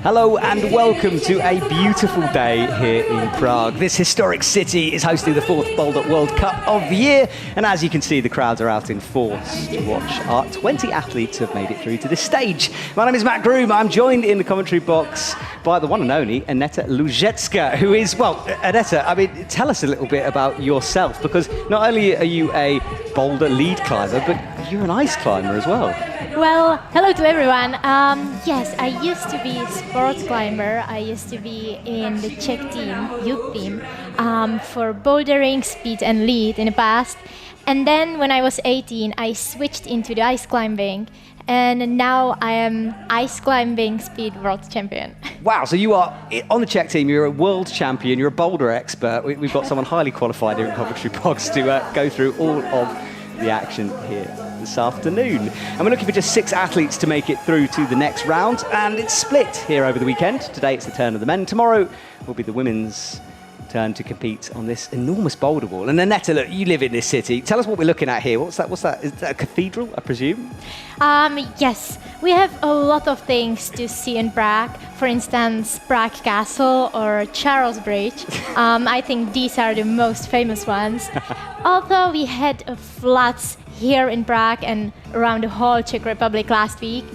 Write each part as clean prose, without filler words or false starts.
Hello and welcome to a beautiful day here in Prague. This historic city is hosting the 4th Boulder World Cup of the year, and as you can see, the crowds are out in force to watch our 20 athletes who have made it through to this stage. My name is Matt Groom. I'm joined in the commentary box by the one and only Aneta Luzecka, who is, well, Aneta, I mean, tell us a little bit about yourself, because not only are you a Boulder lead climber, but you're an ice climber as well. Well, hello to everyone. Yes, I used to be a sports climber. I used to be in the Czech team, youth team, for bouldering, speed and lead in the past. And then when I was 18, I switched into the ice climbing. And now I am ice climbing speed world champion. Wow, so you are on the Czech team, you're a world champion, you're a boulder expert. We've got someone highly qualified here in Commentary Box to go through all of the action here this afternoon. And we're looking for just 6 athletes to make it through to the next round, and it's split here over the weekend. Today it's the turn of the men. Tomorrow will be the women's turn to compete on this enormous boulder wall. And Aneta, look, you live in this city. Tell us what we're looking at here. What's that? Is that a cathedral, I presume? Yes, we have a lot of things to see in Prague. For instance, Prague Castle or Charles Bridge. I think these are the most famous ones. Although we had floods here in Prague and around the whole Czech Republic last week,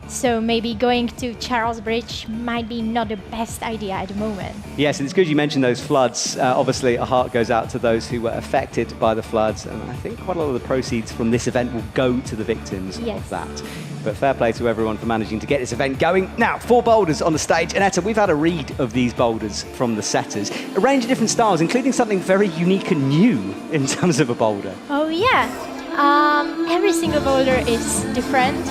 so maybe going to Charles Bridge might be not the best idea at the moment. Yes, and it's good you mentioned those floods. Obviously, a heart goes out to those who were affected by the floods, and I think quite a lot of the proceeds from this event will go to the victims of that. But fair play to everyone for managing to get this event going. Now, 4 boulders on the stage. Aneta, we've had a read of these boulders from the setters. A range of different styles, including something very unique and new in terms of a boulder. Oh yeah, every single boulder is different.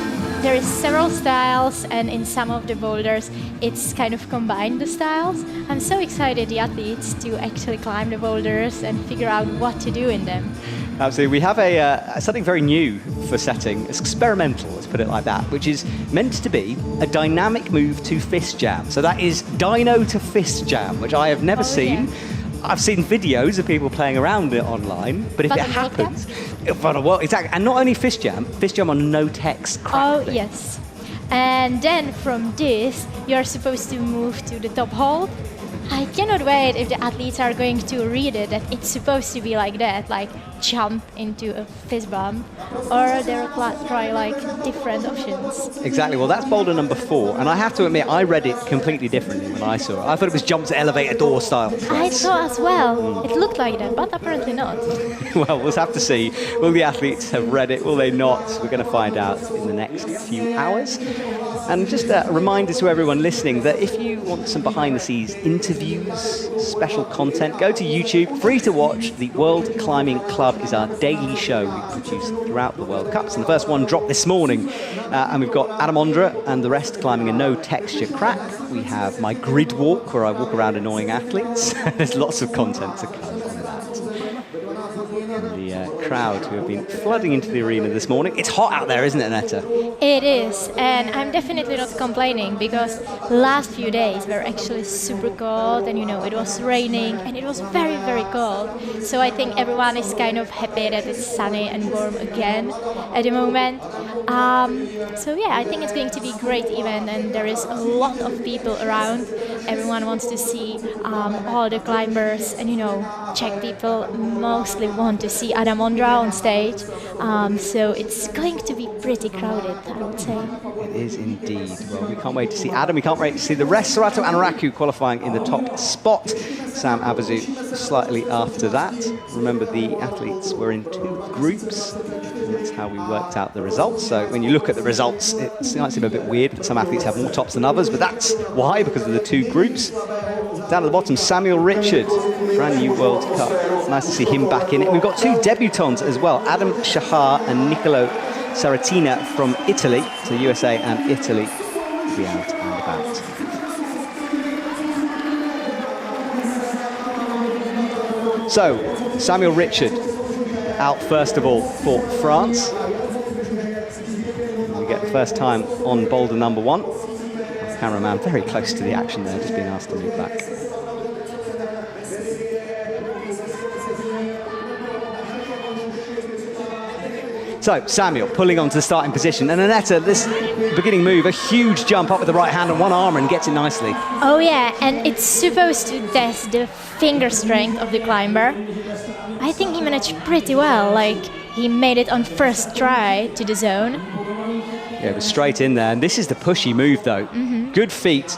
There is several styles, and in some of the boulders it's kind of combined the styles. I'm so excited the athletes to actually climb the boulders and figure out what to do in them. Absolutely. We have something very new for setting. It's experimental, let's put it like that, which is meant to be a dynamic move to fist jam. So that is dyno to fist jam, which I have never seen. Yeah. I've seen videos of people playing around it online, but if it happens, exactly, and not only fist jam on no text. Oh yes, and then from this you're supposed to move to the top hold. I cannot wait if the athletes are going to read it, that it's supposed to be like that, like jump into a fist bump, or they'll try like different options. Exactly, well that's boulder number 4, and I have to admit, I read it completely differently when I saw it. I thought it was jump to elevator door style. I thought as well, it looked like that, but apparently not. Well, we'll have to see. Will the athletes have read it, will they not? We're going to find out in the next few hours. And just a reminder to everyone listening that if you want some behind-the-scenes interviews, special content, go to YouTube, free to watch. The World Climbing Club is our daily show we produce throughout the World Cups. And the first one dropped this morning. And we've got Adam Ondra and the rest climbing a no-texture crack. We have my grid walk, where I walk around annoying athletes. There's lots of content to come on that. The crowd who have been flooding into the arena this morning. It's hot out there, isn't it, Aneta? It is, and I'm definitely not complaining, because last few days were actually super cold, and it was raining and it was very, very cold. So I think everyone is kind of happy that it's sunny and warm again at the moment. So yeah, I think it's going to be a great event, and there is a lot of people around. Everyone wants to see all the climbers, and Czech people mostly want to see Adam Ondra on stage, so it's going to be pretty crowded, I would say. It is indeed. Well, we can't wait to see Adam, we can't wait to see the rest. Sorato Anaraku qualifying in the top spot. Sam Abazu slightly after that. Remember, the athletes were in 2 groups. And that's how we worked out the results. So when you look at the results, it might seem a bit weird that some athletes have more tops than others, but that's why, because of the 2 groups. Down at the bottom, Samuel Richard, brand new World Cup. It's nice to see him back in it. We've got 2 debutants as well, Adam Shahar and Nicolo Saratina from Italy. So USA and Italy will be out and about. So, Samuel Richard out first of all for France. We get the first time on boulder number 1. Our cameraman very close to the action there, just being asked to move back. So Samuel pulling onto the starting position, and Annetta, this beginning move, a huge jump up with the right hand on one arm and gets it nicely. Oh yeah, and it's supposed to test the finger strength of the climber. I think he managed pretty well, like he made it on first try to the zone. Yeah, it was straight in there, and this is the pushy move though. Good feet.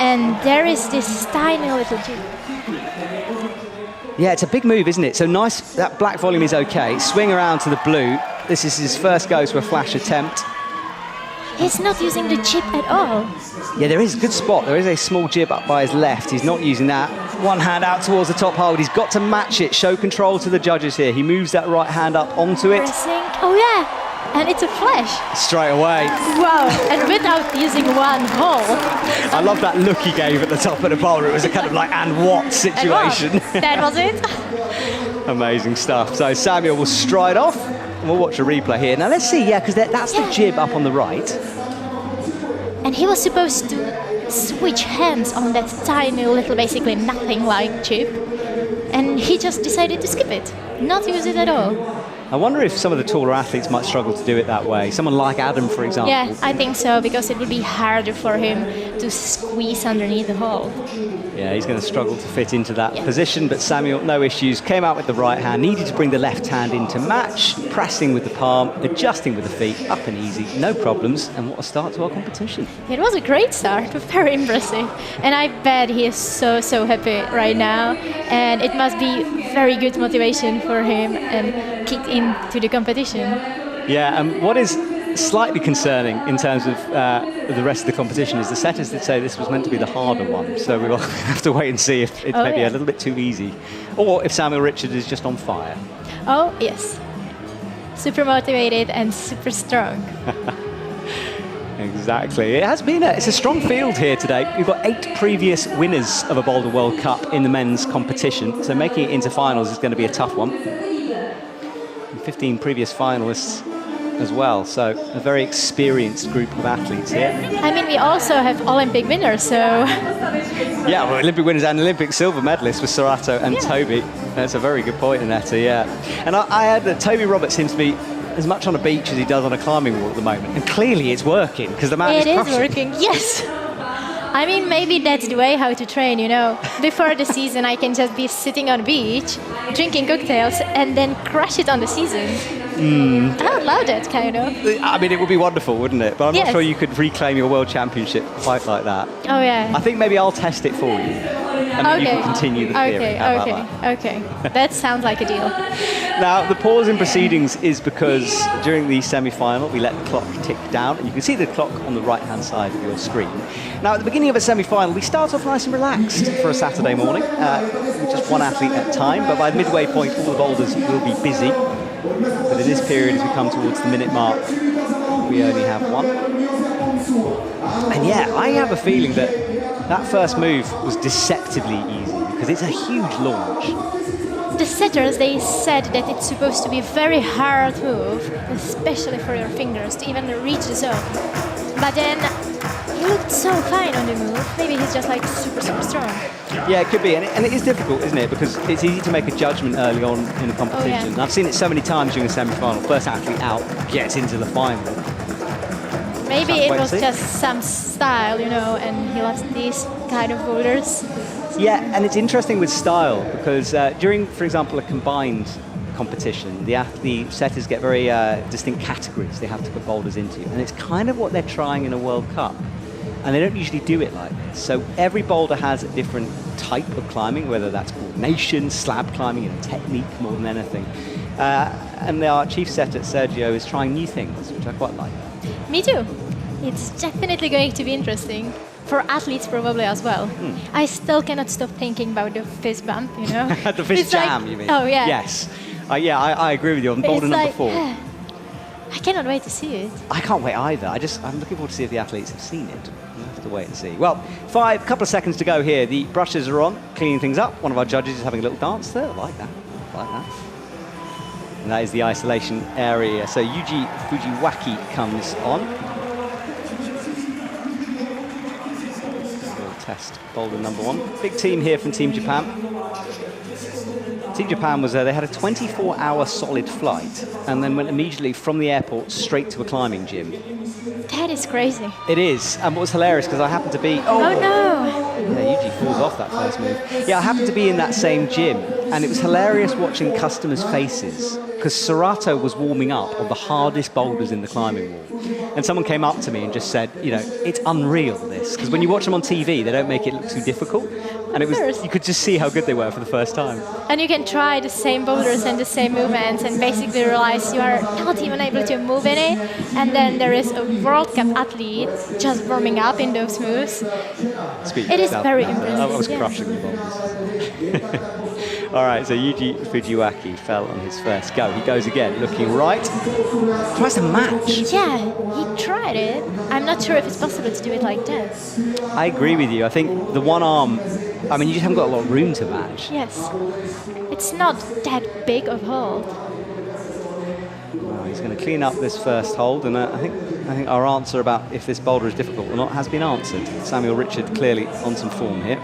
And there is this tiny little jump. Yeah, it's a big move, isn't it? So nice, that black volume is okay. Swing around to the blue. This is his first go to a flash attempt. He's not using the chip at all. Yeah, there is a good spot. There is a small jib up by his left. He's not using that. One hand out towards the top hold. He's got to match it, show control to the judges here. He moves that right hand up onto it. Pressing. Oh yeah, and it's a flash. Straight away. Wow, and without using one hold. I love that look he gave at the top of the boulder. It was a kind of like, and what situation. That was it. Amazing stuff. So Samuel will stride off, and we'll watch a replay here. Now let's see, yeah, because that's the jib up on the right. And he was supposed to switch hands on that tiny little, basically nothing like chip. And he just decided to skip it, not use it at all. I wonder if some of the taller athletes might struggle to do it that way. Someone like Adam, for example. Yeah, I think so, because it would be harder for him to squeeze underneath the hold. Yeah, he's going to struggle to fit into that position, but Samuel, no issues, came out with the right hand, needed to bring the left hand into match, pressing with the palm, adjusting with the feet, up and easy, no problems, and what a start to our competition. It was a great start, very impressive. And I bet he is so happy right now, and it must be very good motivation for him and kick into the competition. Yeah, and what is slightly concerning in terms of the rest of the competition is the setters did say this was meant to be the harder one, so we will have to wait and see if it's maybe a little bit too easy, or if Samuel Richards is just on fire. Oh yes, super motivated and super strong. Exactly. It's a strong field here today. We've got 8 previous winners of a Boulder World Cup in the men's competition, so making it into finals is going to be a tough one. 15 previous finalists as well, so a very experienced group of athletes here. I mean, we also have Olympic winners, so... Yeah, well, Olympic winners and Olympic silver medalists with Sorato and Toby. That's a very good point, Annetta, yeah. And I heard that Toby Roberts seems to be as much on a beach as he does on a climbing wall at the moment, and clearly it's working, because the man is crushing. It is working, yes! I mean, maybe that's the way how to train, you know. Before the season, I can just be sitting on the beach, drinking cocktails, and then crush it on the season. I would love that, kind of. I mean, it would be wonderful, wouldn't it? But I'm not sure you could reclaim your world championship quite like that. Oh, yeah. I think maybe I'll test it for you, and then you can continue the theory. Okay. That sounds like a deal. Now, the pause in proceedings is because during the semi-final, we let the clock tick down, and you can see the clock on the right-hand side of your screen. Now, at the beginning of a semi-final, we start off nice and relaxed for a Saturday morning, with just one athlete at a time, but by the midway point, all the boulders will be busy. But in this period, as we come towards the minute mark, we only have one. And yeah, I have a feeling that first move was deceptively easy, because it's a huge launch. The setters, they said that it's supposed to be a very hard move, especially for your fingers, to even reach the zone. But then he looked so fine on the move. Maybe he's just like super strong. Yeah, it could be, and it is difficult, isn't it? Because it's easy to make a judgment early on in a competition. And I've seen it so many times during the semi-final. First athlete out gets into the final. Maybe it was just some style, you know, and he loves these kind of boulders. Yeah, and it's interesting with style because during, for example, a combined competition, the setters get very distinct categories they have to put boulders into, and it's kind of what they're trying in a World Cup. And they don't usually do it like this. So every boulder has a different type of climbing, whether that's coordination, slab climbing, and technique more than anything. And our chief setter, Sergio, is trying new things, which I quite like. Me too. It's definitely going to be interesting. For athletes probably as well. I still cannot stop thinking about the fist bump, you know? The fist jam, you mean? Oh, yeah. Yes. I agree with you on boulder number 4. I cannot wait to see it. I can't wait either. I'm looking forward to see if the athletes have seen it. We'll have to wait and see. Well, couple of seconds to go here. The brushes are on, cleaning things up. One of our judges is having a little dance there. I like that. And that is the isolation area. So Yuji Fujiwaki comes on. We'll test boulder number 1. Big team here from Team Japan. Team Japan was they had a 24-hour solid flight and then went immediately from the airport straight to a climbing gym. That is crazy. It is, and what was hilarious because I happened to be. Oh no! Yeah, Yuji falls off that first move. Yeah, I happened to be in that same gym, and it was hilarious watching customers' faces because Serato was warming up on the hardest boulders in the climbing wall, and someone came up to me and just said, you know, it's unreal this, because when you watch them on TV, they don't make it look too difficult, and it was you could just see how good they were for the first time. And you can try the same boulders and the same movements and basically realize you are not even able to move in it, and then there is a World Cup athlete just warming up in those moves. It is very impressive. I was crushing the boulders. All right, so Yuji Fujiwaki fell on his first go. He goes again, looking right. Tries to match. Yeah, he tried it. I'm not sure if it's possible to do it like that. I agree with you. I think the one arm, I mean, you just haven't got a lot of room to match. Yes. It's not that big of hold. Well, he's going to clean up this first hold, and I think our answer about if this boulder is difficult or not has been answered. Samuel Richard clearly on some form here.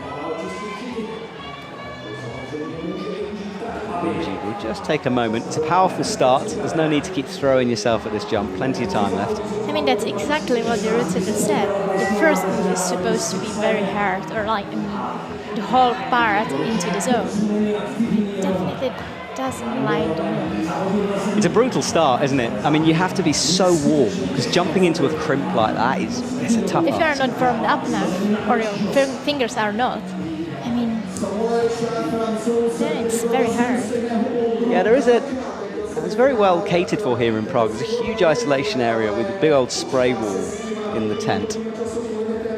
Yuji will just take a moment. It's a powerful start. There's no need to keep throwing yourself at this jump. Plenty of time left. I mean, that's exactly what the route just said. The first move is supposed to be very hard, or like the whole part into the zone. It definitely doesn't like the move. It's a brutal start, isn't it? I mean, you have to be so warm, because jumping into a crimp like that it's a tough If ask. you're not warmed up enough, or your fingers are not, I mean, then it's very hard. Yeah, it's very well catered for here in Prague. There's a huge isolation area with a big old spray wall in the tent.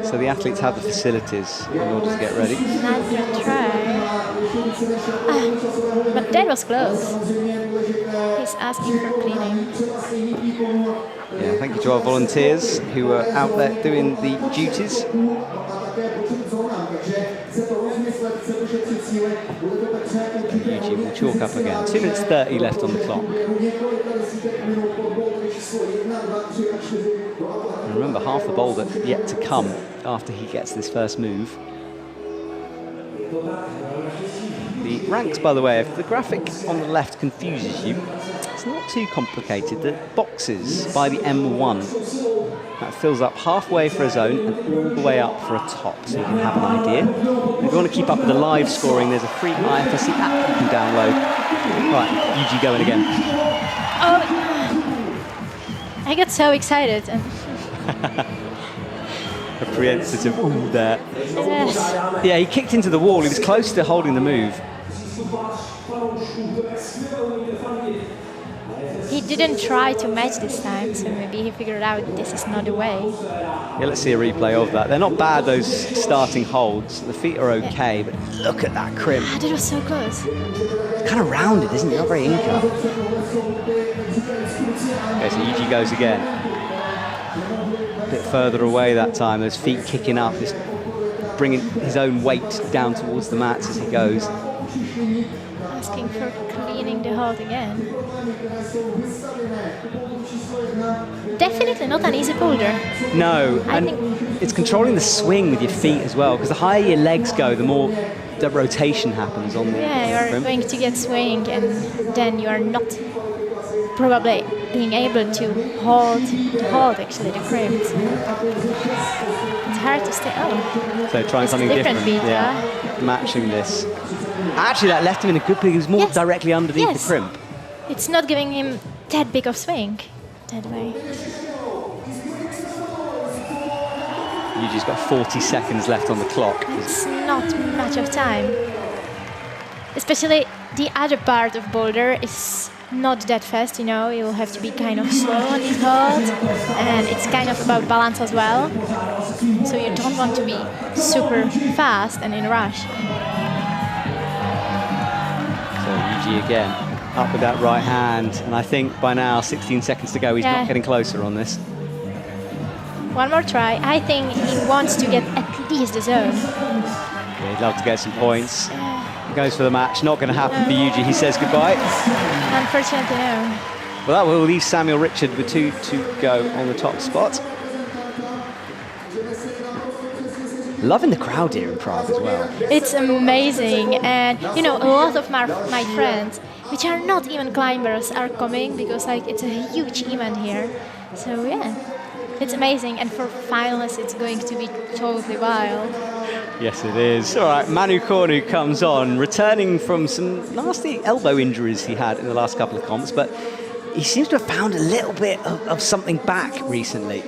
So the athletes have the facilities in order to get ready. Another try. But that was close. He's asking for cleaning. Yeah, thank you to our volunteers who are out there doing the duties. Yuji will chalk up again. 2 minutes 30 left on the clock. And remember, half the boulder yet to come after he gets this first move. The ranks, by the way, if the graphic on the left confuses you, it's not too complicated. The boxes by the M1, that fills up halfway for a zone and all the way up for a top, so you can have an idea. If you want to keep up with the live scoring, there's a free IFSC app you can download. Right, Yuji going again. Oh, I got so excited. And a preemptive ooh there. yes. Yeah, he kicked into the wall. He was close to holding the move. He didn't try to match this time, so maybe he figured out this is not the way. Yeah, let's see a replay of that. They're not bad, those starting holds. The feet are okay, but look at that crimp. Ah, that was so close. It's kind of rounded, isn't it? Not very Inca. Okay, so Yuji goes again. A bit further away that time. Those feet kicking up, just bringing his own weight down towards the mats as he goes. Asking for cleaning the hold again. Definitely not an easy boulder. No, and it's controlling the swing with your feet as well, because the higher your legs go, the more the rotation happens on the Yeah, you're going to get swing, and then you are not probably being able to hold actually the crimp. It's hard to stay up. So trying something different. Beat, yeah. Matching this. Actually, that left him in a good position. He was more directly underneath the crimp. It's not giving him that big of swing that way. Yuji's got 40 seconds left on the clock. It's not much of time. Especially the other part of boulder is not that fast, you know. You'll have to be kind of slow on this hold, and it's kind of about balance as well. So you don't want to be super fast and in a rush. So Yuji again, up with that right hand, and I think by now, 16 seconds to go, he's not getting closer on this. One more try. I think he wants to get at least the zone. Yeah, he'd love to get some points. He goes for the match. Not going to happen for Yuji. He says goodbye. Unfortunately, no. Well, that will leave Samuel Richard with 2 to go on the top spot. Loving the crowd here in Prague as well. It's amazing, and you know, a lot of my friends, which are not even climbers, are coming because like it's a huge event here. So yeah, it's amazing, and for finals, it's going to be totally wild. Yes, it is. All right, Manu Cornu comes on, returning from some nasty elbow injuries he had in the last couple of comps, but he seems to have found a little bit of something back recently.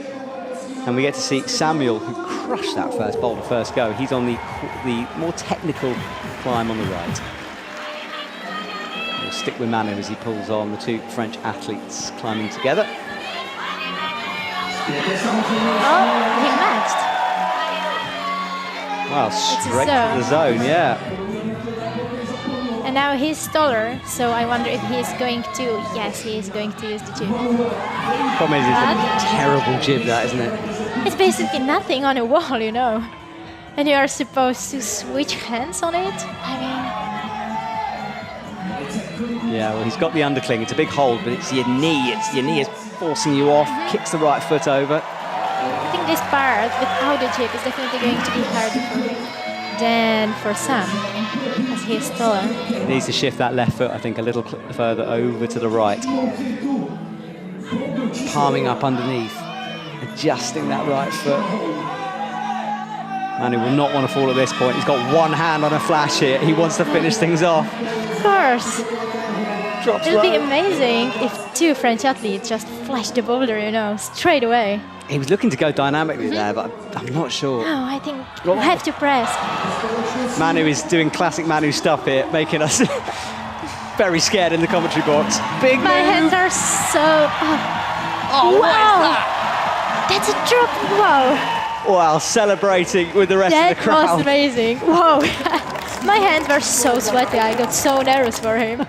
And we get to see Samuel, who crushed that first boulder, first go. He's on the more technical climb on the right. We'll stick with Manu as he pulls on the two French athletes climbing together. Oh, he matched. Wow, straight to the zone, yeah. And now he's taller, so I wonder if he's going to... Yes, he is going to use the jib. Problem is, it's a terrible jib, that, isn't it? It's basically nothing on a wall, you know. And you are supposed to switch hands on it. I mean... Yeah, well, he's got the undercling. It's a big hold, but it's your knee. Your knee is forcing you off, kicks the right foot over. I think this part without the jib is definitely going to be harder for him than for Sam, as he is taller. He needs to shift that left foot, I think, a little further over to the right. Palming up underneath, adjusting that right foot. Manu will not want to fall at this point. He's got one hand on a flash here. He wants to finish things off. Of course. Drops It would low. be amazing if two French athletes just flash the boulder, you know, straight away. He was looking to go dynamically there, but I'm not sure. No, I think you have to press. Manu is doing classic Manu stuff here, making us very scared in the commentary box. Big My move. hands are so... Oh, what is wow! that? That's a drop, wow! Wow, celebrating with the rest of the That crowd. was amazing, wow! My hands were so sweaty, I got so nervous for him.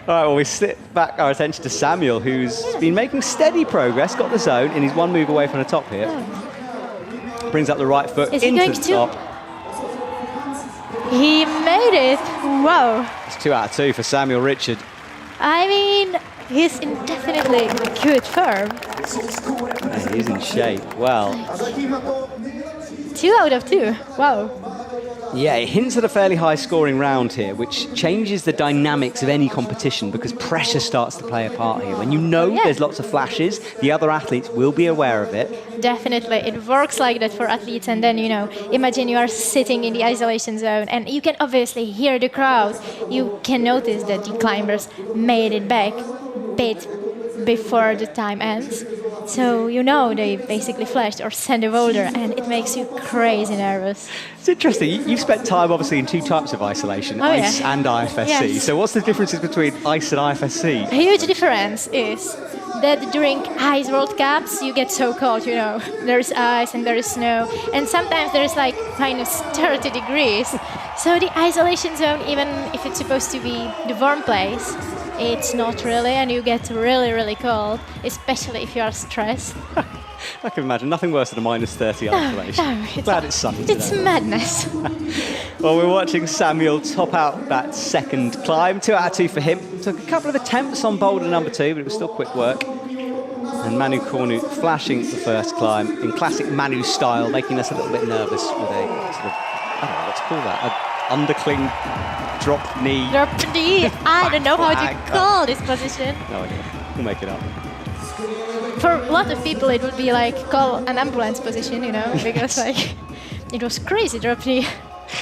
All right, well, we slip back our attention to Samuel, who's been making steady progress, got the zone, and he's one move away from the top here. Brings up the right foot Is he into going the to? top. He made it, wow! It's 2 out of 2 for Samuel Richard. I mean, he's in definitely good form. Yeah, he's in shape. Well, 2 out of 2, wow. yeah, it hints at a fairly high scoring round here, which changes the dynamics of any competition because pressure starts to play a part here. When you know there's lots of flashes, the other athletes will be aware of it. Definitely, it works like that for athletes, and then, you know, imagine you are sitting in the isolation zone and you can obviously hear the crowd. You can notice that the climbers made it back a bit before the time ends. So you know they basically flashed or sent a boulder, and it makes you crazy nervous. It's interesting. You've spent time, obviously, in 2 types of isolation, Oh, ICE yeah. and IFSC. Yes. So what's the differences between ICE and IFSC? A huge difference is that during ice World Cups you get so cold, you know. There is ice and there is snow, and sometimes there is like minus 30 degrees. So the isolation zone, even if it's supposed to be the warm place, it's not really, and you get really, really cold, especially if you are stressed. I can imagine nothing worse than a minus 30 isolation. Glad it's sunny today. It's madness. Well, we're watching Samuel top out that second climb. 2 out of 2 for him. Took a couple of attempts on boulder number 2, but it was still quick work. And Manu Cornu flashing the first climb in classic Manu style, making us a little bit nervous with a sort of, I don't know what to call that, an undercling drop knee. Drop knee. I don't know how to call this position. No idea. We'll make it up. For a lot of people, it would be like call an ambulance position, you know, because like it was crazy drop knee.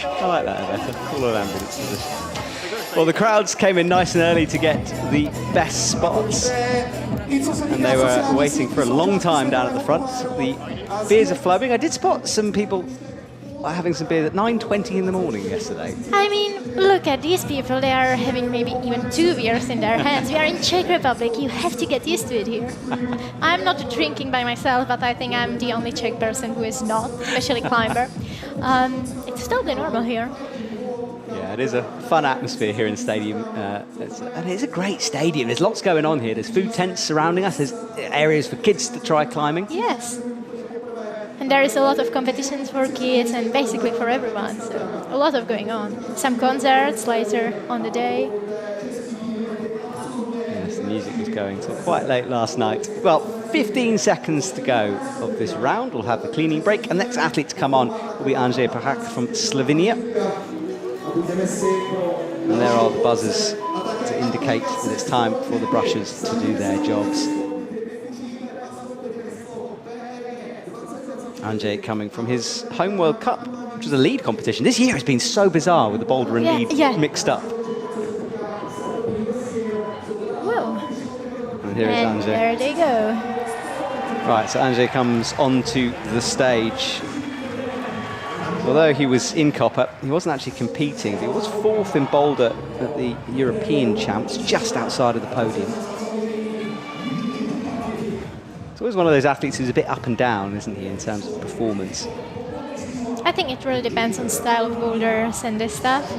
I like that better. Call an ambulance position. Well, the crowds came in nice and early to get the best spots. And they were waiting for a long time down at the front. The beers are flowing. I did spot some people having some beers at 9:20 in the morning yesterday. I mean, look at these people. They are having maybe even 2 beers in their hands. We are in Czech Republic. You have to get used to it here. I'm not drinking by myself, but I think I'm the only Czech person who is not, especially climber. It's totally normal here. Yeah, it is a fun atmosphere here in the stadium. And it's a great stadium. There's lots going on here. There's food tents surrounding us. There's areas for kids to try climbing. Yes. And there is a lot of competitions for kids and basically for everyone. So a lot of going on. Some concerts later on the day. Yes, the music was going till quite late last night. Well, 15 seconds to go of this round. We'll have the cleaning break. And the next athlete to come on will be Andrzej Prague from Slovenia. And there are the buzzers to indicate that it's time for the brushers to do their jobs. Andrzej coming from his home World Cup, which was a lead competition. This year has been so bizarre with the Boulder and lead mixed up. Whoa. And here is Andrzej. There they go. Right, so Andrzej comes onto the stage. Although he was in copper, he wasn't actually competing. He was 4th in Boulder at the European Champs, just outside of the podium. It's always one of those athletes who's a bit up and down, isn't he, in terms of performance? I think it really depends on style of boulders and this stuff.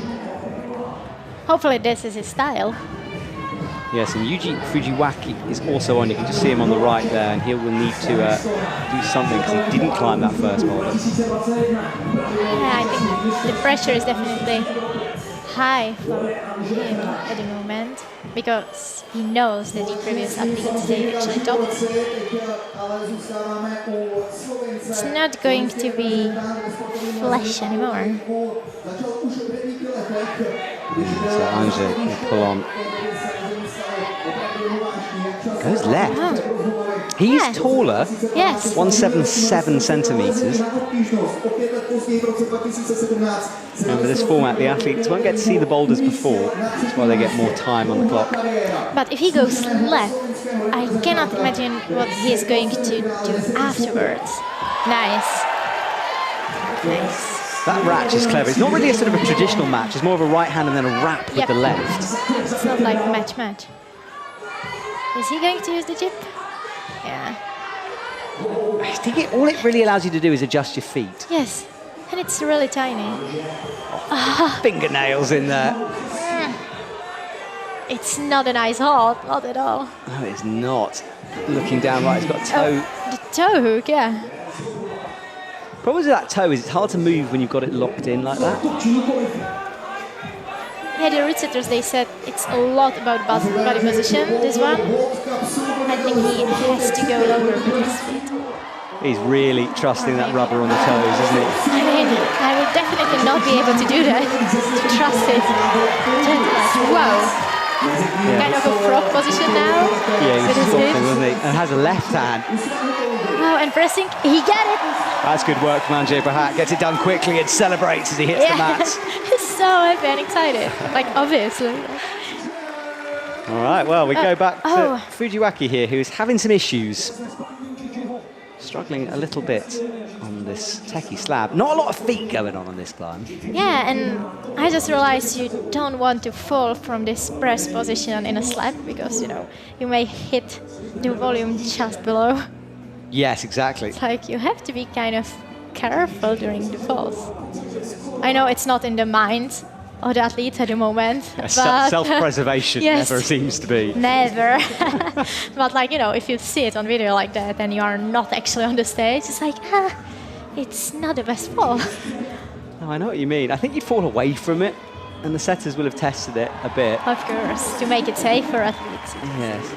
Hopefully this is his style. Yes, and Yuji Fujiwaki is also on. You can just see him on the right there, and he will need to do something because he didn't climb that first boulder. Yeah, I think the pressure is definitely high for him at the moment because he knows that the previous athletes, they actually topped. It's not going to be flash anymore. So Andrzej will pull on. Goes left. Oh. He's taller. Yes. 177 centimetres. Remember this format, the athletes won't get to see the boulders before. That's why they get more time on the clock. But if he goes left, I cannot imagine what he's going to do afterwards. Nice. Nice. That ratch is clever. It's not really a sort of a traditional match. It's more of a right hand and then a wrap with the left. It's not like match. Is he going to use the chip? Yeah. I think all it really allows you to do is adjust your feet. Yes, and it's really tiny. Fingernails in there. It's not a nice hold, not at all. No, it's not. Looking down right, it's got a toe. Oh, the toe hook, yeah. Problem with that toe is it's hard to move when you've got it locked in like that. Yeah, the root setters, they said it's a lot about body position, this one. I think he has to go lower with his feet. He's really trusting that rubber on the toes, isn't he? I mean, I would definitely not be able to do that, to trust it. Whoa. Yeah. Kind of a frog position now. Yeah, he's swapping, wasn't he? And has a left hand. Oh, and pressing, he got it. That's good work from Andrzej Prague. Gets it done quickly and celebrates as he hits the mats. He's so happy and excited, like obviously. All right, well, we go back to Fujiwaki here, who's having some issues. Struggling a little bit on this techie slab. Not a lot of feet going on this climb. Yeah, and I just realized you don't want to fall from this press position in a slab because, you know, you may hit the volume just below. Yes, exactly. It's like you have to be kind of careful during the falls. I know it's not in the mind of the athlete at the moment. Self-preservation yes, never seems to be. Never. But like, you know, if you see it on video like that and you are not actually on the stage, it's like, it's not the best fall. No, I know what you mean. I think you'd fall away from it and the setters will have tested it a bit. Of course, to make it safe for athletes. Yes.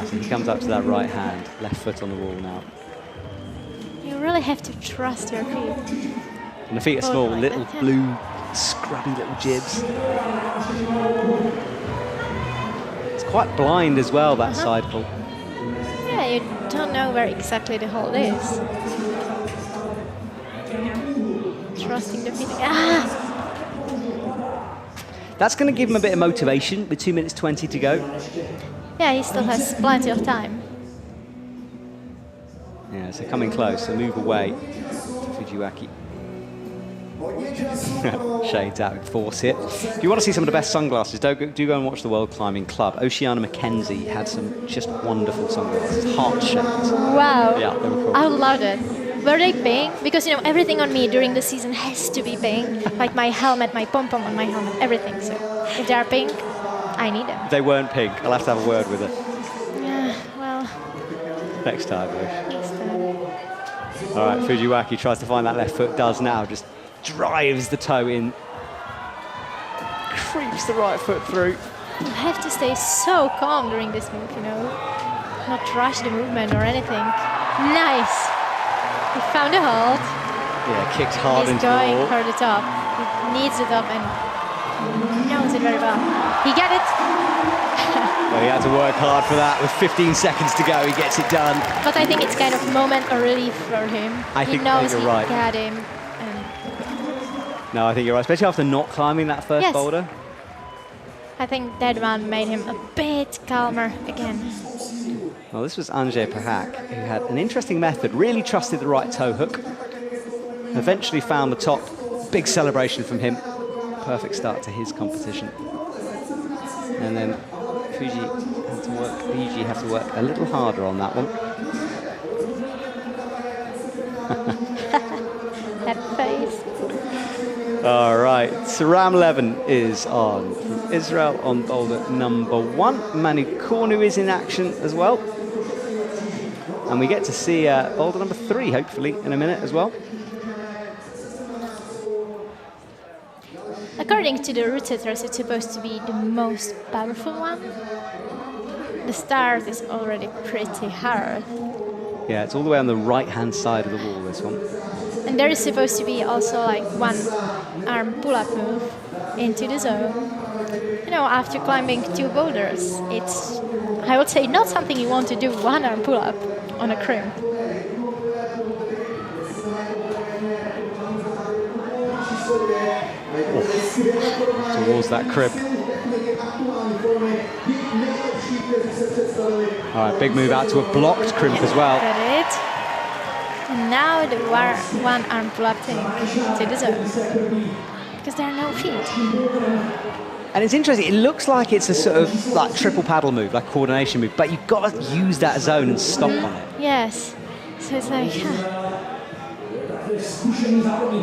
So he comes up to that right hand, left foot on the wall now. You really have to trust your feet. And the feet are small, like little blue, scrubby little jibs. It's quite blind as well, that side pull. Yeah, you don't know where exactly the hold is. Trusting the feet. That's going to give him a bit of motivation with 2 minutes 20 to go. Yeah, he still has plenty of time. Yeah, so coming close, so move away to Fujiwaki. Shades out, force it. If you want to see some of the best sunglasses, do go and watch the World Climbing Club. Oceana Mackenzie had some just wonderful sunglasses, heart-shaped. Wow. Yeah, they were cool. I loved it. Were they pink? Because, you know, everything on me during the season has to be pink. Like my helmet, my pom-pom on my helmet, everything. So if they are pink, I need them. They weren't pink. I'll have to have a word with her. Yeah, well. Next time, Bush. Next time. All right, Fujiwaki tries to find that left foot, does now. Just drives the toe in. Creeps the right foot through. You have to stay so calm during this move, you know. not rush the movement or anything. Nice. He found a hold. Yeah, kicked hard He's into the going wall. for the top. He needs the top and knows it very well. He got it. Well, he had to work hard for that. With 15 seconds to go, he gets it done. But I think it's kind of moment of relief for him. He knows you're he right. got him. No, I think you're right, especially after not climbing that first Yes. boulder. I think that one made him a bit calmer again. Well, this was Andrzej Pahak, who had an interesting method, really trusted the right toe hook. Eventually found the top. Big celebration from him. Perfect start to his competition. And then Fiji had to work a little harder on that one. That face. All right, Saram Levin is on from Israel on boulder number 1. Manu Kornu is in action as well. And we get to see boulder number 3, hopefully, in a minute as well. According to the route setters, it's supposed to be the most powerful one. The start is already pretty hard. Yeah, it's all the way on the right-hand side of the wall, this one. And there is supposed to be also like one arm pull-up move into the zone. You know, after climbing 2 boulders, it's, I would say, not something you want to do, one arm pull-up on a crimp. Towards that crib. All right, big move out to a blocked crimp as well. Got it. And now the one arm pull-up thing to the zone. Because there are no feet. And it's interesting, it looks like it's a sort of like triple paddle move, like coordination move, but you've got to use that zone and stop on it. Yes. So it's like,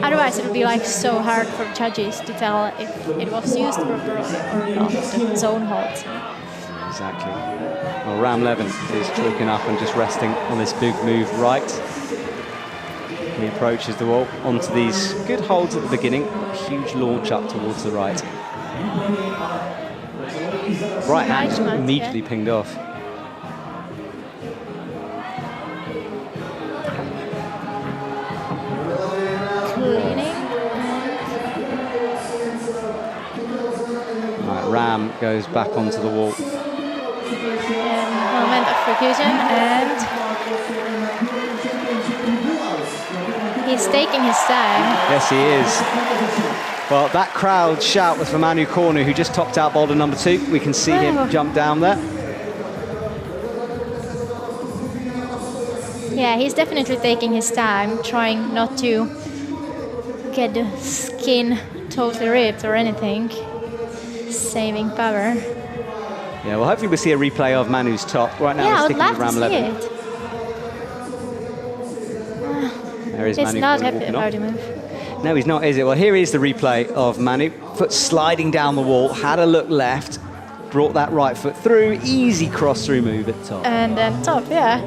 otherwise it would be like so hard for judges to tell if it was used properly or not, the zone hold. Exactly. Well, Ram Levin is chalking up and just resting on this big move right. He approaches the wall onto these good holds at the beginning, a huge launch up towards the right. Right hand just immediately pinged off. Cleaning. Right, Ram goes back onto the wall. And moment of percussion, and he's taking his time. Yes, he is. Well, that crowd shout was for Manu Kornu, who just topped out boulder number 2. We can see him jump down there. Yeah, he's definitely taking his time, trying not to get the skin totally ripped or anything. Saving power. Yeah, well, hopefully we'll see a replay of Manu's top. Right now, Yeah, I we're would sticking love with Ram to see Levin. it. There is He's Manu not Kornu happy walking about off. the move. No, he's not, is it? Well, here is the replay of Manu. Foot sliding down the wall, had a look left, brought that right foot through, easy cross-through move at the top. And then top, yeah.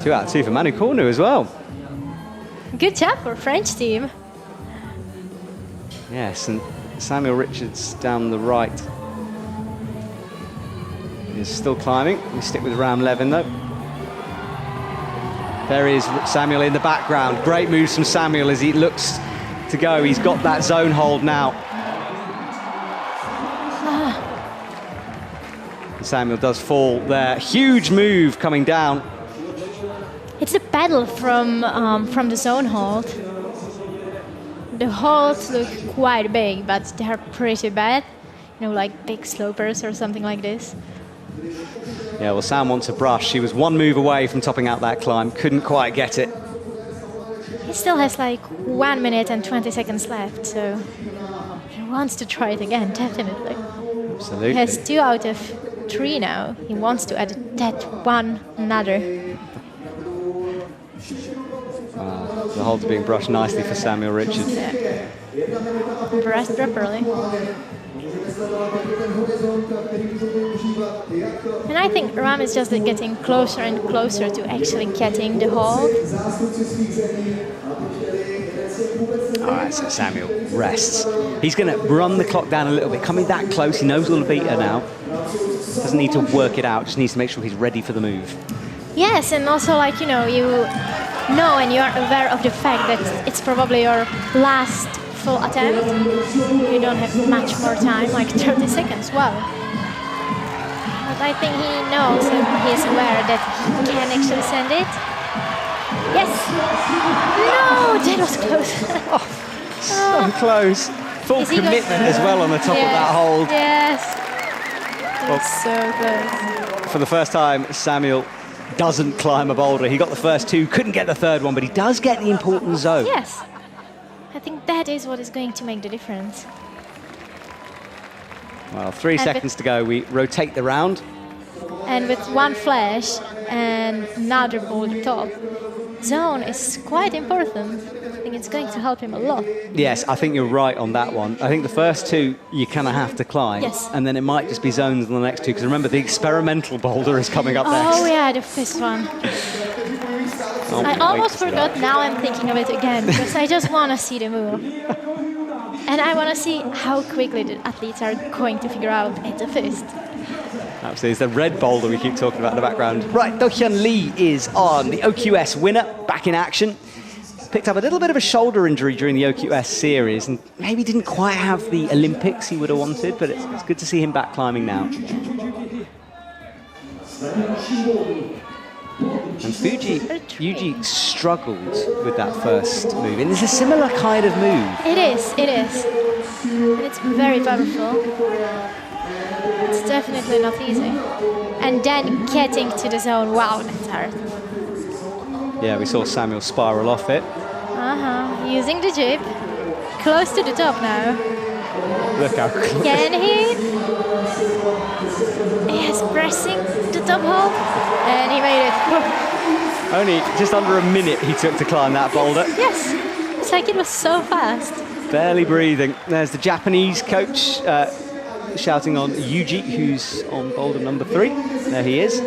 2 out of 2 for Manu Kornu as well. Good job for French team. Yes, and Samuel Richards down the right is still climbing. We stick with Ram Levin though. There is Samuel in the background. Great moves from Samuel as he looks to go. He's got that zone hold now. Samuel does fall there. Huge move coming down. It's a paddle from the zone hold. The holds look quite big, but they're pretty bad. You know, like big slopers or something like this. Yeah, well, Sam wants a brush. He was 1 move away from topping out that climb. Couldn't quite get it. He still has like 1 minute and 20 seconds left, so he wants to try it again, definitely. Absolutely. He has 2 out of 3 now. He wants to add that one another. The holds are being brushed nicely for Samuel Richards. Yeah. Brushed properly. And I think Ram is just getting closer and closer to actually getting the hold. All right, so Samuel rests. He's going to run the clock down a little bit. Coming that close, he knows all the beater now. Doesn't doesn't need to work it out, just needs to make sure he's ready for the move. Yes, and also like, you know and you're aware of the fact that it's probably your last full attempt. You don't have much more time, like 30 seconds, wow. But I think he knows and he's aware that he can actually send it. Yes! No, that was close. So close. Full commitment as well on the top of that hold. Yes. That's so close. For the first time, Samuel doesn't climb a boulder. He got the first two, couldn't get the third one, but he does get the important zone. Yes. I think that is what is going to make the difference. Well, 3 seconds to go. We rotate the round. And with one flash and another boulder top, zone is quite important. I think it's going to help him a lot. Yes, I think you're right on that one. I think the first two you kind of have to climb. Yes. And then it might just be zones on the next two, because remember, the experimental boulder is coming up next. Oh yeah, the first one. I almost forgot, now I'm thinking of it again, because I just want to see the move. And I want to see how quickly the athletes are going to figure out at the first. Absolutely, it's the red boulder we keep talking about in the background. Right, Do-Hyun Lee is on, the OQS winner, back in action. Picked up a little bit of a shoulder injury during the OQS series and maybe didn't quite have the Olympics he would have wanted, but it's good to see him back climbing now. And Fuji struggled with that first move, and it's a similar kind of move. It is. And it's very powerful. It's definitely not easy. And then getting to the zone, wow, that's hard. Yeah, we saw Samuel spiral off it. Using the jib. Close to the top now. Look how close. Can he? He is pressing the top hole. And he made it. Only just under a minute he took to climb that boulder. Yes. It's like it was so fast. Barely breathing. There's the Japanese coach shouting on Yuji, who's on boulder number 3. There he is.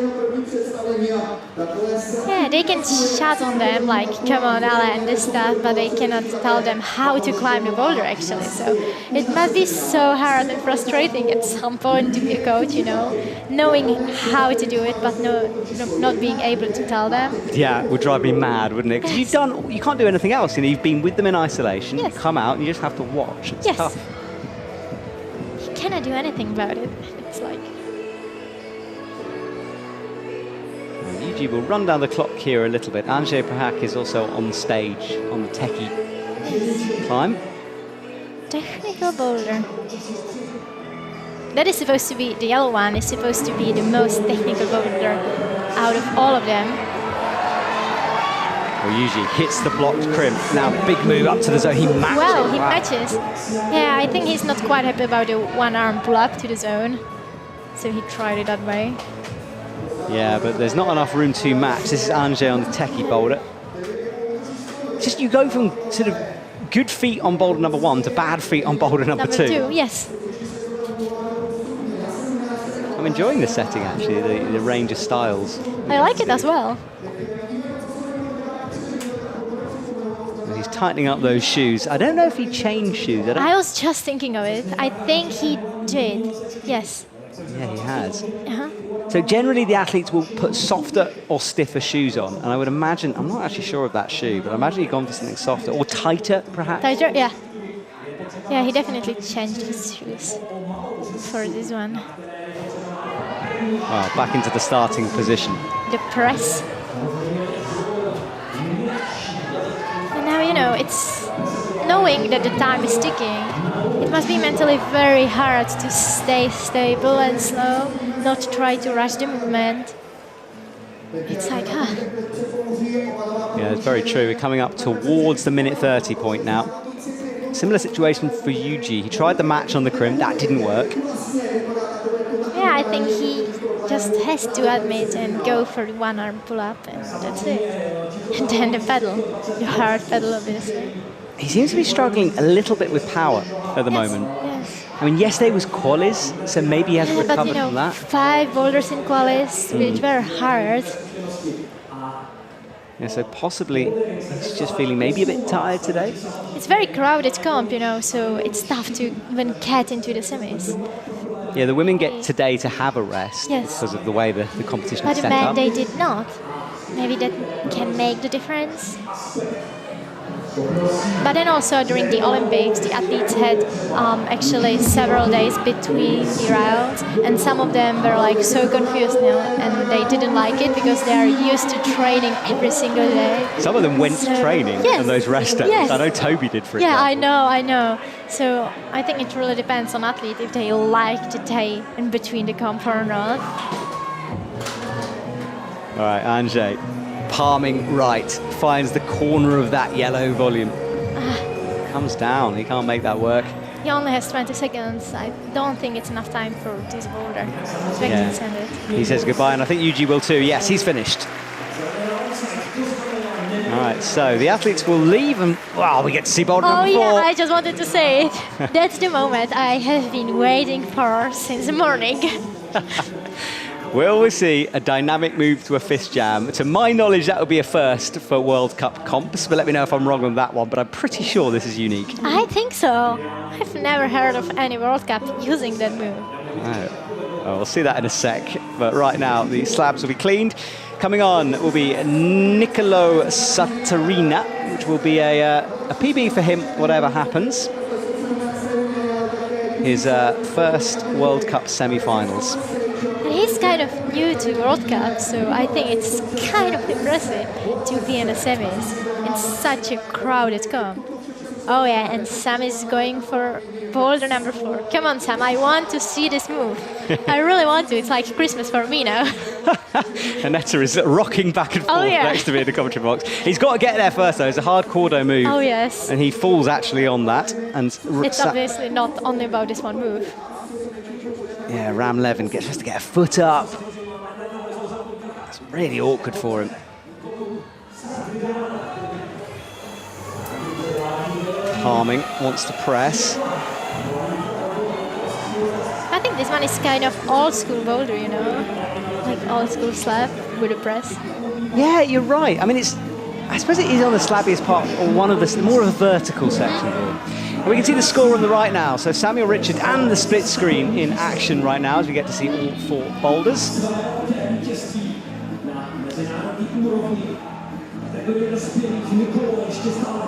Yeah, they can shout on them like, come on, Ala, and this stuff, but they cannot tell them how to climb the boulder, actually. So it must be so hard and frustrating at some point to be a coach, you know, knowing how to do it, but not being able to tell them. Yeah, it would drive me mad, wouldn't it? Because you can't do anything else. You know, you've been with them in isolation. Yes. You come out and you just have to watch. It's tough. You cannot do anything about it. It's like... Yuji will run down the clock here a little bit. Anže Prahak is also on stage on the techie climb. Technical boulder. That is supposed to be, the yellow one is supposed to be the most technical boulder out of all of them. Well, Yuji hits the blocked crimp. Now big move up to the zone. He matches. Well, he matches. Yeah, I think he's not quite happy about the one arm pull up to the zone. So he tried it that way. Yeah, but there's not enough room to match. This is Anže on the techie boulder. It's just you go from sort of good feet on boulder number 1 to bad feet on boulder number 2. Yes. I'm enjoying the setting, actually, the range of styles. I like it as well. He's tightening up those shoes. I don't know if he changed shoes. I was just thinking of it. I think he did. Yes. Yeah, he has. So generally the athletes will put softer or stiffer shoes on, and I would imagine, I'm not actually sure of that shoe, but I imagine he'd gone for something softer or tighter, perhaps. Tighter, yeah. Yeah, he definitely changed his shoes for this one. Well, back into the starting position. The press. And now, you know, it's knowing that the time is ticking. It must be mentally very hard to stay stable and slow, not try to rush the movement. It's like, Yeah, it's very true. We're coming up towards the minute 30 point now. Similar situation for Yuji. He tried the match on the crimp, that didn't work. Yeah, I think he just has to admit and go for the one arm pull up, and that's it. And then the pedal, the hard pedal, obviously. He seems to be struggling a little bit with power at the moment. Yes. I mean, yesterday was qualis, so maybe he hasn't recovered from that. 5 boulders in qualis, which were hard. Yeah, so possibly he's just feeling maybe a bit tired today. It's very crowded comp, you know, so it's tough to even get into the semis. Yeah, the women get today to have a rest Yes. because of the way the competition But is the set men, up. they did not. Maybe that can make the difference. But then also during the Olympics, the athletes had actually several days between the rounds, and some of them were like so confused now, and they didn't like it because they are used to training every single day. Some of them went training Yes. on those rest days. Yes. I know Toby did, for Yeah, example. I know. So I think it really depends on athlete if they like to take in between the comp or not. All right, Anže, palming right, finds the corner of that yellow volume. Comes down, he can't make that work. He only has 20 seconds. I don't think it's enough time for this boulder. So I can send it. He says goodbye, and I think Yuji will too. Yes, he's finished. All right, so the athletes will leave, and wow, we get to see boulder number 4. Yeah, I just wanted to say it. That's the moment I have been waiting for since the morning. Will we see a dynamic move to a fist jam? To my knowledge, that would be a first for World Cup comps, but let me know if I'm wrong on that one, but I'm pretty sure this is unique. I think so. I've never heard of any World Cup using that move. Oh. Well, we'll see that in a sec, but right now the slabs will be cleaned. Coming on will be Nicolo Satarina, which will be a PB for him, whatever happens. His first World Cup semi-finals. And he's kind of new to World Cup, so I think it's kind of impressive to be in the semis in such a crowded comp. Oh yeah, and Sam is going for boulder number 4. Come on, Sam, I want to see this move. I really want to. It's like Christmas for me now. Aneta is rocking back and forth next to me in the commentary box. He's got to get there first, though. It's a hard cordo move. Oh, yes. And he falls actually on that. And it's obviously not only about this one move. Yeah, Ram Levin has to get a foot up. It's really awkward for him. Harming wants to press. I think this one is kind of old school boulder, you know, like old school slab with a press. Yeah, you're right. I mean, I suppose it is on the slabbiest part, or one of the more of a vertical section here. And we can see the score on the right now. So Samuel Richard and the split screen in action right now as we get to see all 4 boulders.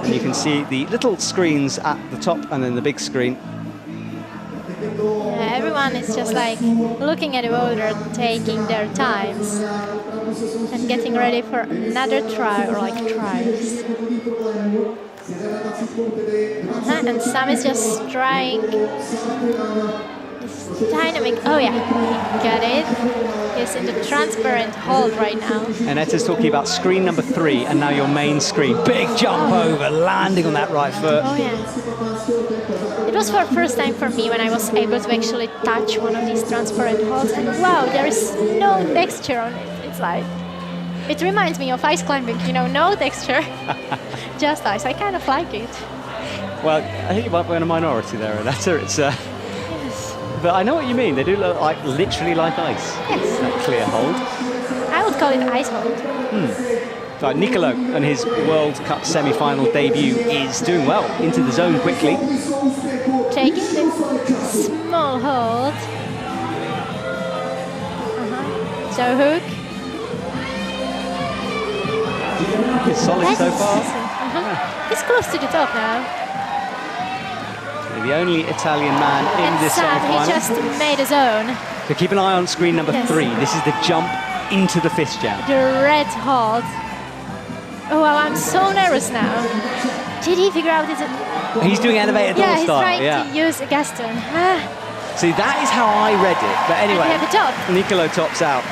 And you can see the little screens at the top and then the big screen. Yeah, everyone is just like looking at the boulder, taking their times and getting ready for another try or like tries. And Sam is just trying this dynamic. Oh yeah, he got it. He's in the transparent hold right now. And Eta's talking about screen number 3 and now your main screen. Big jump over, landing on that right foot. Oh yeah. It was for the first time for me when I was able to actually touch one of these transparent holds, and wow, there is no texture on it. It's like, it reminds me of ice climbing, you know, no texture, just ice. I kind of like it. Well, I think you might be in a minority there, Aneta. It's Yes. but I know what you mean. They do look like literally like ice. Yes. That clear hold. I would call it ice hold. Right, Nicolo and his World Cup semi-final debut is doing well. Into the zone quickly. Taking the small hold. So hook. It's solid so far. He's close to the top now. The only Italian man in And this Sam, semi-final. he just made his own. So keep an eye on screen number 3. This is the jump into the fist jam. The red hold. Oh wow, I'm so nervous now. Did he figure out his... He's doing elevated door he's style. trying to use a Gaston. See, that is how I read it. But anyway, And he had the top. Nicolo tops out.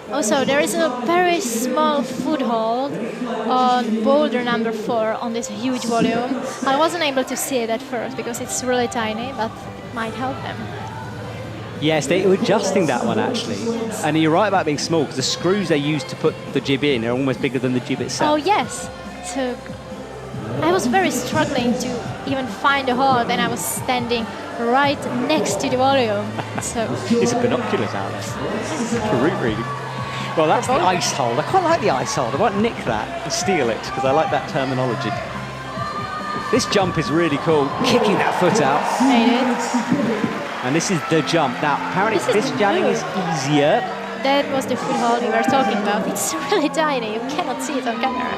Also, there is a very small foothold on boulder number 4 on this huge volume. I wasn't able to see it at first because it's really tiny, but it might help them. Yes, they were adjusting that one actually. And you're right about being small because the screws they use to put the jib in are almost bigger than the jib itself. Oh yes, so I was very struggling to even find a hold, and I was standing right next to the volume. So It's a binoculars out there for route reading. Well, that's the ice hold. I quite like the ice hold. I might nick that and steal it because I like that terminology. This jump is really cool. Kicking that foot out. Made it. And this is the jump. Now, apparently fist jamming is easier. That was the foothold we were talking about. It's really tiny. You cannot see it on camera.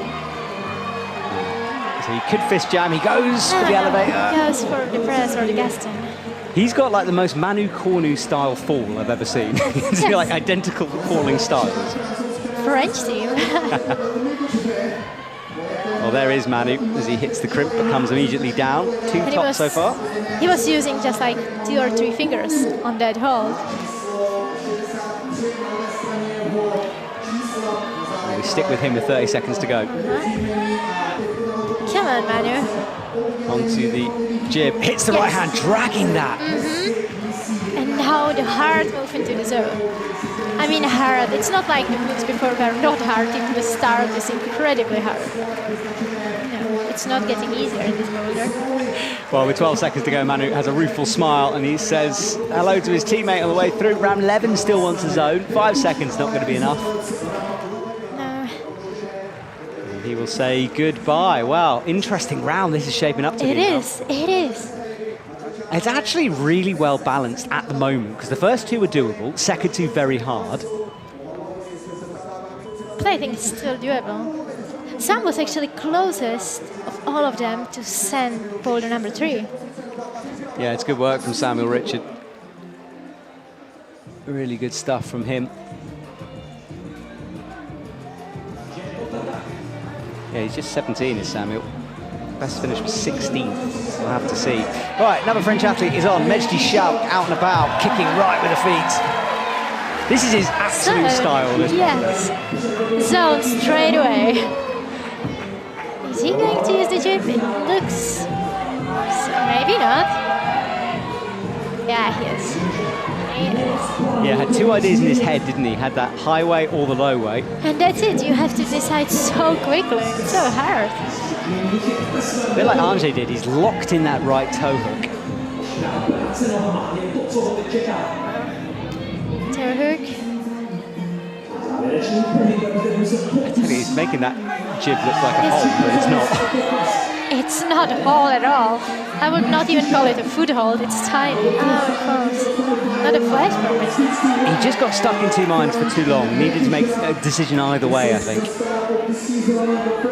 So he could fist jam. He goes for the elevator. He goes for the press or the Gaston. He's got like the most Manu Cornu style fall I've ever seen. It's like identical falling styles. French team. Well, there is Manu as he hits the crimp, but comes immediately down. Two tops so far. He was using just like 2 or 3 fingers on that hold. And we stick with him with 30 seconds to go. Come on, Manu. Onto the jib. Hits the right hand, dragging that. And now the hard move into the zone. I mean hard, it's not like the moves before were not hard, even the start is incredibly hard. No, it's not getting easier in this boulder. Well, with 12 seconds to go, Manu has a rueful smile and he says hello to his teammate on the way through. Round 11 still wants a zone. 5 seconds not going to be enough. No. And he will say goodbye. Wow, interesting round this is shaping up to be. It is. It's actually really well balanced at the moment because the first 2 are doable, second 2 very hard. But I think it's still doable. Sam was actually closest of all of them to send boulder number 3. Yeah, it's good work from Samuel Richard. Really good stuff from him. Yeah, he's just 17 is Samuel. Best finish was 16th, we'll have to see. Right, another French athlete is on. Mejdi Schalk out and about, kicking right with the feet. This is his absolute style. This yes, zone straight away. Is he going to use the jib? It looks, so maybe not. Yeah, he is. Yeah, had 2 ideas in his head, didn't he? Had that high way or the low way. And that's it, you have to decide so quickly, it's so hard. A bit like Angers did, he's locked in that right toe hook. Toe hook. I tell you, he's making that jib look like a hole, but it's not. It's not a hole at all. I would not even call it a foothold, it's tiny. Oh, of course. Not a flash for me. He just got stuck in 2 minds for too long. Needed to make a decision either way, I think.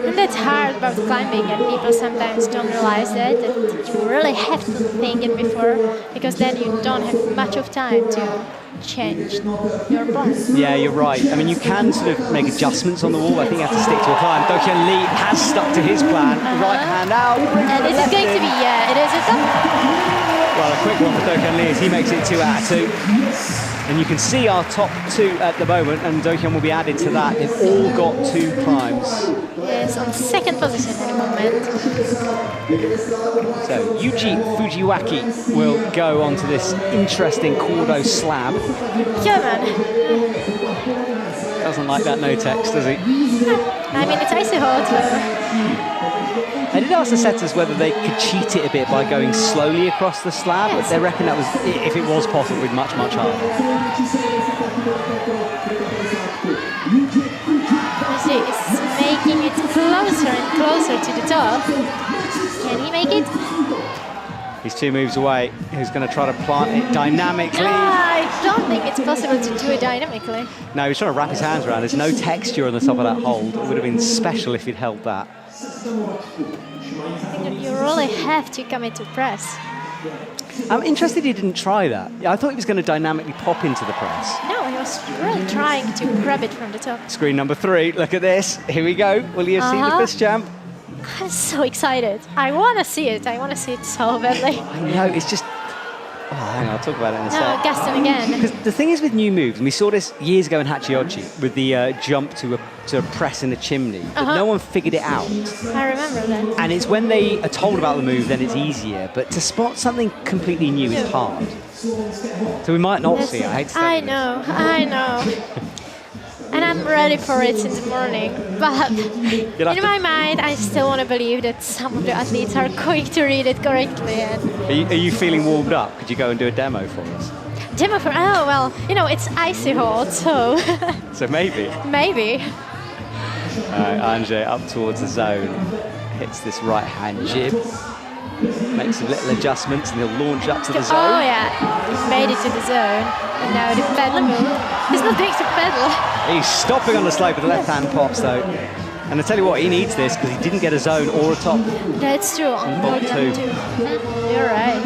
And that's hard about climbing, and people sometimes don't realize that you really have to think it before, because then you don't have much of time to change your plan. Yeah, you're right. I mean, you can sort of make adjustments on the wall. I think you have to stick to a plan. Do-Hyun Lee has stuck to his plan. Right hand out. And this is going to be, it is a top. Well, a quick one for Do-Hyun Lee as he makes it 2 out of 2. And you can see our top 2 at the moment, and Do-Hyun will be added to that. They've all got 2 climbs. Yes, on 2nd position at the moment. So Yuji Fujiwaki will go onto this interesting Cordo slab. Yeah, man. Doesn't like that no text, does he? I mean, it's icy hot. I did ask the setters whether they could cheat it a bit by going slowly across the slab, but they reckon that was, if it was possible, would be much, much harder. It's making it closer and closer to the top. Can he make it? He's 2 moves away. He's going to try to plant it dynamically. No, I don't think it's possible to do it dynamically. No, he's trying to wrap his hands around. There's no texture on the top of that hold. It would have been special if he'd held that. I think that you really have to commit to press. I'm interested he didn't try that. I thought he was going to dynamically pop into the press. No, he was really trying to grab it from the top. Screen number 3, look at this. Here we go. Will you see the fist jump? I'm so excited. I want to see it. I want to see it so badly. I know, it's just... Oh, hang on, I'll talk about it in a sec. No, Gaston again. Because the thing is with new moves, and we saw this years ago in Hachioji, with the jump to a press in the chimney, but no one figured it out. I remember that. And it's when they are told about the move, then it's easier. But to spot something completely new is hard. So we might not see it. I hate to say I know. And I'm ready for it since the morning. But in my mind, I still want to believe that some of the athletes are going to read it correctly. And Are you feeling warmed up? Could you go and do a demo for us? Demo for, oh, well, you know, it's icy hot, so So maybe. maybe. Anže up towards the zone, hits this right-hand jib, makes some little adjustments, and he'll launch up to the zone. Oh, yeah, he made it to the zone. And now the pedal move. He's not going to pedal. He's stopping on the slope with the left-hand pops, though. And I tell you what, he needs this because he didn't get a zone or a top. That's true. On bolt Boulder two. You're right.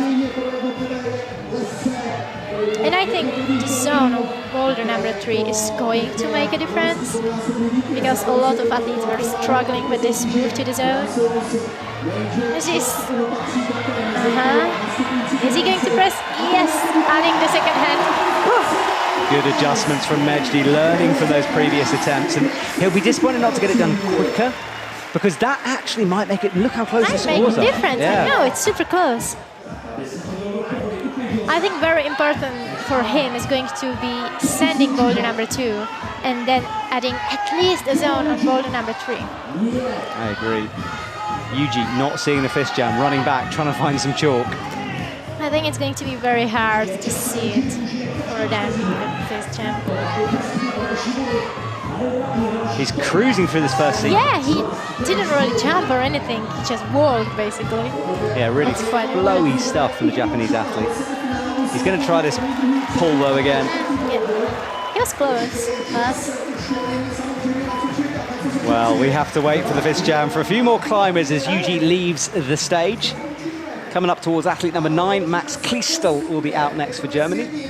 And I think the zone of Boulder number 3 is going to make a difference because a lot of athletes were struggling with this move to the zone. This is... Is he going to press? Yes, adding the second hand. Good adjustments from Mejdi, learning from those previous attempts. And he'll be disappointed not to get it done quicker because that actually might make it... Look how close the Might make scores a are. difference. Yeah. I know, it's super close. I think very important for him is going to be sending Boulder number 2 and then adding at least a zone on Boulder number 3. I agree. Yuji not seeing the fist jam, running back, trying to find some chalk. I think it's going to be very hard to see it for them, the fist jam. He's cruising through this first scene. Yeah, he didn't really jump or anything. He just walked, basically. Yeah, really That's quite flowy stuff from the Japanese athlete. He's going to try this pull though again. Yeah, he was close, but... Well, we have to wait for the fist jam for a few more climbers as Yuji leaves the stage. Coming up towards athlete number 9, Max Kliestel will be out next for Germany.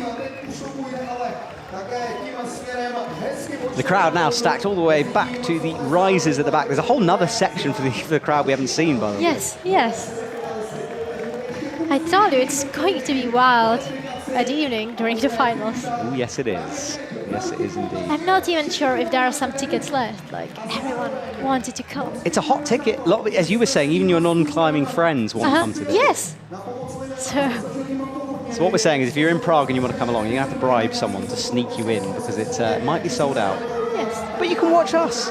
The crowd now stacked all the way back to the risers at the back. There's a whole nother section for the crowd we haven't seen, by the way. Yes, yes. I told you, it's going to be wild at evening during the finals. Oh, yes, it is. Yes, it is indeed. I'm not even sure if there are some tickets left. Like, everyone wanted to come. It's a hot ticket. A lot of, as you were saying, even your non-climbing friends want to come to this. Yes. So what we're saying is if you're in Prague and you want to come along, you're going to have to bribe someone to sneak you in because it might be sold out. Yes. But you can watch us,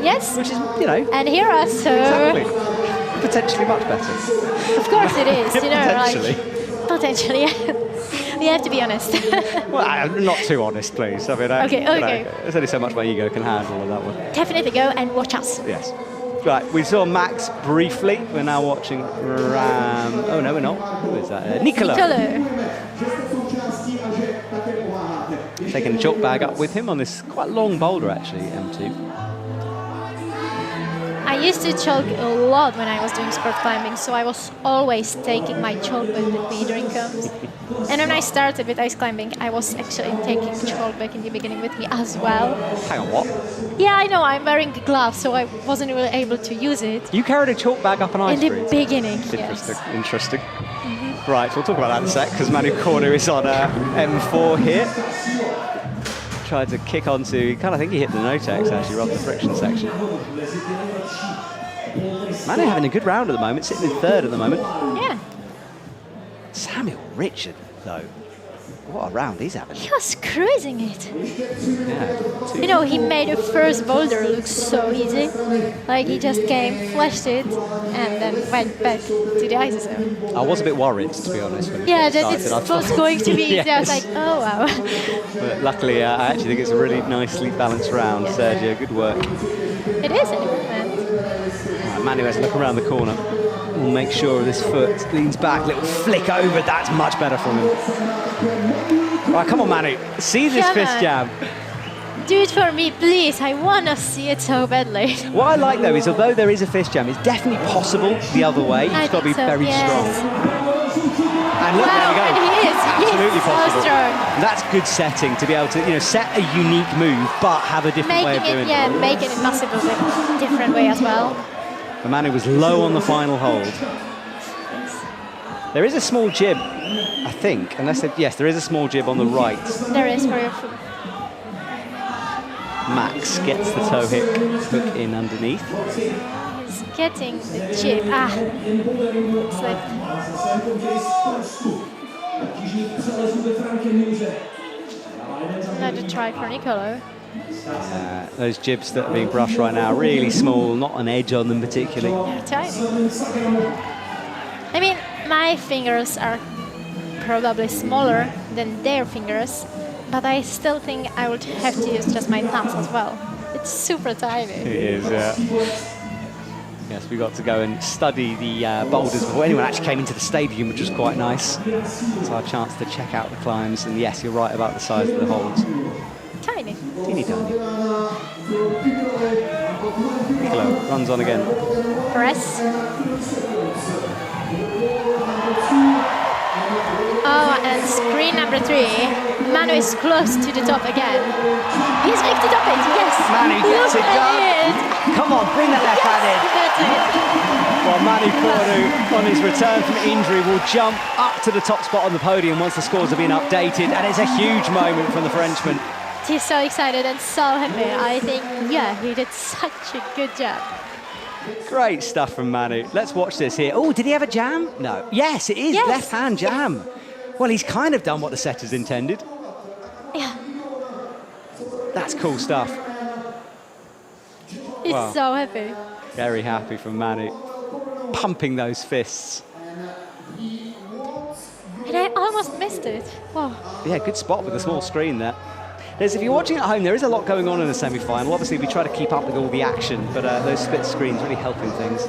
Yes. which is, you know, And hear us, so... exactly. Potentially much better. Of course it is, you know, Potentially. like... Potentially. We have to be honest. Well, I'm not too honest, please. I mean, Okay, you know, okay. there's only so much my ego can handle on that one. Definitely go and watch us. Yes. Right, we saw Max briefly. We're now watching Ram. Oh, no, we're not. Who is that? Nicola. Taking a chalk bag up with him on this quite long boulder, actually, M2. I used to chalk a lot when I was doing sport climbing, so I was always taking my chalk bag with me during combs. And when I started with ice climbing, I was actually taking chalk bag in the beginning with me as well. Hang on, what? Yeah, I know, I'm wearing gloves, so I wasn't really able to use it. You carried a chalk bag up an ice In the route? beginning, Interesting, yes. interesting. Right, we'll talk about that in a sec, because Manu Cornu is on M4 here. Tried to kick onto, kind of think he hit the no-tex actually, rather than the friction section. Manu having a good round at the moment, sitting in 3rd at the moment. Yeah. Samuel Richard, though, what a round he's having. He was cruising it. Yeah. You know, he made the first boulder look so easy. Like, he just came, flashed it, and then went back to the ice zone. I was a bit worried, to be honest. When Yeah, it that started. it was going to be easy. I was like, oh, wow. But luckily, I actually think it's a really nicely balanced round. Sergio, good work. It is an improvement. Manu has a look around the corner. We'll make sure this foot leans back, little flick over. That's much better from him. All right, come on, Manu. See this Come fist on. jam. Do it for me, please. I want to see it so badly. What I like, though, is although there is a fist jam, it's definitely possible the other way. You've got to be very strong. And look, there we go. And he is. Absolutely He is possible. so strong. That's good setting to be able to, you know, set a unique move, but have a different way of doing it. Yeah, making it possible with a different way as well. The Manu was low on the final hold. There is a small jib, I think, unless yes, there is a small jib on the right. There is for your foot. Max gets the toe hook in underneath. He's getting the chip. Ah, slipped. Another try for Nicolo. Those jibs that are being brushed right now, really small, not an edge on them particularly. They're tiny. I mean, my fingers are probably smaller than their fingers, but I still think I would have to use just my thumbs as well. It's super tiny. It is, yeah. Yes, we got to go and study the boulders before anyone actually came into the stadium, which was quite nice. It's our chance to check out the climbs, and yes, you're right about the size of the holds. Tiny. Teeny tiny. Nicola runs on again. Press. Oh, and screen number 3. Manu is close to the top again. He's making the top 8, yes. Manu gets it done. Come on, bring that left hand in. That's it. Well, Manu Cornu, on his return from injury, will jump up to the top spot on the podium once the scores have been updated, and it's a huge moment from the Frenchman. He's so excited and so happy. I think, yeah, he did such a good job. Great stuff from Manu. Let's watch this here. Oh, did he have a jam? No. Yes, it is. Yes. Left hand jam. Well, he's kind of done what the setters intended. Yeah. That's cool stuff. He's Wow. so happy. Very happy from Manu. Pumping those fists. And I almost missed it. Wow. Yeah, good spot with a small screen there. If you're watching at home, there is a lot going on in the semi-final. Obviously, we try to keep up with all the action, but those split screens really helping things.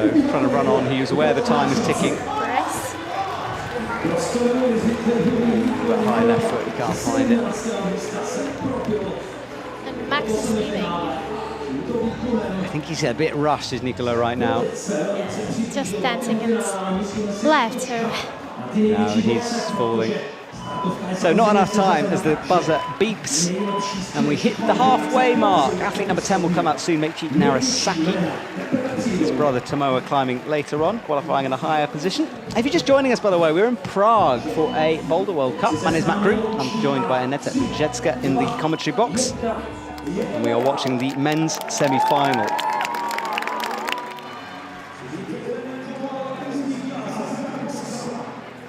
Niccolo trying to run on. He was aware the time is ticking. Press. But high left foot, he can't find it. And Max is leaving. I think he's a bit rushed, is Niccolo, right now. Just 10 seconds left, so... No, he's falling. So not enough time as the buzzer beeps and we hit the halfway mark. Athlete number 10 will come out soon, Meiichi Narasaki. His brother Tomoa climbing later on, qualifying in a higher position. If you're just joining us, by the way, we're in Prague for a Boulder World Cup. My name is Matt Groom. I'm joined by Aneta Ujecka in the commentary box. And we are watching the men's semi-final.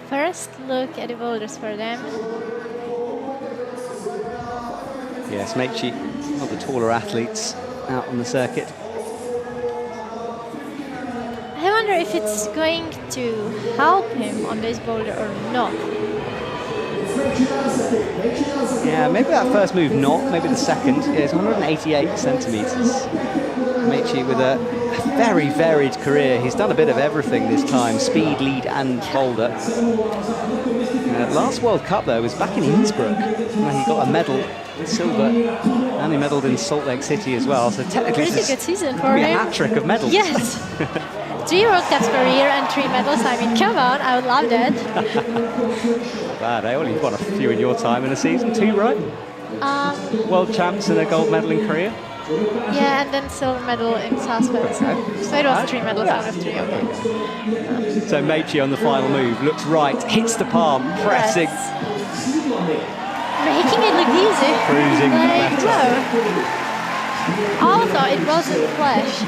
First look at the boulders for them. Yes, Meiichi, one of the taller athletes out on the circuit. I wonder if it's going to help him on this boulder or not. Yeah, maybe that first move not, maybe the second. Yeah, it's 188 centimetres. Meiichi with a very varied career. He's done a bit of everything this time, speed, lead and boulder. Last World Cup, though, was back in Innsbruck, where he got a medal, silver, and he medalled in Salt Lake City as well. So technically, Pretty good season for him. A hat-trick of medals. Yes. 3 World Cups per year and 3 medals. I mean, come on, I would love that. Not bad, eh? Well, you've won a few in your time in a season, 2, right? World champs and a gold medal in Korea. Yeah, and then silver medal in Salzburg. So it was 3 medals out of 3. Okay. So Meiichi on the final move, looks right, hits the palm, pressing. Making it look easy. Cruising left side. Also, it wasn't flash.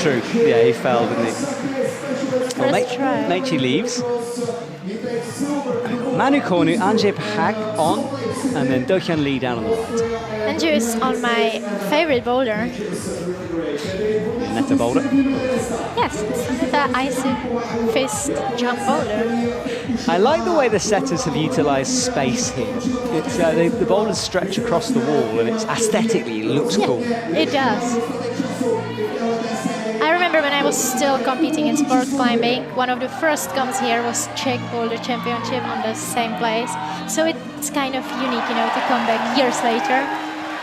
True, yeah, he fell, didn't he? Well, Meiichi leaves. Manu Cornu, Andrzej Pachak on, and then Do-hyun Lee down on the right. Andrzej is on my favorite boulder. Netta boulder. Yes, it's the icy fist jump boulder. I like the way the setters have utilised space here. It's, the boulders stretch across the wall, and it's aesthetically it looks cool. It does. I remember when I was still competing in sport climbing, one of the first comps here was Czech Boulder Championship on the same place. So it's kind of unique, you know, to come back years later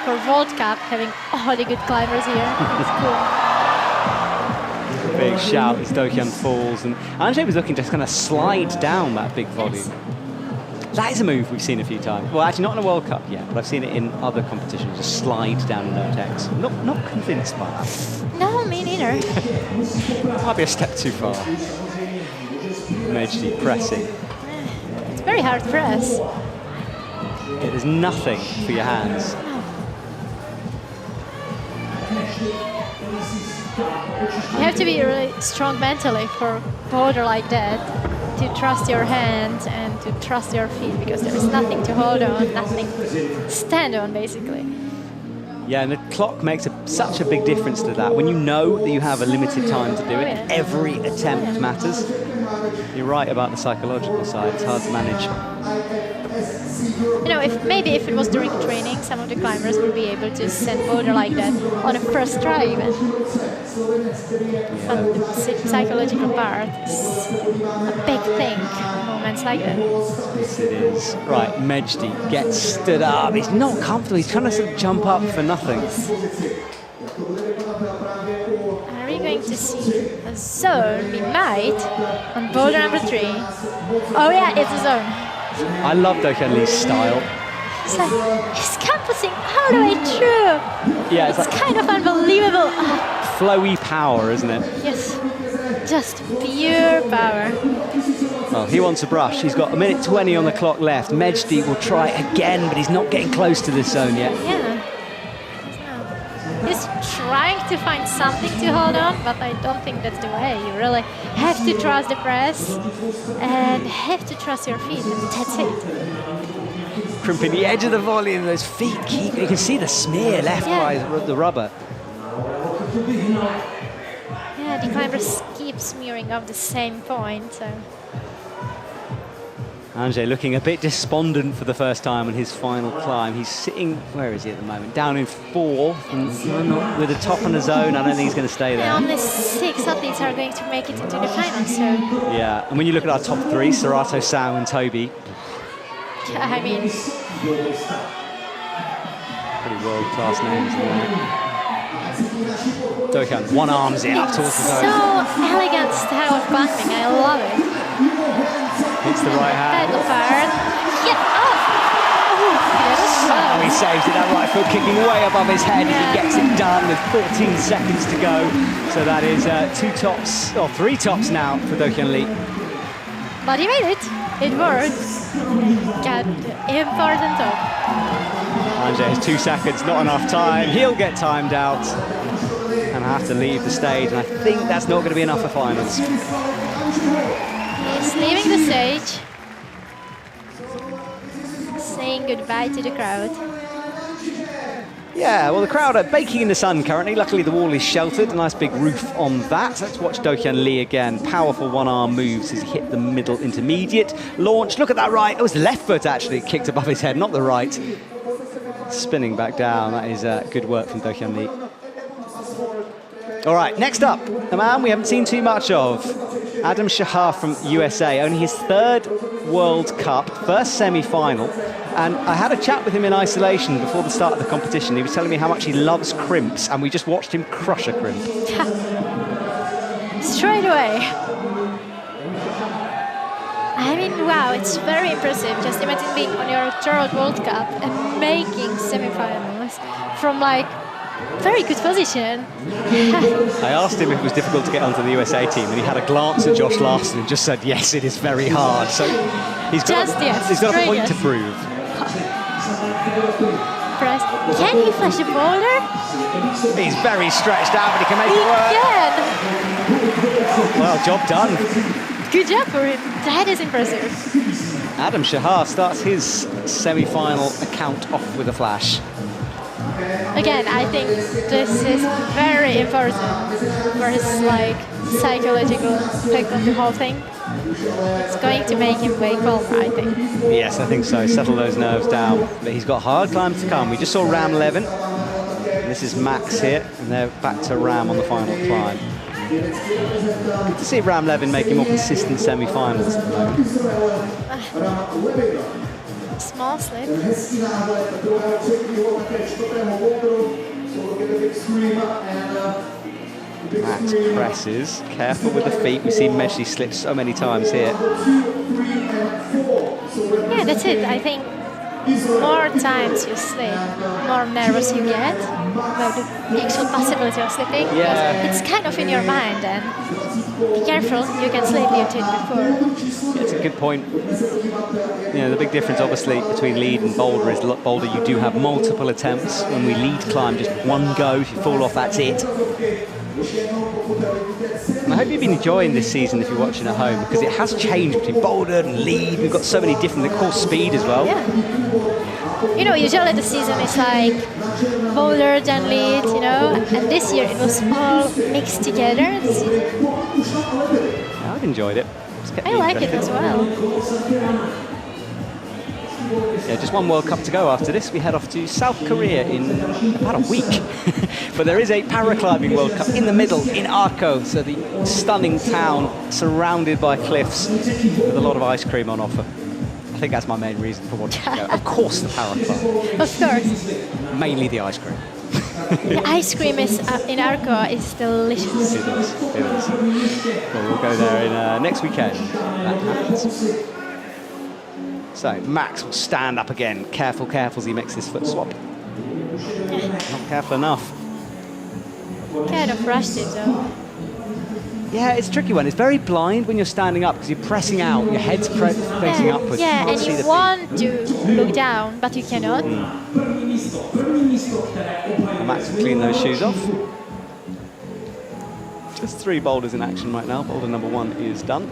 for World Cup, having all the good climbers here. It's cool. Big shout as Do-hyun falls, and Andrzej was looking to kind of slide down that big volume. Yes. That is a move we've seen a few times. Well, actually not in a World Cup yet, but I've seen it in other competitions, just slide down a no-tex. Not convinced by that. No, me neither. Might be a step too far. Meiichi pressing. It's very hard press. Yeah, there's nothing for your hands. You have to be really strong mentally for a boulder like that, to trust your hands and to trust your feet, because there is nothing to hold on, nothing to stand on, basically. Yeah, and the clock makes such a big difference to that. When you know that you have a limited time to do it, every attempt matters. You're right about the psychological side. It's hard to manage. You know, if it was during training, some of the climbers would be able to send Boulder like that on a first try even. But the psychological part is a big thing in moments like that. Yes, it is. Right, Mejdi gets stood up. He's not comfortable. He's trying to sort of jump up for nothing. Are we going to see a zone? We might on Boulder number 3. Oh yeah, it's a zone. I love Do-Hyun Lee's style. It's like he's campusing all the way through. Yeah, it's like kind of unbelievable. Flowy power, isn't it? Yes, just pure power. Well, he wants a brush. He's got 1:20 on the clock left. Mejdi will try again, but he's not getting close to this zone yet. Yeah. He's trying to find something to hold on, but I don't think that's the way. You really have to trust the press and have to trust your feet, and that's it. Crimping the edge of the volley, and those feet keep. You can see the smear left by the rubber. Yeah, the climbers keep smearing off the same point, so. Anže looking a bit despondent for the first time on his final climb. He's sitting, where is he at the moment? Down in 4th, with a top on the zone. I don't think he's going to stay there. Yeah, only 6 athletes are going to make it into the final, so. Yeah, and when you look at our top 3, Serato, Sam and Toby. Yeah, I mean. Pretty world-class names there. Do-Hyun, one arms it up towards the zone. So elegant style of climbing, I love it. Hits the right hand. Pedal forward. Yeah, Oh, he saves it. That right foot kicking way above his head. He gets it done with 14 seconds to go. So that is 2 tops, or 3 tops now for Do-Hyun Lee. But he made it. It worked. Got important top. Anže has 2 seconds, not enough time. He'll get timed out and have to leave the stage. And I think that's not going to be enough for finals. He's leaving the stage. Saying goodbye to the crowd. Yeah, well, the crowd are baking in the sun currently. Luckily, the wall is sheltered. A nice big roof on that. Let's watch Do-Hyun Lee again. Powerful one-arm moves as he hit the middle intermediate. Launch, look at that right. It was the left foot, actually, kicked above his head, not the right. Spinning back down. That is good work from Do-Hyun Lee. All right, next up, a man we haven't seen too much of. Adam Shahar from USA, only his 3rd World Cup, first semi-final. And I had a chat with him in isolation before the start of the competition. He was telling me how much he loves crimps, and we just watched him crush a crimp. Straight away. I mean, wow, it's very impressive. Just imagine being on your 3rd World Cup and making semi-finals from like very good position. I asked him if it was difficult to get onto the USA team, and he had a glance at Josh Larson and just said, yes, it is very hard. So he's got a point to prove. Can he flash a boulder? He's very stretched out, but he can make it work. Well, job done. Good job for him. That is impressive. Adam Shahar starts his semi-final account off with a flash. Again, I think this is very important for his psychological effect on the whole thing. It's going to make him way calmer, I think. Yes, I think so. Settle those nerves down. But he's got hard climbs to come. We just saw Ram Levin. This is Max here, and they're back to Ram on the final climb. Good to see Ram Levin making more consistent semi-finals at the moment. Small slip. Max presses, careful with the feet. We've seen Mejdi slip so many times here. Yeah, that's it. I think more times you slip, more nervous you get about the actual possibility of slipping. Yeah. It's kind of in your mind, and be careful, you can slip, you did before. That's a good point. You know, the big difference obviously between lead and boulder is boulder you do have multiple attempts. When we lead climb, just one go. If you fall off, that's it. And I hope you've been enjoying this season if you're watching at home, because it has changed between boulder and lead. We've got so many different, of course, speed as well. Yeah. You know, usually the season is like Boulder, then lead, you know. And this year it was all mixed together. Yeah, I've enjoyed it. I like it as well. Yeah, just one World Cup to go. After this, we head off to South Korea in about a week. But there is a paraclimbing World Cup in the middle, in Arco, so the stunning town surrounded by cliffs with a lot of ice cream on offer. I think that's my main reason for wanting to go. Of course, the paraclimb. Of course. Mainly the ice cream. The ice cream is in Arco is delicious. It is. Well, we'll go there in next weekend. That happens. So Max will stand up again. Careful as he makes this foot swap. Not careful enough. Kind of rushed it though. Yeah, it's a tricky one. It's very blind when you're standing up because you're pressing out. Your head's facing upwards. Yeah, and you want to look down, but you cannot. And Max will clean those shoes off. Just 3 boulders in action right now. Boulder number 1 is done.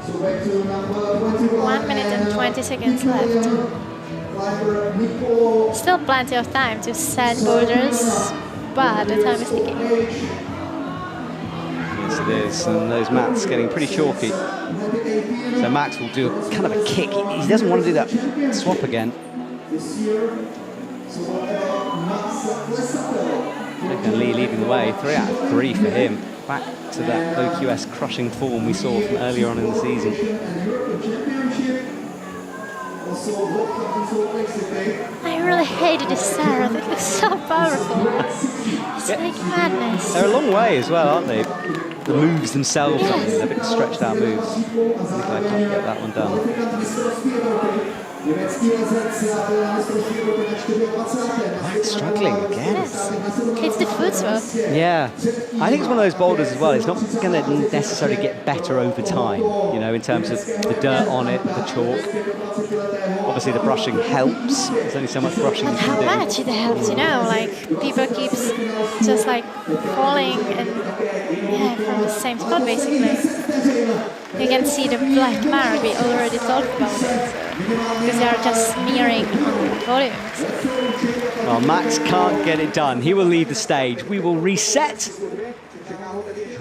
1 minute and 20 seconds left. Still plenty of time to set boulders, but the time is ticking. Yes, it is, and those mats getting pretty chalky. So Max will do kind of a kick. He doesn't want to do that swap again. And Lee leading the way, 3 out of 3 for him. Back to that OQS crushing form we saw from earlier on in the season. I really hated this Sarah. It looks so powerful. It's like madness. They're a long way as well, aren't they? The moves themselves, they're a bit stretched out moves. I think I can't get that one done. Max struggling again. Yes. It's the foot swap. Yeah, I think it's one of those boulders as well. It's not going to necessarily get better over time, you know, in terms of the dirt on it, the chalk. Obviously, the brushing helps. There's only so much brushing you But can how do. much it helps, you know? Like people keeps just like falling and from the same spot basically. You can see the black mark. We already talked about it. So, because they are just smearing on volumes. Well, Max can't get it done. He will leave the stage. We will reset.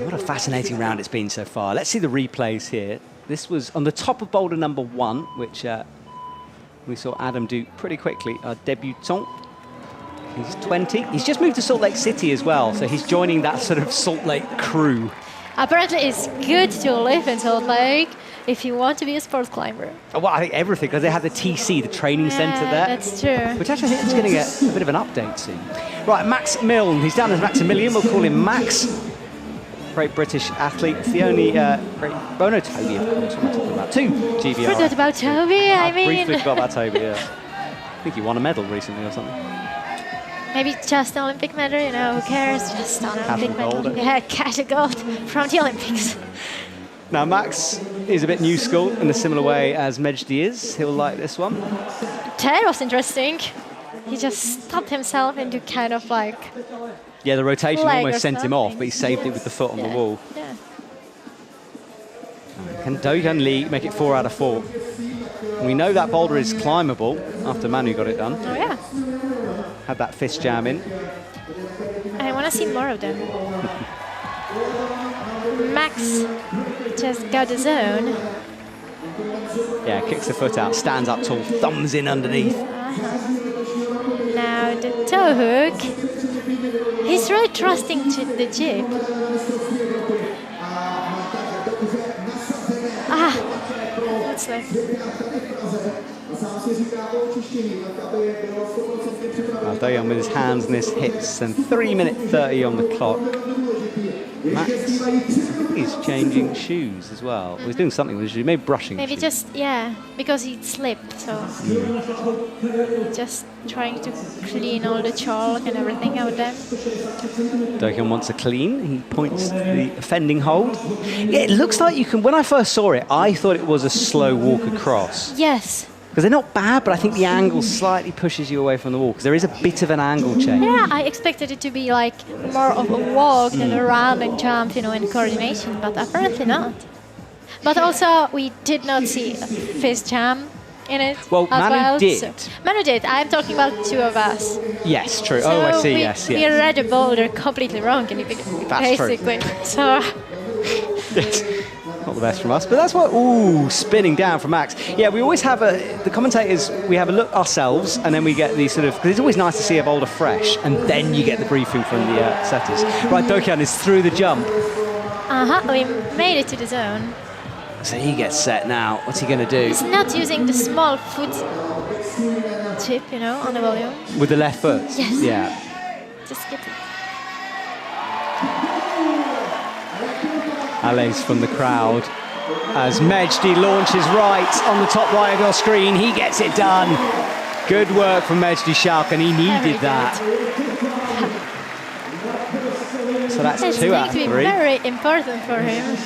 What a fascinating round it's been so far. Let's see the replays here. This was on the top of boulder number 1, which we saw Adam do pretty quickly. Our debutant. He's 20. He's just moved to Salt Lake City as well, so he's joining that sort of Salt Lake crew. Apparently, it's good to live in Salt Lake if you want to be a sports climber. Well, I think everything, because they have the TC, the training centre there. That's true. Which actually I think is going to get a bit of an update soon. Right, Max Milne. He's down as Maximilian. We'll call him Max. Great British athlete. It's the only great... Oh, no, Toby, of course. What am I talking about? 2 GBR. Forgot about Toby, I mean. Briefly forgot about Toby, yeah. I think he won a medal recently or something. Maybe just an Olympic medal, you know, who cares? Just an Olympic medal. Gold. Yeah, cash a gold from the Olympics. Now, Max is a bit new school in a similar way as Mejdi is. He'll like this one. That was interesting. He just stopped himself into kind of like... Yeah, the rotation leg almost or sent him off, something. but he saved it with the foot on the wall. Yeah. Can Do-Hyun Lee make it 4 out of 4? We know that boulder is climbable after Manu got it done. Oh, yeah. Had that fist jam in. I want to see more of them. Max just got the zone. Yeah, kicks the foot out, stands up tall, thumbs in underneath. Now the toe hook. He's really trusting to the jib. That's like... Do-Hyun with his hands in his hips and 3 minute 30 on the clock. Max, I think he's changing shoes as well. He's doing something with his shoes, maybe brushing. Maybe shoes. just, yeah, because he slipped, so just trying to clean all the chalk and everything out there. Do-Hyun wants a clean. He points to the offending hold. Yeah, it looks like you can. When I first saw it, I thought it was a slow walk across. Yes. Because they're not bad, but I think the angle slightly pushes you away from the wall because there is a bit of an angle change. Yeah, I expected it to be like more of a walk than a run and jump, you know, and coordination, but apparently not. But also, we did not see a fist jam in it. Well, as Manu well. did. So, Manu did. I'm talking about two of us. Yes, true. So oh, I see. we, Yes, we yes. read the Boulder completely wrong, and That's true. basically. So Not the best from us, but that's what. Ooh, spinning down from Max. Yeah, we always have the commentators. We have a look ourselves, and then we get these sort of. Because it's always nice to see a boulder fresh, and then you get the briefing from the setters. Right, Dokyan is through the jump, we made it to the zone. so he gets set now. What's he going to do He's not using the small foot tip, on the volume. with the left foot? Yes. Yeah. Just get it. Allays from the crowd as Mejdi launches right on the top right of your screen. He gets it done. Good work from Mejdi Schalk, and he needed that. So that's It's 2 going out to of be 3. very important for him.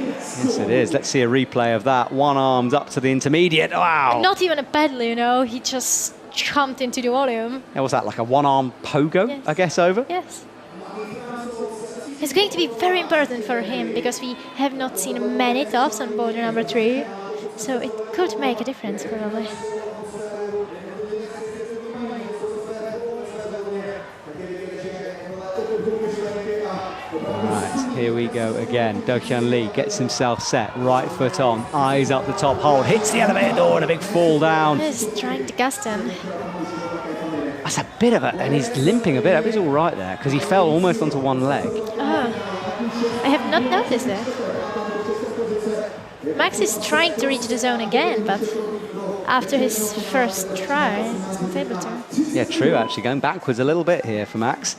Yes, it is. Let's see a replay of that. One armed up to the intermediate. Wow. Not even a pedal, he just jumped into the volume. What was that, like a one-armed pogo, Yes. I guess, over? Yes. It's going to be very important for him because we have not seen many tops on boulder number 3, so it could make a difference probably. Right, here we go again. Dokyan Lee gets himself set, right foot on, eyes up the top hole, hits the elevator door and a big fall down. He's trying to Gaston. That's a bit of a, and he's limping a bit. He's all right there because he fell almost onto one leg. Oh, I have not noticed that. Max is trying to reach the zone again, but after his first try, he's not able to. Yeah, true, actually, going backwards a little bit here for Max.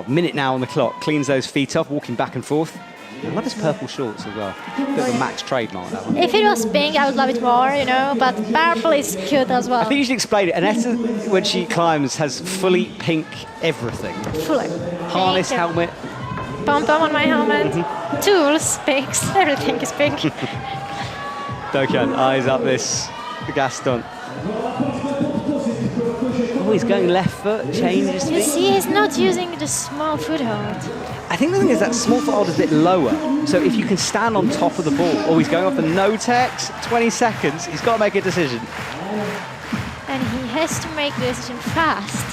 Minute now on the clock, cleans those feet off, walking back and forth. I love his purple shorts as well. Bit of a Max trademark, that one. If it was pink, I would love it more, but purple is cute as well. I think you should explain it. Anessa, when she climbs, has fully pink everything. Fuller. Harness, Pink, helmet. Pom-pom on my helmet. Tools, pinks, everything is pink. Dokyan eyes up this Gaston. Oh, he's going left foot, changes You feet. see, he's not using the small foothold. I think the thing is that small foothold is a bit lower. So if you can stand on top of the ball, he's going off the no-tex, 20 seconds, he's got to make a decision. And he has to make the decision fast.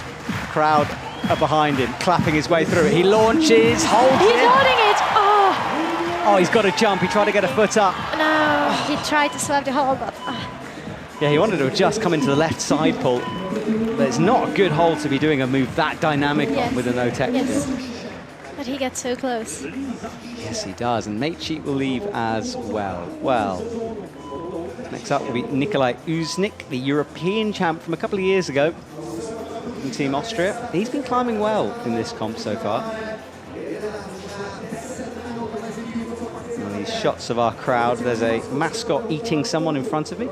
Crowd are behind him, clapping his way through it. He launches, holds He's it. holding it! Oh! Oh, he's got to jump. He tried to get a foot up. No, he tried to slap the hole, but... Yeah, he wanted to just come into the left side pull. But it's not a good hold to be doing a move that dynamic on with a no-tex. Yes. But he gets so close. Yes, he does. And mate sheet will leave as well. Well, next up will be Nikolai Uznik, the European champ from a couple of years ago from Team Austria. He's been climbing well in this comp so far. And these shots of our crowd, there's a mascot eating someone in front of me.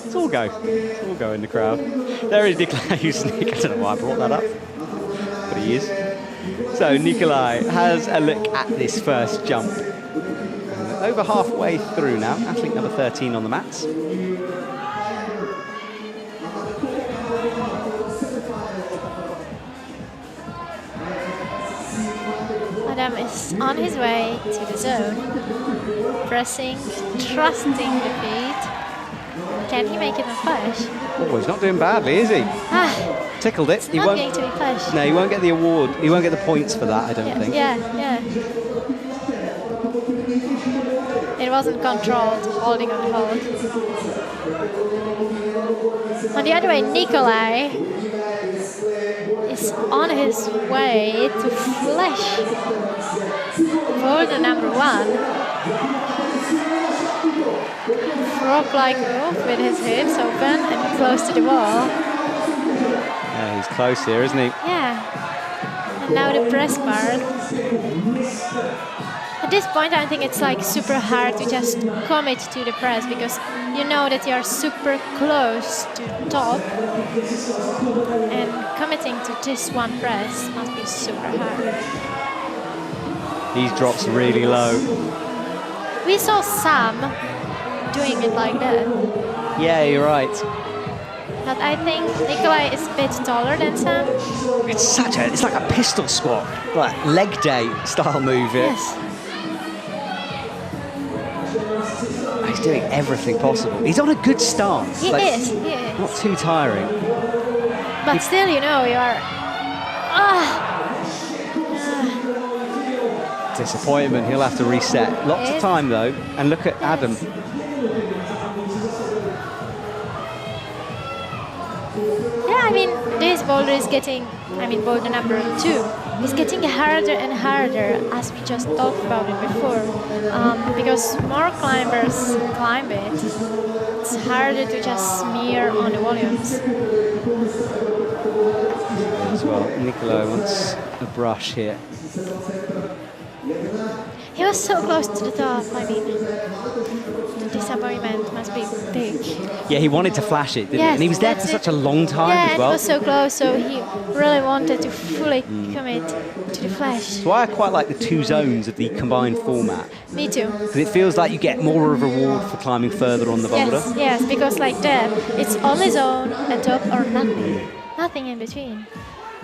It's all go. It's all go in the crowd. There is Nikolai Uznik. I don't know why I brought that up, but he is. So Nikolai has a look at this first jump. Over halfway through now, athlete number 13 on the mats. Adam is on his way to the zone, pressing, trusting the feet. Can he make it a flash? Oh, he's not doing badly, is he? Tickled it. It's not going to be flash. No, he won't get the award. He won't get the points for that, I don't think. Yeah. It wasn't controlled, holding on the hold. On the other way, Nikolai is on his way to flash for the number 1. Frog-like move with his hips open and close to the wall. Yeah, he's close here, isn't he? Yeah. And now the press part. At this point, I think it's like super hard to just commit to the press because you know that you are super close to top, and committing to this one press must be super hard. He drops really low. We saw Sam doing it like that. Yeah, you're right. But I think Nikolai is a bit taller than Sam. It's like a pistol squat, like leg day style move here. Yes. He's doing everything possible. He's on a good stance. He is. Not too tiring. But still, you know, you are... Disappointment, he'll have to reset. Lots of time though, and look at Adam. Yeah, I mean, this boulder is getting, boulder number 2 is getting harder and harder, as we just talked about it before. Because more climbers climb it, it's harder to just smear on the volumes. As well, Nicola wants a brush here. He was so close to the top. I mean, the disappointment must be big. Yeah, he wanted to flash it, didn't he? Yes, And he was there for such a long time as well. Yeah, it was so close, so he really wanted to fully commit to the flash. That's why I quite like the 2 zones of the combined format. Me too. Because it feels like you get more of a reward for climbing further on the boulder. Yes, because like that, it's only zone, a top, or nothing. Nothing in between.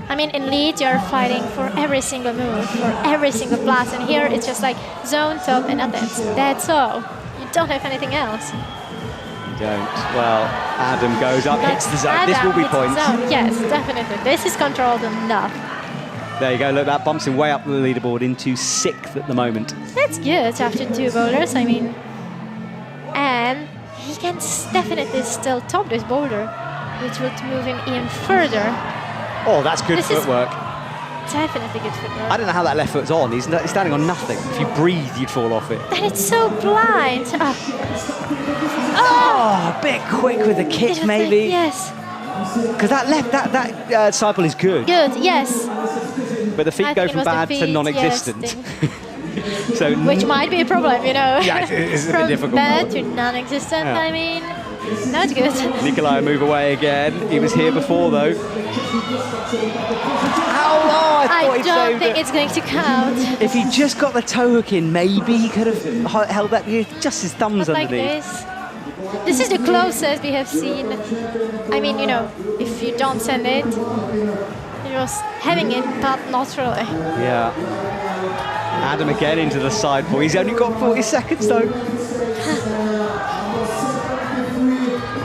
I mean, in lead, you're fighting for every single move, for every single blast, and here it's just like zone, top, and attempts. That's all. You don't have anything else. You don't. Well, Adam goes up, hits the zone. This will be points. Yes, definitely. This is controlled enough. There you go. Look, that bumps him way up the leaderboard into 6th at the moment. That's good after 2 boulders, I mean. And he can definitely still top this boulder, which would move him even further. Oh, that's good footwork. Definitely good footwork. I don't know how that left foot's on. He's standing on nothing. If you breathe, you'd fall off it. And it's so blind. Oh, a bit quick with the kick, maybe. Yes. Because that cycle is good. Good, yes. But the feet go from bad to non-existent. So which might be a problem, you know. Yeah, it's a bit difficult. From bad to non-existent, yeah. I mean, not good. Nikolai move away again. He was here before, though. I don't think it's going to count. If he just got the toe hook in, maybe he could have held that. Just his thumbs underneath. This is the closest we have seen. I mean, you know, if you don't send it, he was having it, but not really. Yeah. Adam again into the side ball. He's only got 40 seconds though.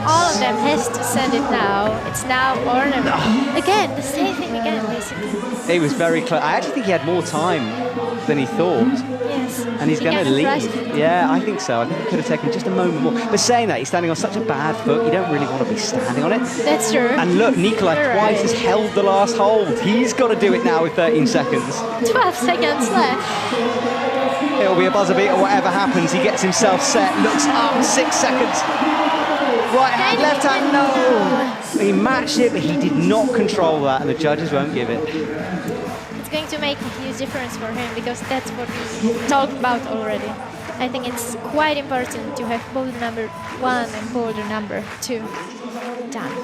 All of them has to send it now. It's now or never. Again, the same thing again, basically. He was very close. I actually think he had more time than he thought. Yes. And he's going to leave. Yeah, I think so. I think he could have taken just a moment more. But saying that, he's standing on such a bad foot, you don't really want to be standing on it. That's true. And look, Nikolai twice has held the last hold. He's got to do it now with 13 seconds. 12 seconds left. It'll be a buzzer beat or whatever happens. He gets himself set, looks up, 6 seconds. Right hand, left hand, no! He matched it, but he did not control that, and the judges won't give it. It's going to make a huge difference for him, because that's what we talked about already. I think it's quite important to have boulder number 1 and boulder number 2 done.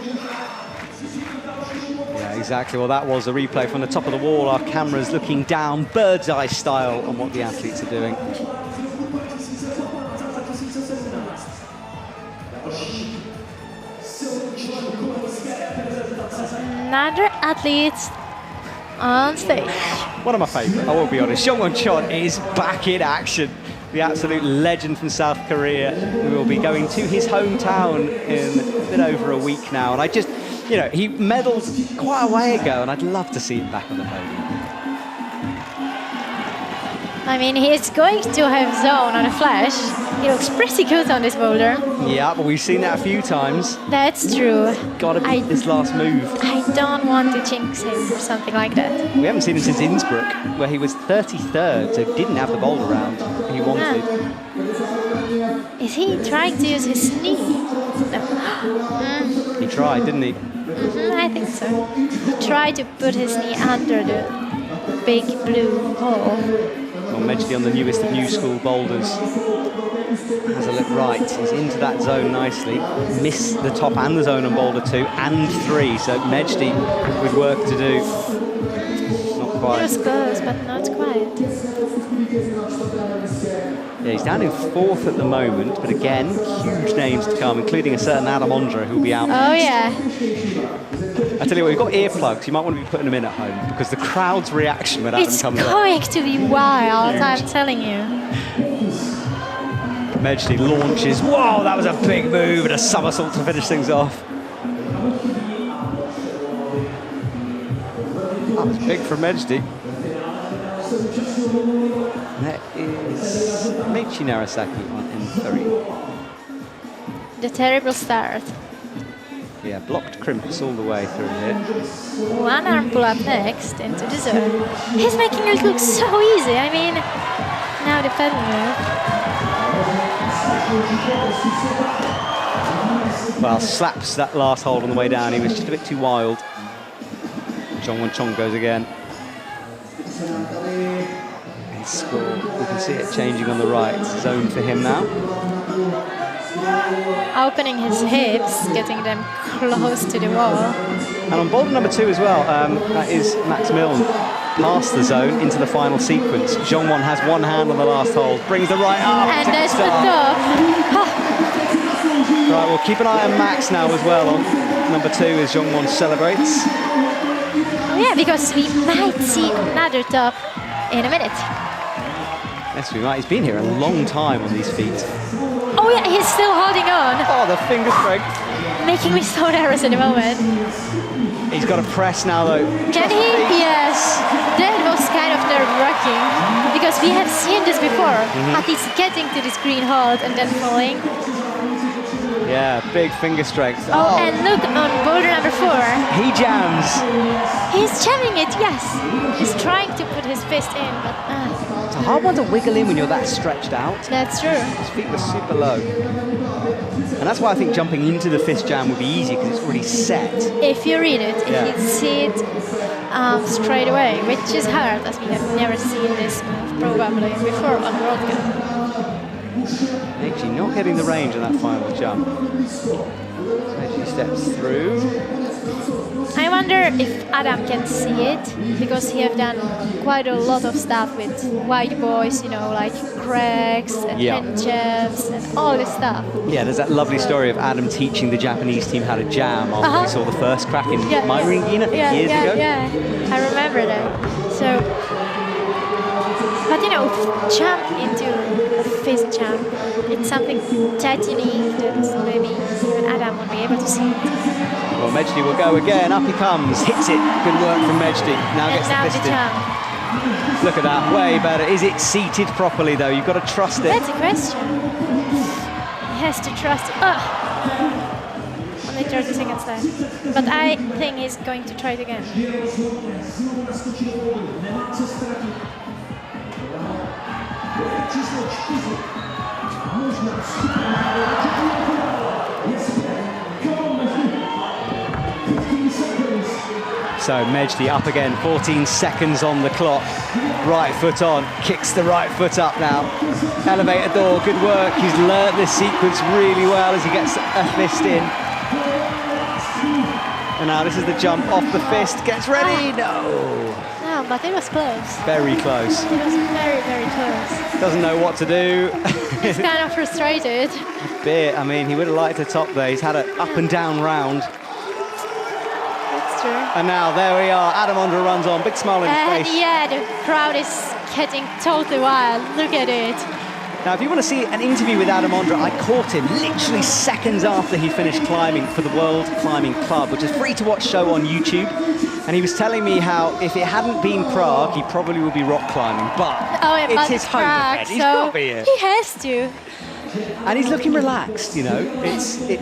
Yeah, exactly. Well, that was a replay from the top of the wall. Our cameras looking down, bird's eye style, on what the athletes are doing. Another athlete on stage. One of my favourite, I will be honest. Seongwon Chon is back in action. The absolute legend from South Korea, who will be going to his hometown in a bit over a week now. And I just, you know, he medalled quite a way ago, and I'd love to see him back on the podium. I mean, he's going to have zone on a flash. He looks pretty good on this boulder. Yeah, but we've seen that a few times. That's true. Gotta beat this last move. I don't want to jinx him or something like that. We haven't seen him since Innsbruck, where he was 33rd, so didn't have the boulder round he wanted. Is he trying to use his knee? No. He tried, didn't he? I think so. He tried to put his knee under the big blue hole. Well, Mejdi on the newest of new school boulders has a look right. He's into that zone nicely. Missed the top and the zone on boulder 2 and 3. So Mejdi with work to do. Not quite. It was close, but not quite. Yeah, he's down in 4th at the moment, but again, huge names to come, including a certain Adam Ondra who'll be out. Oh yeah. I tell you what, you've got earplugs, you might want to be putting them in at home, because the crowd's reaction when Adam comes up. It's going to be wild, I'm telling you. Mejdi launches. Whoa, that was a big move and a somersault to finish things off. That was big from Mejdi. That is Meichi Narasaki on M3. The terrible start. Yeah, blocked crimps all the way through here. One arm pull up next into the zone. He's making it look so easy. I mean, now the pedal move. Well, slaps that last hold on the way down. He was just a bit too wild. Jongwon Chong goes again. And score. We can see it changing on the right. Zone for him now. Opening his hips, getting them close to the wall. And on boulder number 2 as well, that is Max Milne past the zone into the final sequence. Jongwon has one hand on the last hold, brings the right arm. And there's the top. Right, we'll keep an eye on Max now as well on number 2 as Jongwon celebrates. Yeah, because we might see another top in a minute. Yes, we might. He's been here a long time on these feet. Oh yeah, he's still holding on. Oh, the finger strength. Making me so nervous at the moment. He's got to press now, though. Can he? Yes. That was kind of nerve-wracking because we have seen this before. At least getting to this green hold and then falling. Yeah, big finger strength. Oh, and look on boulder number 4. He jams. He's jamming it, yes. He's trying to put his fist in, but It's a hard one to wiggle in when you're that stretched out. that's true. His feet were super low. And that's why I think jumping into the fist jam would be easy because it's already set. If you read it, Yeah. if you see it straight away, which is hard as we have never seen this move probably before on World Cup. Meichi not getting the range on that final jump. Meichi steps through. I wonder if Adam can see it, because he have done quite a lot of stuff with white boys, you know, like cracks and handjabs and all this stuff. Yeah, there's that lovely story of Adam teaching the Japanese team how to jam after we saw the first crack in Meiringina years ago. Yeah, I remember that. So, but you know, jump into a fist jump, it's something that unique that maybe even Adam won't be able to see. Well, Mejdi will go again. Up he comes. Hits it. Good work from Mejdi. Now And gets now the the fist in. jump. Look at that. Way better. Is it seated properly, though? You've got to trust it. That's a question. He has to trust it. Only 30 seconds left. But I think he's going to try it again. So Mejdi up again, 14 seconds on the clock. Right foot on, kicks the right foot up now. Elevator door, good work. He's learnt this sequence really well as he gets a fist in. And now this is the jump off the fist. Gets ready, no. No, but it was close. Very close. It was very, very close. Doesn't know what to do. He's kind of frustrated. Bit, I mean, he would have liked to top there. He's had an up and down round. That's true. And now, there we are. Adam Ondra runs on, big smile on his face. Yeah, the crowd is getting totally wild. Look at it. Now, if you want to see an interview with Adam Ondra, I caught him literally seconds after he finished climbing for the World Climbing Club, which is a free-to-watch show on YouTube. And he was telling me how if it hadn't been Prague, he probably would be rock climbing. But it's his home event. He's got to be here. He has to. And he's looking relaxed, you know.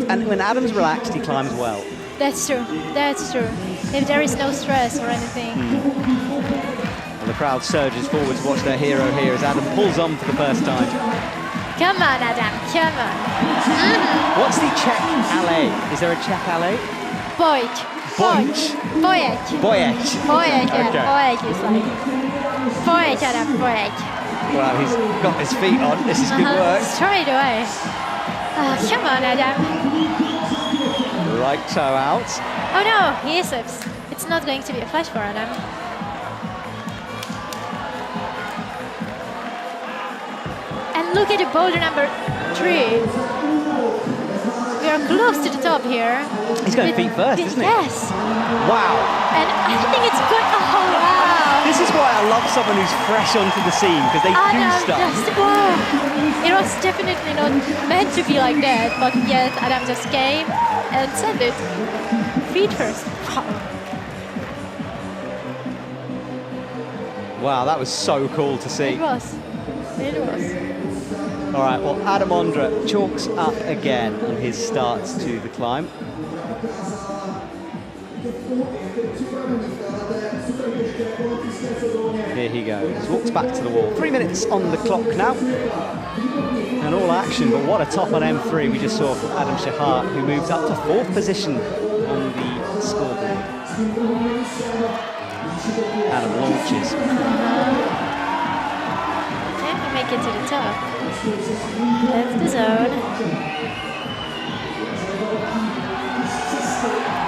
And when Adam's relaxed, he climbs well. That's true. That's true. If there is no stress or anything. The crowd surges forward to watch their hero here as Adam pulls on for the first time. Come on, Adam, come on. What's the Czech alley? Is there a Czech alley? Boyk. Boyek. Yeah, Okay. Boyek is like... Boyek, Adam, Boyek. Well, he's got his feet on. This is good work. Straight away. Come on, Adam. Right toe out. Oh no, he slips. It's not going to be a flash for Adam. And look at the boulder number 3. We are close to the top here. He's going feet first, isn't he? Yes. Wow. And I think it's good. Oh, wow. This is why I love someone who's fresh onto the scene because they do stuff. It was definitely not meant to be like that, but yet Adam just came and sent it. Feet first. Wow, that was so cool to see. It was. All right, well, Adam Ondra chalks up again on his starts to the climb. Here he goes, walks back to the wall. 3 minutes on the clock now. And all action, but what a top on M3 we just saw from Adam Shahar, who moves up to 4th position on the scoreboard. Adam launches. Can he make it to the top? That's the zone.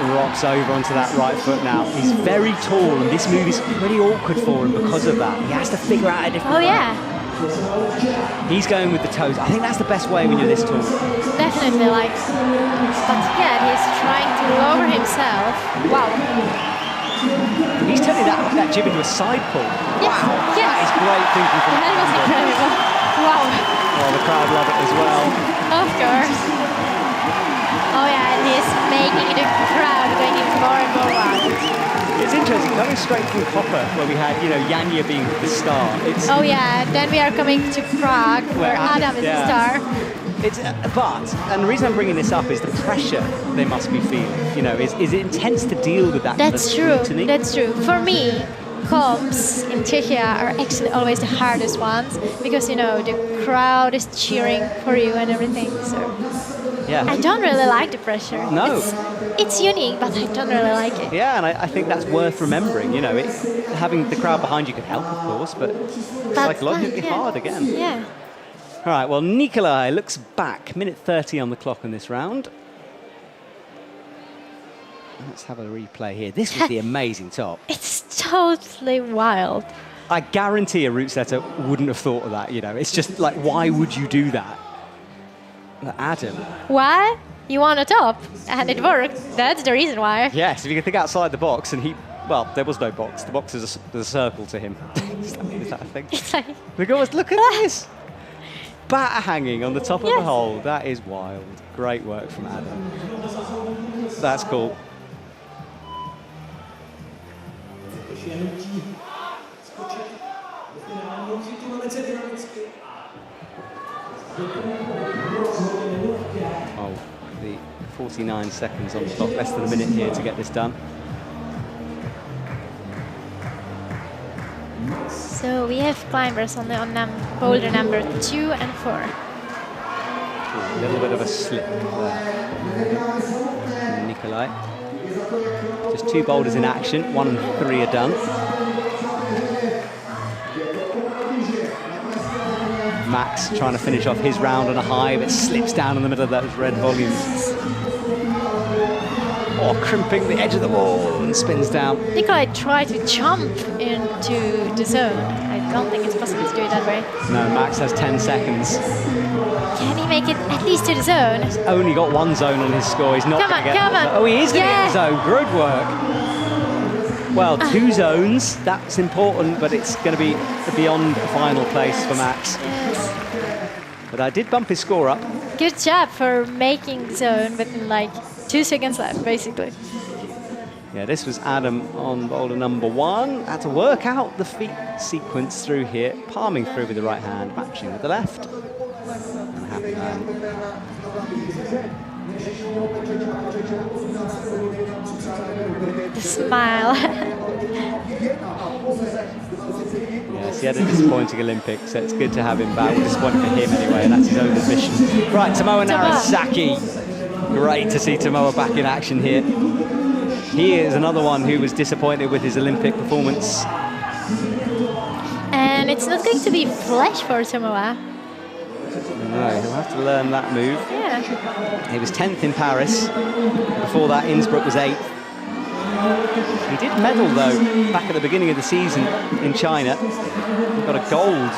Rocks over onto that right foot now. He's very tall, and this move is pretty awkward for him because of that. He has to figure out a different way. He's going with the toes. I think that's the best way when you're this tall. Definitely, but yeah, he's trying to lower himself. Wow. He's turning that jib into a side pull. Yes. Wow, yes. that is great thinking from That was incredible. Wow. Oh, the crowd love it as well. Of course. Oh yeah, and he's making the crowd going in more and more wild. It's interesting, coming straight from Copper, where we had, Janja being the star. Oh yeah, then we are coming to Prague, where Adam is the star. And the reason I'm bringing this up is the pressure they must be feeling. Is it intense to deal with that? That's true. Scrutiny? That's true. For me, comps in Czechia are actually always the hardest ones because the crowd is cheering for you and everything. So yeah, I don't really like the pressure. No, it's unique, but I don't really like it. Yeah, and I think that's worth remembering. Having the crowd behind you can help, of course, but it's psychologically hard again. Yeah. All right, well, Nikolai looks back. Minute 30 on the clock on this round. Let's have a replay here. This was the amazing top. It's totally wild. I guarantee a route setter wouldn't have thought of that, It's just like, why would you do that? Adam. Why? You want a top, and it worked. That's the reason why. Yes, if you can think outside the box, and there was no box. The box is a circle to him. Is that a thing? It's like... Look at this. Bat hanging on the top of the hole. That is wild. Great work from Adam. That's cool. Oh, the 49 seconds on the clock, less than a minute here to get this done. So we have climbers on boulder number 2 and 4. A little bit of a slip there. Nikolai. Just 2 boulders in action, 1 and 3 are done. Max trying to finish off his round on a high, but slips down in the middle of those red volumes. Oh, crimping the edge of the wall and spins down. Nikolai tried to jump into the zone. I don't think it's possible to do it that way. No, Max has 10 seconds. Can he make it at least to the zone? He's only got 1 zone on his score. He's not going to get... Come on. Oh, he is going to get the zone. Good work. Well, 2 zones, that's important, but it's going to be beyond a final place for Max. Yes. But I did bump his score up. Good job for making zone within 2 seconds left, basically. Yeah, this was Adam on boulder number 1. Had to work out the feet sequence through here, palming through with the right hand, matching with the left. And happy man. The smile. Yes, he had a disappointing Olympics, so it's good to have him back. Well, disappointing for him anyway, and that's his own admission. Right, Tomoa Narasaki. Great to see Tomoa back in action here. He is another one who was disappointed with his Olympic performance. And it's not going to be flash for Tomoa. No, he'll have to learn that move. Yeah. He was 10th in Paris. Before that, Innsbruck was 8th. He did medal, though, back at the beginning of the season in China. He got a gold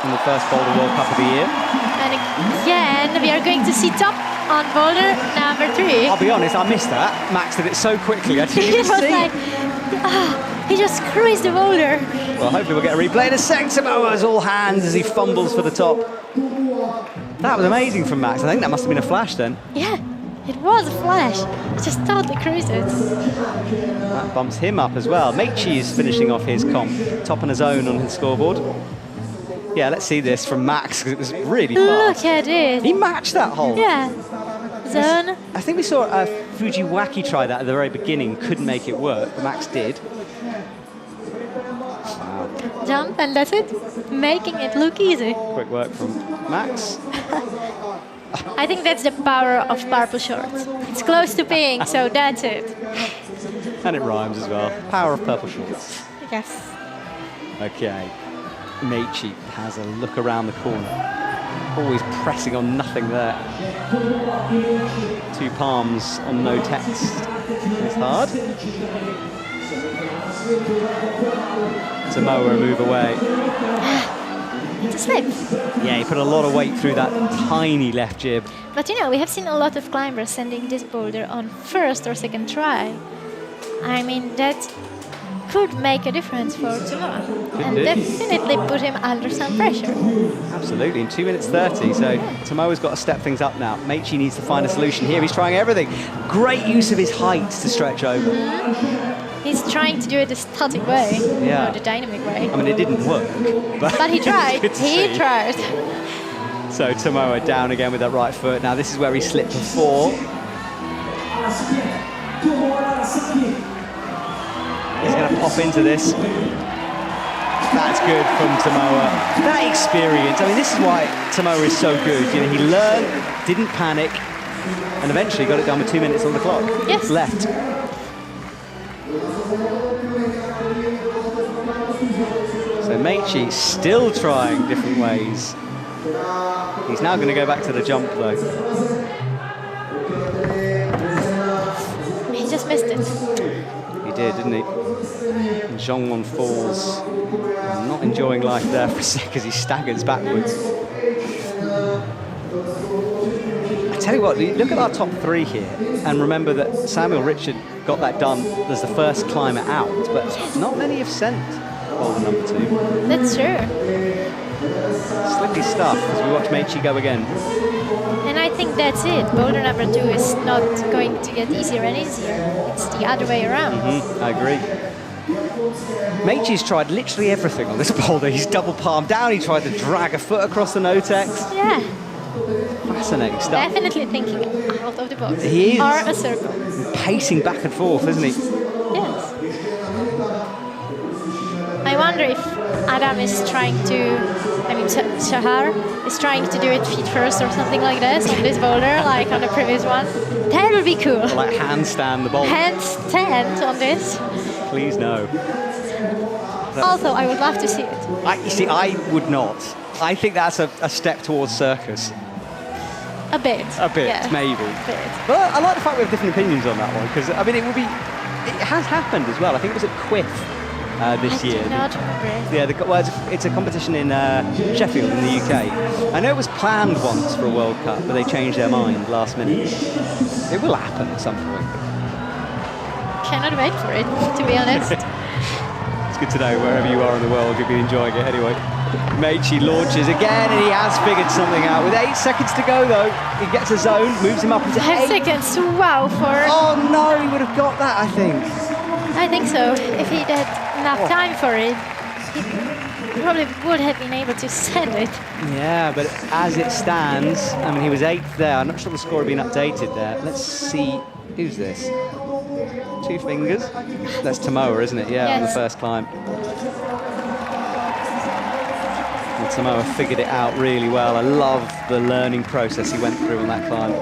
in the first Boulder World Cup of the year. And again, we are going to see top on boulder number 3. I'll be honest, I missed that. Max did it so quickly, I didn't even see it. He just cruised the boulder. Well, hopefully we'll get a replay in a second. Samoa's all hands as he fumbles for the top. That was amazing from Max. I think that must have been a flash then. Yeah, it was a flash. He just totally cruised it. That bumps him up as well. Meichi is finishing off his comp, top on his own on his scoreboard. Yeah, let's see this from Max, because it was really fast. Look at it. He matched that hole. Yeah. Zone. I think we saw Fujiwaki try that at the very beginning, couldn't make it work, but Max did. Wow. Jump, and that's it. Making it look easy. Quick work from Max. I think that's the power of purple shorts. It's close to pink, so that's it. And it rhymes as well. Power of purple shorts. Yes. Okay. Meichi has a look around the corner. Always pressing on nothing there. 2 palms on no text. It's hard. Samoa move away. It's a slip. Yeah, he put a lot of weight through that tiny left jib. But you know, we have seen a lot of climbers sending this boulder on first or second try. I mean, that could make a difference for Samoa. And definitely put him under some pressure. Absolutely, in 2 minutes 30, so Samoa's got to step things up now. Meichi needs to find a solution here. He's trying everything. Great use of his height to stretch over. He's trying to do it the static way, yeah. or the dynamic way. I mean, it didn't work. But he tried. He tried. So Samoa down again with that right foot. Now this is where he slipped before. He's going to pop into this. That's good from Samoa. That experience, I mean, this is why Samoa is so good. You know, he learned, didn't panic, and eventually got it done with 2 minutes on the clock. Yes. Left. So Meichi still trying different ways. He's now going to go back to the jump though. He just missed it. He did, didn't he? And Zhongwon falls. Not enjoying life there for a sec as he staggers backwards. I tell you what, look at our top 3 here, and remember that Samuel Richard got that done as the first climber out, but not many have sent boulder number 2. That's true. Slippy stuff as we watch Meichi go again. And I think that's it. Boulder number 2 is not going to get easier and easier. It's the other way around. I agree. Meichi's tried literally everything on this boulder. He's double palmed down, he tried to drag a foot across the no-text. Yeah. Fascinating stuff. Definitely thinking out of the box. He is. Or a circle. Pacing back and forth, isn't he? Yes. I wonder if Adam is trying to, Shahar is trying to do it feet first or something like this on this boulder, like on the previous one. That would be cool. Or like handstand the boulder. Handstand on this. Please no. Also, I would love to see it. You see, I would not. I think that's a step towards circus. A bit. Yeah. Maybe. A bit. But I like the fact we have different opinions on that one, because, I mean, it has happened as well. I think it was at Quiff this year. I do not remember it. Yeah, it's a competition in Sheffield in the UK. I know it was planned once for a World Cup, but they changed their mind last minute. It will happen at some point. Cannot wait for it, to be honest. It's good to know wherever you are in the world, you'll be enjoying it anyway. Meichi launches again, and he has figured something out. With 8 seconds to go, though, he gets a zone, moves him up into 5 8. seconds, wow, for... Oh, no, he would have got that, I think. I think so. If he had enough time for it, he probably would have been able to send it. Yeah, but as it stands, I mean, he was 8th there. I'm not sure the score had been updated there. Let's see, who's this? 2 fingers? That's Samoa, isn't it? Yeah, yes. On the first climb. And Samoa figured it out really well. I love the learning process he went through on that climb.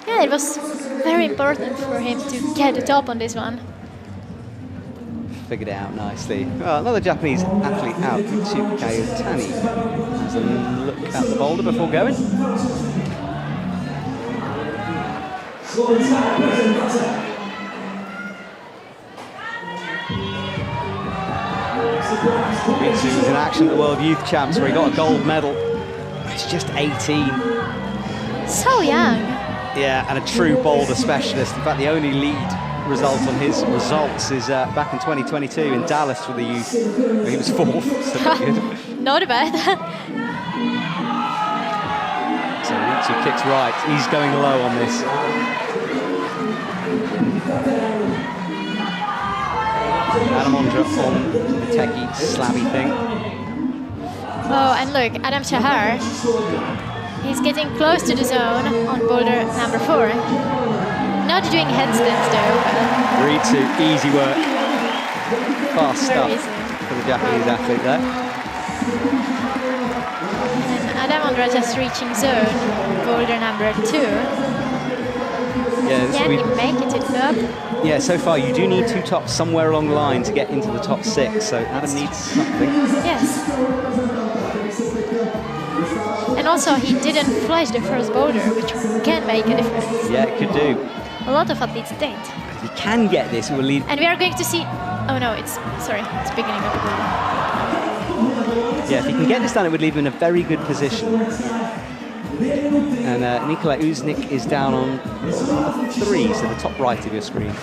Yeah, it was very important for him to get the top on this one. Figured it out nicely. Well, another Japanese athlete out, Tsukai Otani, has a look at the boulder before going. Ritsu was in action at the World Youth Champs where he got a gold medal. He's just 18. So young. Yeah, and a true boulder specialist. In fact, the only lead result on his results is back in 2022 in Dallas for the youth. Where he was 4th, so pretty good. Not bad. So Ritsu kicks right. He's going low on this. Adam Ondra on the techie slabby thing. Oh, and look, Adam Shahar. He's getting close to the zone on boulder number 4. Not doing headstands though. Ritsu, easy work. Fast stuff Easy. for the Japanese athlete there. And Adam Ondra just reaching zone, boulder number 2. Yeah, Can he make it to the top? Yeah, so far you do need 2 tops somewhere along the line to get into the top 6, so Adam needs something. Yes. And also he didn't flash the first boulder, which can make a difference. Yeah, it could do. A lot of athletes did. If he can get this, it will lead... And we are going to see... Oh no, it's beginning of the boulder. Yeah, if he can get this done, it would leave him in a very good position. And Nikolai Uznik is down on 3, so the top right of your screen.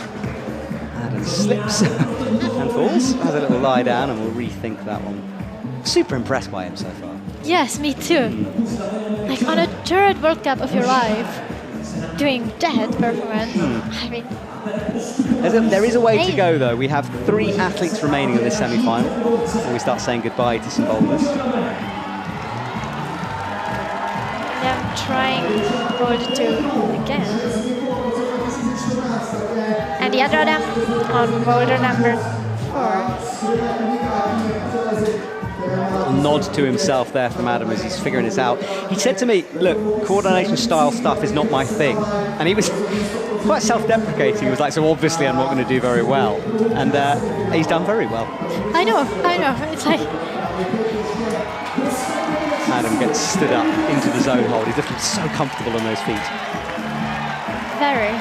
Adam slips and falls, has a little lie down, and we'll rethink that one. Super impressed by him so far. Yes, me too. Like on a 3rd World Cup of your life, doing that performance. I mean, there is a way to go, though. We have 3 athletes remaining in this semi-final before we start saying goodbye to some boulders. I'm trying boulder 2 again. And the other Adam on boulder number 4. Nod to himself there from Adam as he's figuring this out. He said to me, look, coordination style stuff is not my thing. And he was quite self-deprecating. He was like, so obviously I'm not going to do very well. And he's done very well. I know. It's like... Adam gets stood up into the zone hold. He's looking so comfortable on those feet. Very.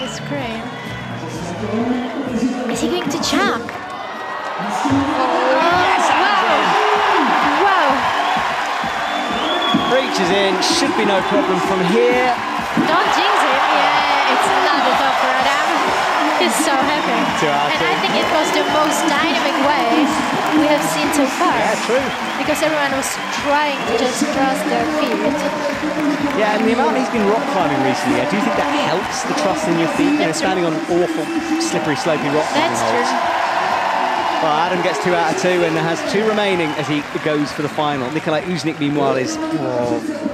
It's great. Is he going to jump? Yes! Wow! Reaches in, should be no problem from here. Don't jinx him. Yeah, it's another top for Adam. He's so happy. And I think it was the most dynamic way we have seen so far. Yeah, true. Because everyone was trying to just trust their feet. Yeah, and the amount he's been rock climbing recently, I do think that helps the trust in your feet. You know, standing on awful, slippery, slopey rock climbing That's holds. true. Well, Adam gets 2 out of 2 and has 2 remaining as he goes for the final. Nikolai Uznik, meanwhile, is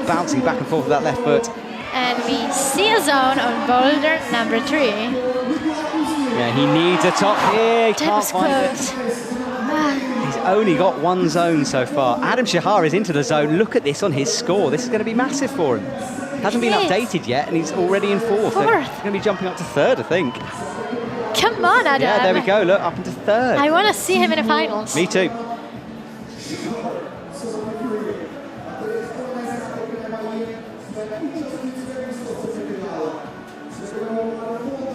bouncing back and forth with that left foot. And we see a zone on boulder number 3. Yeah, he needs a top here. He can't find it. He's only got 1 zone so far. Adam Shahar is into the zone. Look at this on his score. This is going to be massive for him. Hasn't been updated yet, and he's already in 4th. He's going to be jumping up to 3rd, I think. Come on, Adam. Yeah, there we go. Look, up into 3rd. I want to see him in the finals. Me too.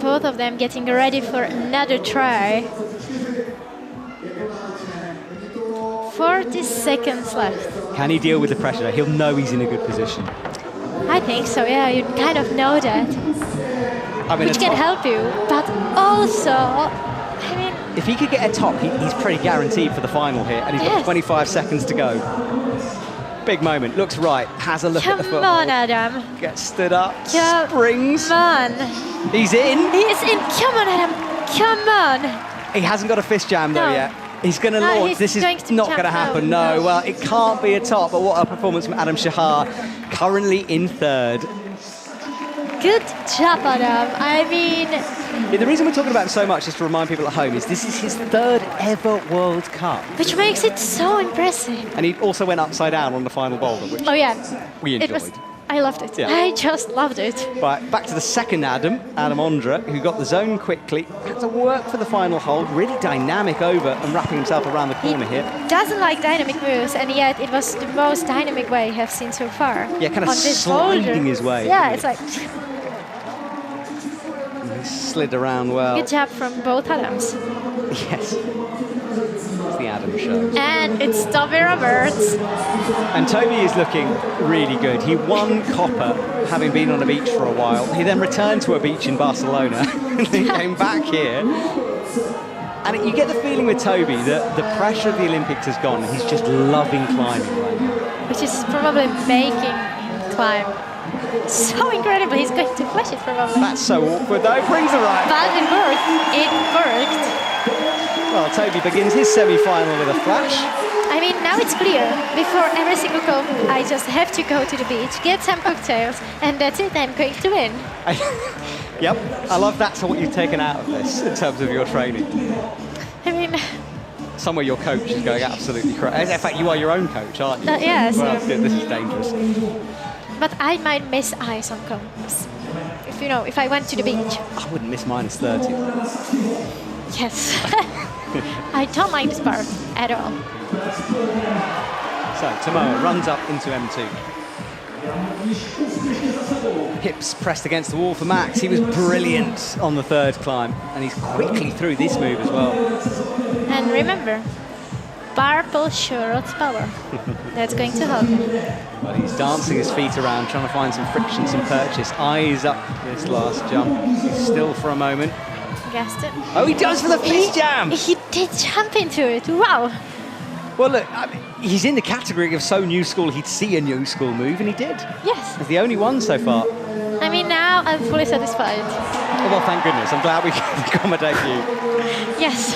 Both of them getting ready for another try. 40 seconds left. Can he deal with the pressure? He'll know he's in a good position. I think so, yeah. You kind of know that. I mean, which can help you, but also, I mean... If he could get a top, he's pretty guaranteed for the final here, and he's got 25 seconds to go. Big moment, looks right, has a look at the football. Come on, Adam. Gets stood up, springs. Come on. He's in. He's in. Come on, Adam. Come on. He hasn't got a fist jam though yet. He's going to launch. This is not going to happen. No, well, it can't be a top, but what a performance from Adam Shahar, currently in 3rd. Good job, Adam. I mean... Yeah, the reason we're talking about him so much, just to remind people at home, is this is his 3rd ever World Cup. Which makes it so impressive. And he also went upside down on the final boulder, which we enjoyed. I loved it. Yeah. I just loved it. Right, back to the second Adam Ondra, who got the zone quickly, had to work for the final hold, really dynamic over and wrapping himself around the corner here. Doesn't like dynamic moves, and yet it was the most dynamic way I have seen so far. Yeah, kind of sliding his way. Yeah, it's like... He slid around well. Good job from both Adams. Yes. It's the Adam show. And it's Toby Roberts. And Toby is looking really good. He won copper having been on a beach for a while. He then returned to a beach in Barcelona and then came back here. And you get the feeling with Toby that the pressure of the Olympics has gone. He's just loving climbing right now. Which is probably making him climb so incredible. He's going to flash it probably. That's so awkward though. Brings it right. But it worked. It worked. Well, Toby begins his semi-final with a flash. I mean, now it's clear. Before every single comp, I just have to go to the beach, get some cocktails, and that's it. I'm going to win. Yep, I love that's what you've taken out of this in terms of your training. I mean, somewhere your coach is going absolutely crazy. In fact, you are your own coach, aren't you? yes. Well, this is dangerous. But I might miss ice on comps. If I went to the beach. I wouldn't miss -30. Yes. I don't like this part at all. So Tomoa runs up into M2. Hips pressed against the wall for Max. He was brilliant on the third climb, and he's quickly through this move as well. And remember, purple shorts power. That's going to help. Well, he's dancing his feet around, trying to find some friction, some purchase. Eyes up this last jump. He's still for a moment. Guessed it. Oh, he does for the fist jam! He did jump into it. Wow. Well, look, I mean, he's in the category of so new school, he'd see a new school move, and he did. Yes. He's the only one so far. I mean, now I'm fully satisfied. Oh, well, thank goodness. I'm glad we can accommodate you. Yes.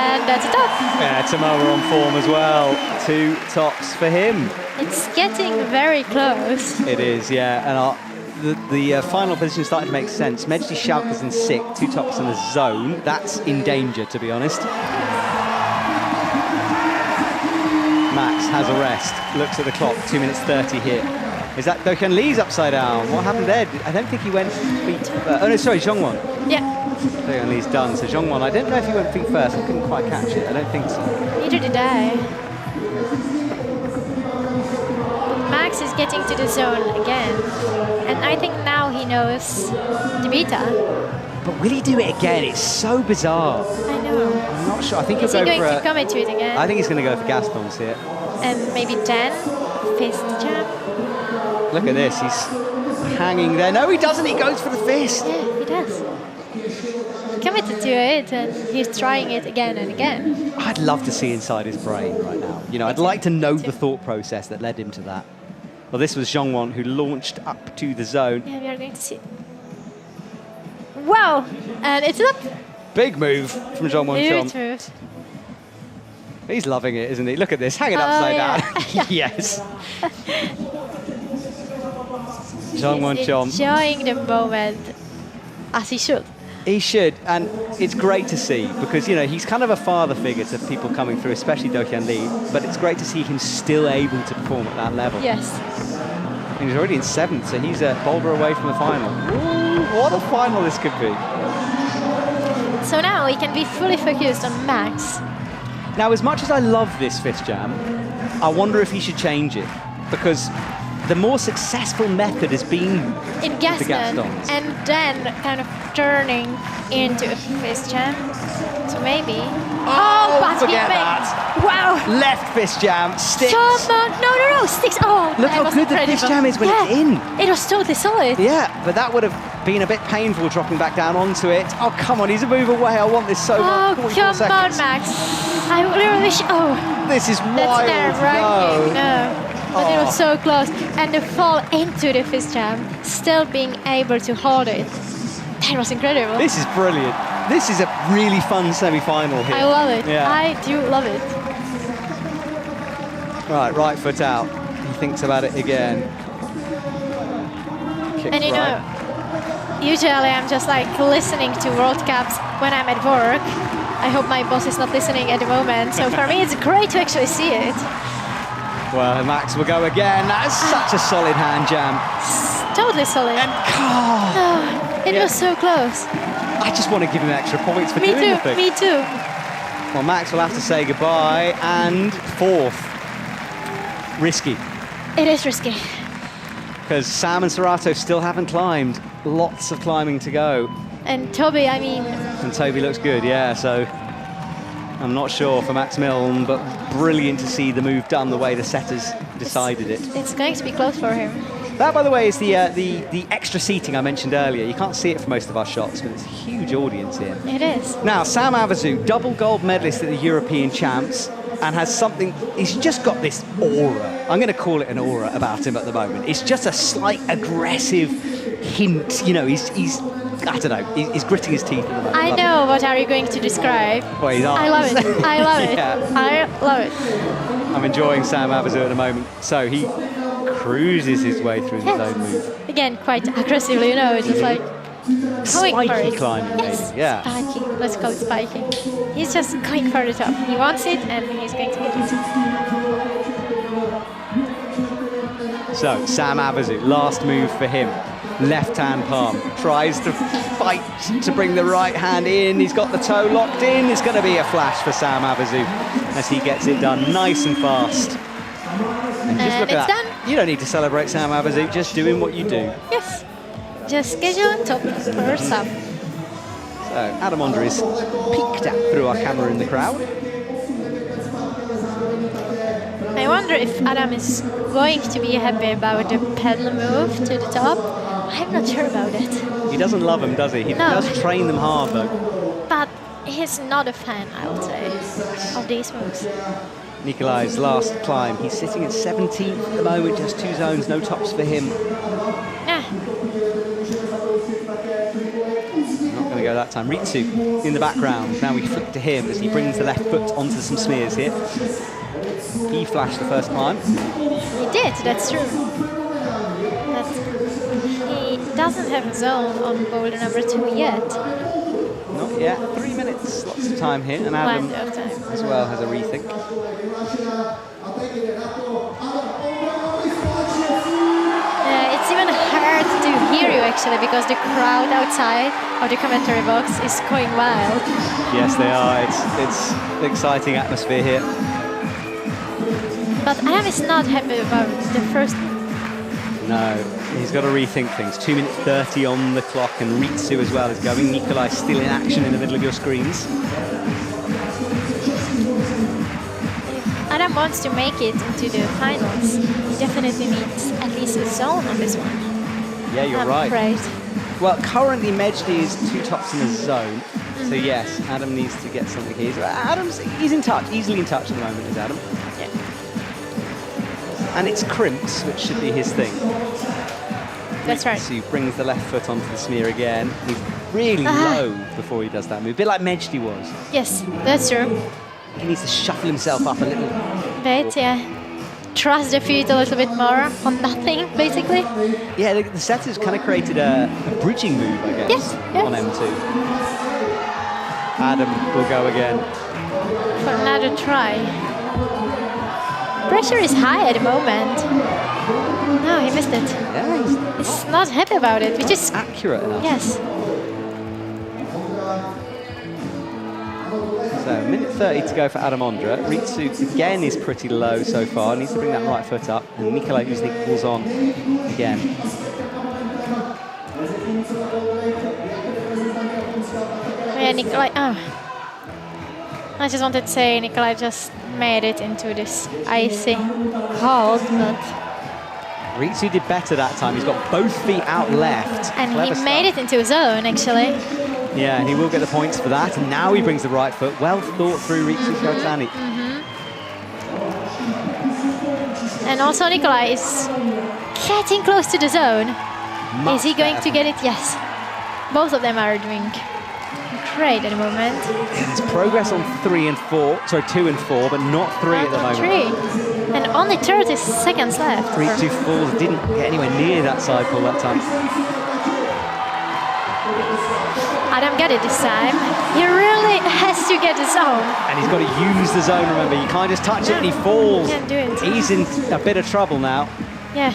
And that's a top. Yeah, Tomoa on form as well. 2 tops for him. It's getting very close. It is, yeah. And the final position started to make sense. Mejdi Schalke's in 6th, 2 tops in the zone. That's in danger, to be honest. Max has a rest, looks at the clock, 2 minutes 30 here. Is that Dokyeon Lee's upside down? What happened there? I don't think he went feet. Oh no, sorry, Jeongwon. Yeah. Dokyeon Lee's done. So Jeongwon, I don't know if he went feet first. I couldn't quite catch it. I don't think so. Neither did I. Max is getting to the zone again, and I think now he knows the beta. But will he do it again? It's so bizarre. I know. I'm not sure. I think Is he'll he go going for to commit to it again? I think he's going to go for Gaston's here. And maybe 10 fist jump. Look at this. He's hanging there. No, he doesn't. He goes for the fist. Yeah, he does. Committed to it, and he's trying it again and again. I'd love to see inside his brain right now. I'd like to know the thought process that led him to that. Well, this was Jeongwon who launched up to the zone. Yeah, we are going to see. Wow! And it's up. Big move from Jeongwon Huge Chom. move. He's loving it, isn't he? Look at this, hanging upside down. Yes. Jeongwon Chom. Enjoying the moment, as he should. He should, and it's great to see because, he's kind of a father figure to people coming through, especially Dokyeon Lee, but it's great to see him still able to perform at that level. Yes. And he's already in 7th, so he's a Boulder away from the final. Ooh, what a final this could be. So now he can be fully focused on Max. Now, as much as I love this fist jam, I wonder if he should change it, because the more successful method has been in the Gaston, Gastons. and then kind of turning into a fist jam. So maybe. But forget he that. Wow. Left fist jam, sticks. No, sticks. Oh, Look how was good the incredible. fist jam is when it's in. It was totally solid. Yeah, but that would have been a bit painful dropping back down onto it. Oh, come on, he's a move away. I want this so much. Oh, 44 come seconds. on, Max. I literally wish. Oh, This is that's wild. nerve-wracking. No. But it Oh. was so close. And the fall into the fist jam, still being able to hold it. That was incredible. This is brilliant. This is a really fun semi-final here. I love it. Yeah. I do love it. Right foot out. He thinks about it again. Kicks And right. usually I'm just like listening to World Cups when I'm at work. I hope my boss is not listening at the moment. So for me, it's great to actually see it. Well, Max will go again. That is such a solid hand jam. Totally solid. And It was so close. I just want to give him extra points for Me doing too. the thing. Me too. Well, Max will have to say goodbye. And 4th. Risky. It is risky. Because Sam and Serato still haven't climbed. Lots of climbing to go. And Toby, I mean, And Toby looks good, yeah, so I'm not sure for Max Milne, but brilliant to see the move done the way the setters decided it. it's going to be close for him. That, by the way, is the extra seating I mentioned earlier. You can't see it for most of our shots, but it's a huge audience here. It is. Now, Sam Avezou, double gold medalist at the European Champs, and has something, he's just got this aura. I'm going to call it an aura about him at the moment. It's just a slight aggressive hint. You know, he's I don't know, he's gritting his teeth at the moment. I know, what are you going to describe? Well, his arms. I love it. I love it. Yeah. I love it. I'm enjoying Sam Avezou at the moment. So he cruises his way through the zone move. Again, quite aggressively, you know, it's just like going for Spiky it. climbing, Yes, maybe. Yeah. spiky. Let's call it spiky. He's just going for the top. He wants it, and he's going to get it. So Sam Avezou, last move for him. Left-hand palm, tries to fight to bring the right hand in. He's got the toe locked in. It's going to be a flash for Sam Avezou as he gets it done nice and fast. And just look at that. Done. You don't need to celebrate Sam Avezou, just doing what you do. Yes. Just schedule on top for some. So Adam Ondra is peeked at through our camera in the crowd. I wonder if Adam is going to be happy about the pedal move to the top. I'm not sure about it. He doesn't love them, does he? He No. does train them hard, though. But he's not a fan, I would say, of these moves. Nikolai's last climb. He's sitting at 17th at the moment, just 2 zones, no tops for him. Yeah. Not going to go that time. Ritsu in the background. Now we flick to him as he brings the left foot onto some smears here. He flashed the first climb. He did, that's true. But he doesn't have a zone on boulder number 2 yet. Not yet. 3 minutes, lots of time here. And Adam Plenty of time. as well has a rethink. It's even hard to hear you actually because the crowd outside of the commentary box is going wild. Yes, they are. It's an exciting atmosphere here. But Adam is not happy about the first. No, he's got to rethink things. 2 minutes 30 on the clock, and Ritsu as well is going. Nikolai still in action in the middle of your screens. If Adam wants to make it into the finals, he definitely needs at least a zone on this one. Yeah, you're I'm right. afraid. Well, currently Mejdi is 2 tops in a zone. So yes, Adam needs to get something here. So he's in touch, easily in touch at the moment, is Adam. Yeah. And it's crimps, which should be his thing. That's right. So he brings the left foot onto the smear again. He's really low before he does that move, a bit like Mejdi was. Yes, that's true. He needs to shuffle himself up a little. But yeah, trust the feet a little bit more on nothing, basically. Yeah, the setters kind of created a bridging move, I guess, Yes, yes. on M2. Adam will go again. For another try. Pressure is high at the moment. No, he missed it. Yeah, He's not happy about it, which is... accurate enough. Yes. So, minute 30 to go for Adam Ondra. Ritsu again is pretty low so far. Needs to bring that right foot up. And Nikolai usually pulls on again. Yeah, Nikolai... Oh. I just wanted to say Nikolai just made it into this icy hold, but... Ritsu did better that time. He's got both feet out left. And Clever he stuff. made it into a zone, actually. Yeah, and he will get the points for that. And now he brings the right foot. Well thought through Ritsu Shotani. And also Nikolai is getting close to the zone. Much Is he going better. to get it? Yes. Both of them are doing great at the moment. There's progress on 3 and 4. Sorry, 2 and 4, but not 3 at the moment. 3. And only 30 seconds left. 3-2 falls. Didn't get anywhere near that side pull that time. Adam got it this time. He really has to get the zone. And he's got to use the zone, remember. You can't just touch it and he falls. Can't do it. He's in a bit of trouble now. Yeah.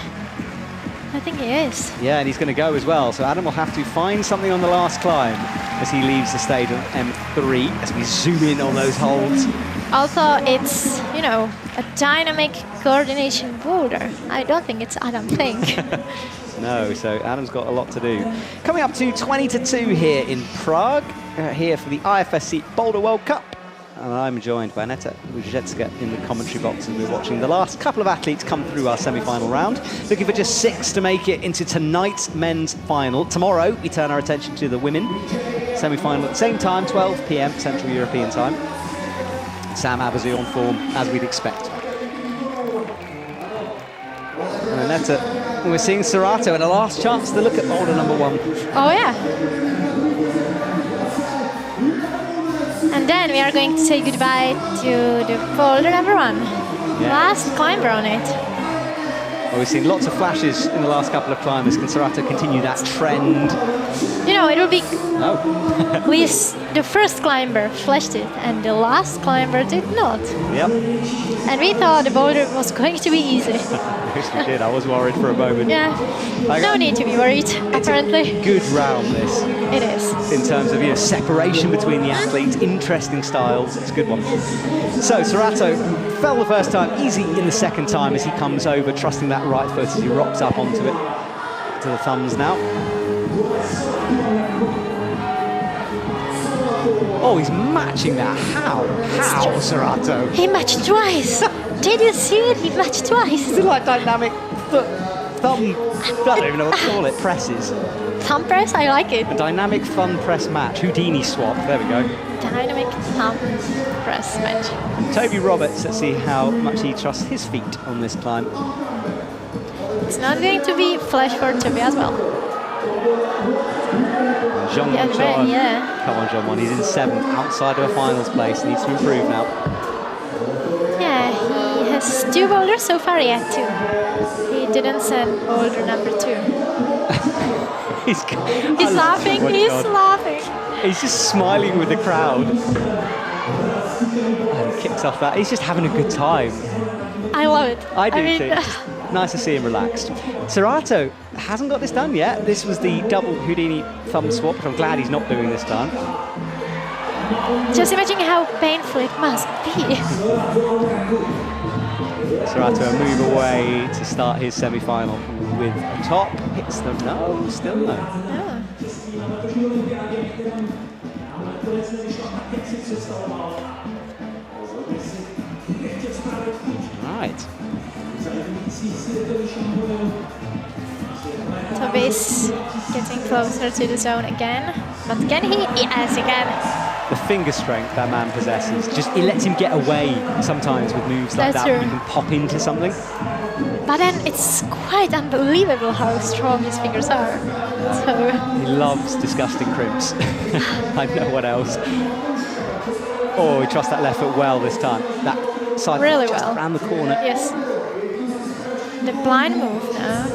I think he is. Yeah, and he's going to go as well. So Adam will have to find something on the last climb as he leaves the stage on M3, as we zoom in on those holds. Although it's, you know, a dynamic coordination boulder. I don't think it's Adam thing. No, so Adam's got a lot to do. Coming up to 20 to 2 here in Prague, here for the IFSC Boulder World Cup and I'm joined by Aneta Wojcicka in the commentary box as we're watching the last couple of athletes come through our semi-final round. Looking for just 6 to make it into tonight's men's final. Tomorrow, we turn our attention to the women semi-final at the same time, 12 p.m. Central European time. Sam Abazu on form, as we'd expect. And Aneta, we're seeing Serato and a last chance to look at Boulder number 1. Oh, yeah. And then we are going to say goodbye to the Boulder number 1. Yeah. Last climber on it. Well, we've seen lots of flashes in the last couple of climbers. Can Serato continue that trend? You know, it will be... No. The first climber flashed it, and the last climber did not. Yep. And we thought the Boulder was going to be easy. Yes, we did. I was worried for a moment. Yeah. No need to be worried, apparently. Good round, this. It is. In terms of separation between the athletes, interesting styles. It's a good one. So Serato fell the first time, easy in the second time as he comes over, trusting that right foot as he rocks up onto it. To the thumbs now. Oh, he's matching that. How, Serato? He matched twice. Did you see it? He matched twice. Is it like dynamic thumb? I don't even know what to call it. Presses. Thumb press? I like it. A dynamic thumb press match. Houdini swap. There we go. Dynamic thumb press match. Toby Roberts, let's see how much he trusts his feet on this climb. It's not going to be flash for Toby as well. John. Yeah. Come on, John. He's in 7th, outside of a finals place. Needs to improve now. Yeah, he has 2 boulders so far yet, too. He didn't send boulder number 2. He's laughing. He's laughing. He's just smiling with the crowd. And kicks off that. He's just having a good time. I love it. I do too. Nice to see him relaxed. Serato hasn't got this done yet. This was the double Houdini thumb swap, but I'm glad he's not doing this time. Just imagine how painful it must be. Serato a move away to start his semi-final with a top. Hits them. No, still no. Right. Toby's getting closer to the zone again. But can he? Yes, again. The finger strength that man possesses, it lets him get away sometimes with moves like that. True. You can pop into something. But then it's quite unbelievable how strong his fingers are. So he loves disgusting crimps. I know what else. Oh, he trusts that left foot well this time. That side really just well. Around the corner. Yes. The blind move now.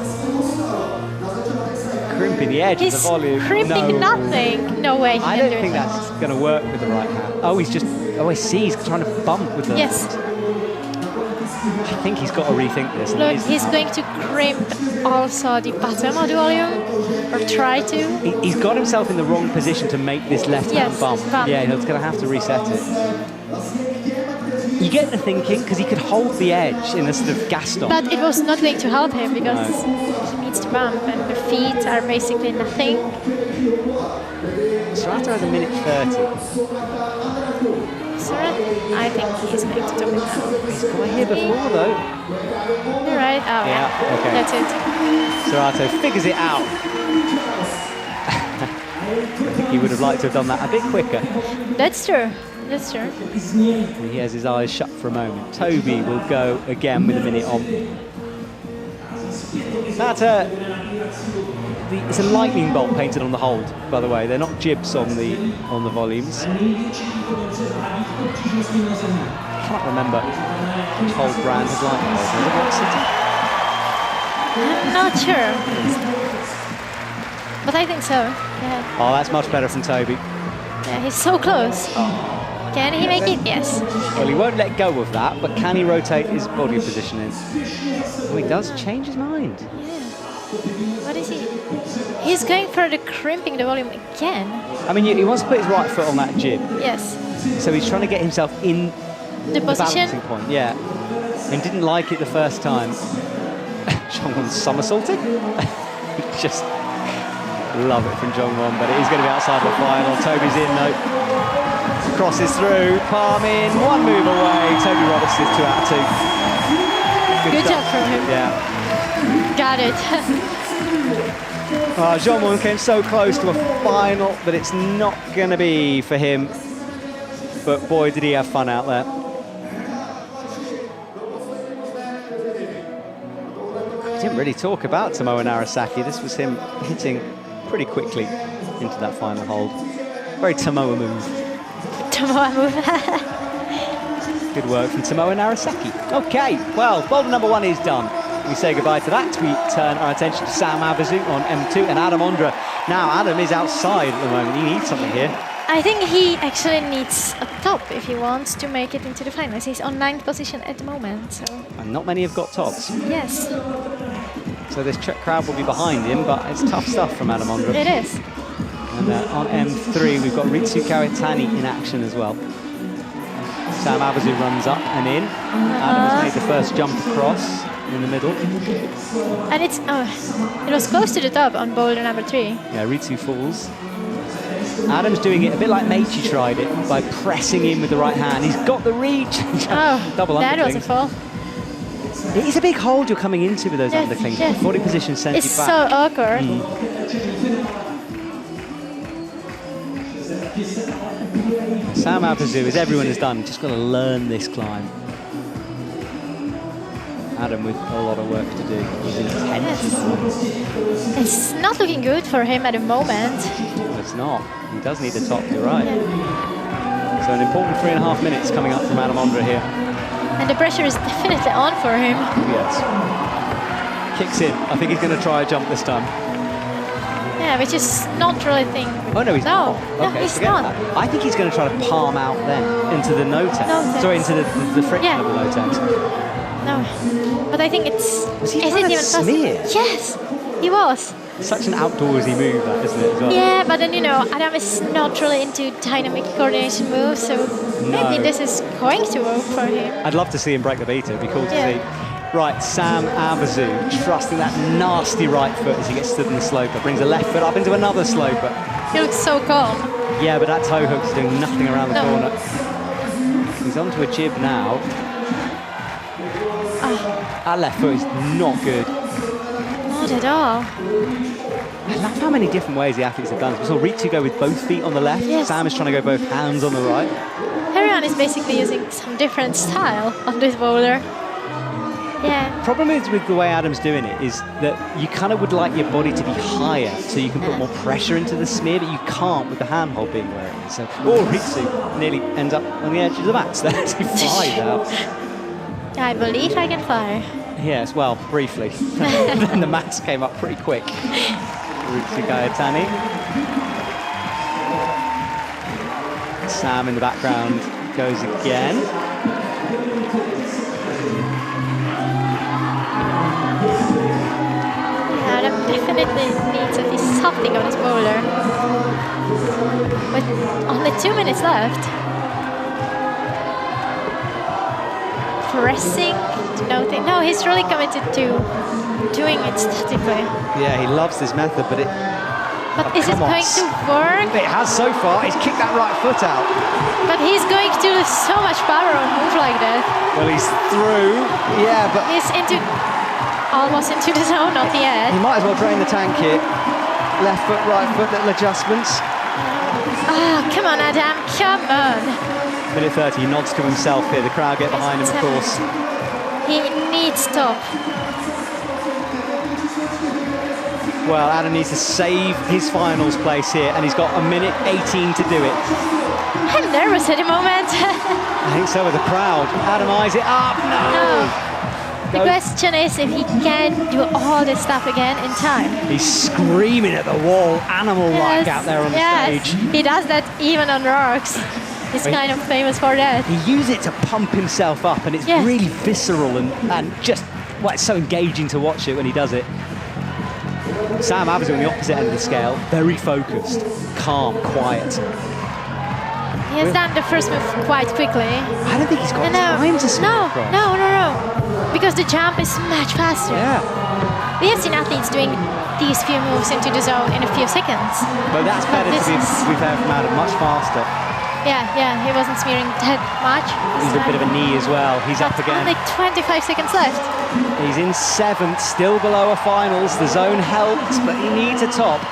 Crimping the edge of the volume. Crimping nothing. No way. I don't think that's going to work with the right hand. Oh, I see. He's trying to bump with the left. I think he's got to rethink this. Look, he's going to crimp also the bottom of the volume, or try to. He's got himself in the wrong position to make this left hand bump. Yeah, he's going to have to reset it. You get the thinking, because he could hold the edge in a sort of Gaston. But it was not going to help him, because he needs to bump, and the feet are basically nothing. Serato has a minute 30. I think he's going to top it now. He's got here before, though. You're right. Oh, yeah. Okay. That's it. Serato figures it out. I think he would have liked to have done that a bit quicker. That's true. That's true. He has his eyes shut for a moment. Toby will go again with a minute on. It's a lightning bolt painted on the hold, by the way. They're not jibs on the volumes. I can't remember which hold brand has lightning bolts. Is it Rock City? I'm not sure. But I think so. Yeah. Oh, that's much better from Toby. Yeah, he's so close. Oh. Can he make it? Yes. Well, he won't let go of that, but can he rotate his body position in? Oh, he does change his mind. Yeah. What is he? He's going for the crimping the volume again. I mean, he wants to put his right foot on that jib. Yes. So he's trying to get himself in the position. Balancing point, yeah. And didn't like it the first time. Jongwon's somersaulting. Just love it from Jongwon, but it is going to be outside the final. Toby's in though. crosses through, palm in, one move away. Toby Roberts is 2 out of 2. Good job from him. Yeah. Got it. Jean-Mon came so close to a final, but it's not going to be for him. But boy, did he have fun out there. He didn't really talk about Tomoe Narasaki. This was him hitting pretty quickly into that final hold. Very Tomoe move. Tomoe move. Good work from Tomoe Narasaki. Okay, well, Boulder number 1 is done. We say goodbye to that. We turn our attention to Sam Abazu on M2 and Adam Ondra. Now, Adam is outside at the moment. He needs something here. I think he actually needs a top if he wants to make it into the finals. He's on 9th position at the moment, so... And not many have got tops. Yes. So this Czech crowd will be behind him, but it's tough stuff from Adam Ondra. It is. And on M3, we've got Ritsu Kawetani in action as well. Sam Abazu runs up and in. Adam has made the first jump across in the middle. And it was close to the top on boulder number 3. Yeah, Ritsu falls. Adam's doing it a bit like Meiji tried it, by pressing in with the right hand. He's got the reach. Double that was a underclings. fall. It is a big hold you're coming into with those underclings. Yes. Body position sends It's you back. so awkward. Sam Abazu, as everyone has done, just got to learn this climb. Adam with a lot of work to do. He's intense. It's not looking good for him at the moment. It's not. He does need a top, you're right. Yeah. So an important 3.5 minutes coming up from Adam Ondra here. And the pressure is definitely on for him. Yes. Kicks in. I think he's going to try a jump this time. Yeah, which is not really thing. Oh, no, he's not. No, Okay, he's forget not. that. I think he's going to try to palm out then into the no-tense. No-tense. Sorry, into the friction of the no-tense. No, but I think it's... Was he is trying it to even possible? smear? Yes, he was. Such an outdoorsy move, that, isn't it, as well? Yeah, but then, you know, Adam is not really into dynamic coordination moves, so maybe this is going to work for him. I'd love to see him break the beat. It'd be cool to see. Right, Sam Abazu trusting that nasty right foot as he gets stood in the sloper. Brings a left foot up into another sloper. He looks so calm. Yeah, but that toe hook's doing nothing around the corner. He's onto a jib now. That left foot is not good. Not at all. I love how many different ways the athletes have done it. We saw Ritsu go with both feet on the left. Yes. Sam is trying to go both hands on the right. Everyone is basically using some different style on this boulder. Yeah. Problem is with the way Adam's doing it is that you kind of would like your body to be higher so you can put more pressure into the smear, but you can't with the handhold being where it is. So, Ritsu nearly ends up on the edge of the mats. There's he flies out. I believe I can fly. Yes, well, briefly. Then the mats came up pretty quick. Ritsu Kawetani. Sam in the background goes again. Adam definitely needs at least something on his boulder. With only 2 minutes left. Pressing, nothing. No, he's really committed to doing it statically. Yeah, he loves this method, but it... But is it going to work? It has so far. He's kicked that right foot out. But he's going to lose so much power on a move like that. Well, he's through. Yeah, but... He's almost into the zone, not the edge. He might as well drain the tank here. Left foot, right foot, little adjustments. Oh, come on, Adam, come on. Minute 30, he nods to himself here. The crowd get behind him, of course. He needs top. Well, Adam needs to save his finals place here, and he's got a minute 18 to do it. I'm nervous at the moment. I think so with the crowd. Adam eyes it up. No. The question is if he can do all this stuff again in time. He's screaming at the wall, animal-like out there on the stage. He does that even on rocks. He's kind of famous for that. He uses it to pump himself up, and it's really visceral and just, well, it's so engaging to watch it when he does it. Sam Abazu on the opposite end of the scale, very focused, calm, quiet. He has done the first move quite quickly. I don't think he's got time to spin across. No. Because the jump is much faster. Yeah. We have seen athletes doing these few moves into the zone in a few seconds. But that's better to be fair from Adam, much faster. Yeah, he wasn't smearing that much. He's a bit of a knee as well. He's up again. Only 25 seconds left. He's in 7th, still below a finals. The zone helped, but he needs a top.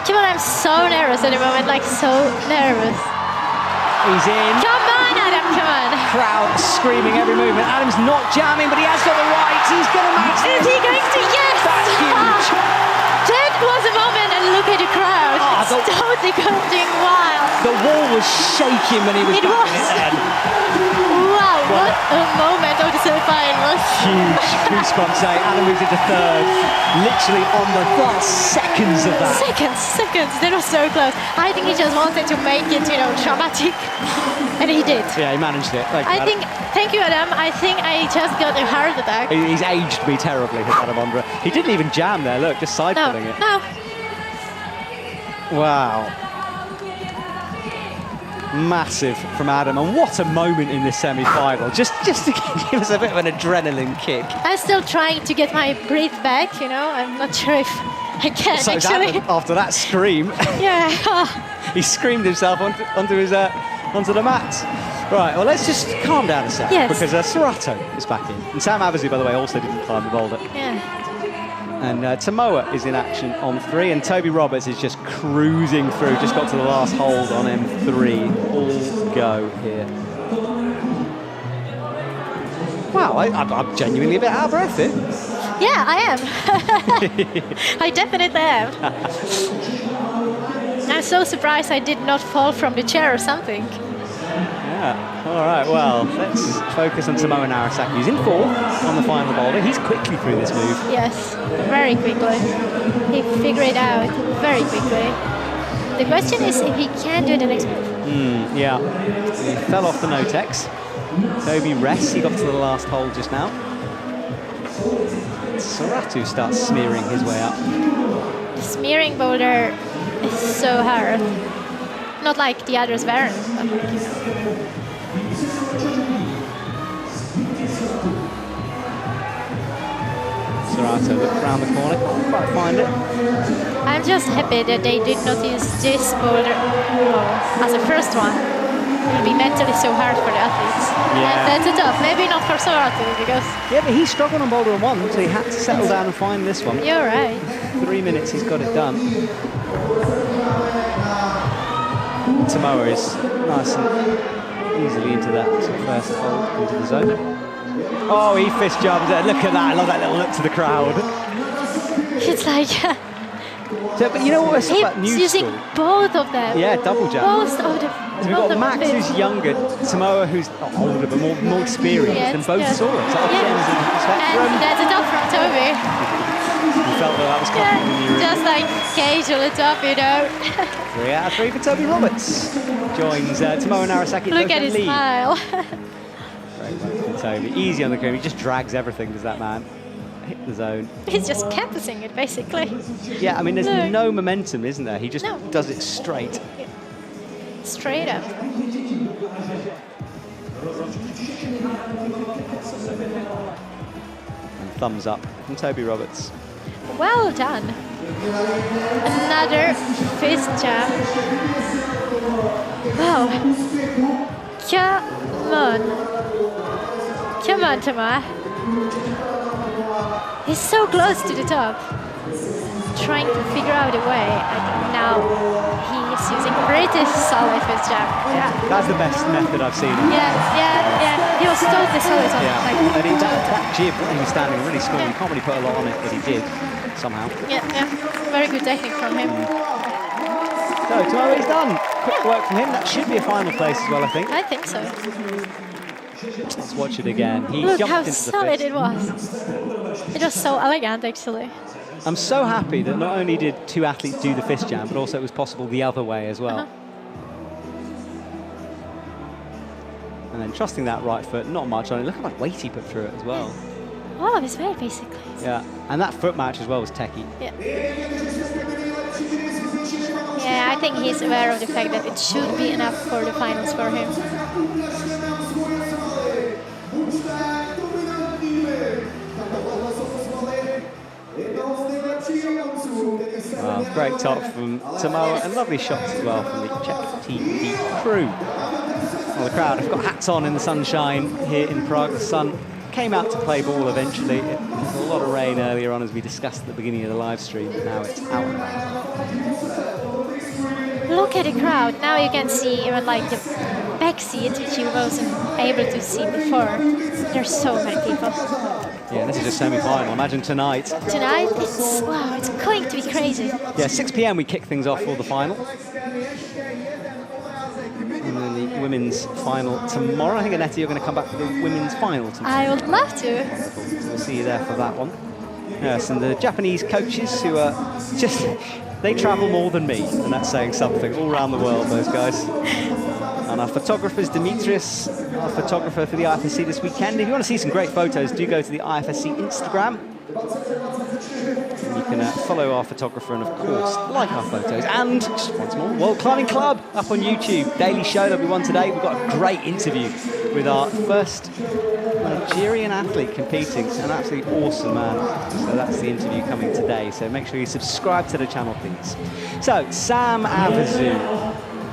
Come on, I'm so nervous at the moment, like so nervous. He's in. Come on, Adam, come on. Crowd screaming every movement. Adam's not jamming, but he has got the right. He's going to match Is he going to? Yes! That's huge. That was a moment, and look at the crowd. It's totally going wild. The wall was shaking when he was back in it then. Wow, what a moment of the semi-finals. Huge goosebumps, eh? Adam moves into 3rd. Literally on the last seconds of that. Seconds. That was so close. I think he just wanted to make it, dramatic. And he did. Yeah, he managed it. Thank you, Adam. I think I just got a heart attack. He's aged me terribly, Adam Ondra. He didn't even jam there, look, just side-putting it. No. Wow. Massive from Adam, and what a moment in this semi-final. Just to give us a bit of an adrenaline kick. I'm still trying to get my breath back, I'm not sure if I can, So actually. after that scream. Yeah. He screamed himself onto the mat. Right, well, let's just calm down a sec, Yes. because Serato is back in. And Sam Abazu, by the way, also didn't climb the boulder. Yeah. And Tomoa is in action on 3, and Toby Roberts is just cruising through, just got to the last hold on M3. All go here. Wow, I'm genuinely a bit out of breath here. Yeah, I am. I definitely am. I'm so surprised I did not fall from the chair or something. Yeah, all right, well, let's focus on Tomoa Narasaki, who's in 4th on the final boulder. He's quickly through this move. Yes, very quickly. He figured it out very quickly. The question is if he can do the next move. Yeah, he fell off the no-tex. Toby rests, he got to the last hole just now. Saratu starts smearing his way up. The smearing boulder is so hard. Not like the others weren't, but Serato looked around the corner, can't quite find it. I'm just happy that they did not use this boulder as a first one. It will be mentally so hard for the athletes. Yeah. And that's a tough. Maybe not for Serato because... Yeah, but he struggled on boulder 1, so he had to settle down and find this one. You're right. 3 minutes, he's got it done. Tomoa is nice and easily into that first hold, into the zone. Oh, he fist jumps it. Look at that. I love that little look to the crowd. It's like... So, but you know what I said about he's new using school? both of them. Yeah, double jump. Both of them. So we've got Max, who's younger, Tomoa, who's not older, but more experienced, and both saw it. So and that's a top from Toby. You felt that was coming when you were just like casual top, 3 out of 3 for Toby Roberts. Joins Tomoa Narasaki. Look at his lead. smile. Great work for Toby. Easy on the cream. He just drags everything, does that man. Hit the zone. He's just campusing it, basically. Yeah, I mean, there's no momentum, isn't there? He just does it straight. Yeah. Straight up. And thumbs up from Toby Roberts. Well done. Another fist jump. Wow. Come on. Come on, Tomoa. He's so close to the top. Trying to figure out a way. And now he's using pretty solid fist jump. Yeah. That's the best method I've seen. Yeah. He was totally solid on and that jib, he was standing really small. You can't really put a lot on it, but he did somehow. Yeah. Very good technique from him. So, Tomoa's done. Quick work from him. That should be a final place as well, I think. I think so. Let's watch it again. He Look jumped how into the solid fist. it was. It was so elegant, actually. I'm so happy that not only did 2 athletes do the fist jam, but also it was possible the other way as well. And then trusting that right foot, not much on it. Look how much weight he put through it as well. All of his weight, basically. Yeah, and that foot match as well was techie. Yeah. Yeah, I think he's aware of the fact that it should be enough for the finals for him. Wow, great top from Tomoa and lovely shots as well from the Czech TV crew. Well, the crowd have got hats on in the sunshine here in Prague. The sun came out to play ball eventually. It was a lot of rain earlier on, as we discussed at the beginning of the live stream, but now it's out. Look at the crowd. Now you can see even like the back seat, which you wasn't able to see before. There's so many people. Yeah, this is a semi-final. Imagine tonight. Tonight, it's going to be crazy. Yeah, 6 p.m. we kick things off for the final. And then the women's final tomorrow. I think, Annette, you're going to come back for the women's final tomorrow. I would love to. So we'll see you there for that one. Yes, and the Japanese coaches who are just, they travel more than me, and that's saying something, all around the world, those guys. And our photographers, Demetrius, our photographer for the IFSC this weekend. If you want to see some great photos, do go to the IFSC Instagram. And you can follow our photographer and, of course, like our photos. And, just once more, World Climbing Club up on YouTube. Daily show that we won today. We've got a great interview with our first Nigerian athlete competing. An absolutely awesome man. So that's the interview coming today. So make sure you subscribe to the channel, please. So, Sam Avazu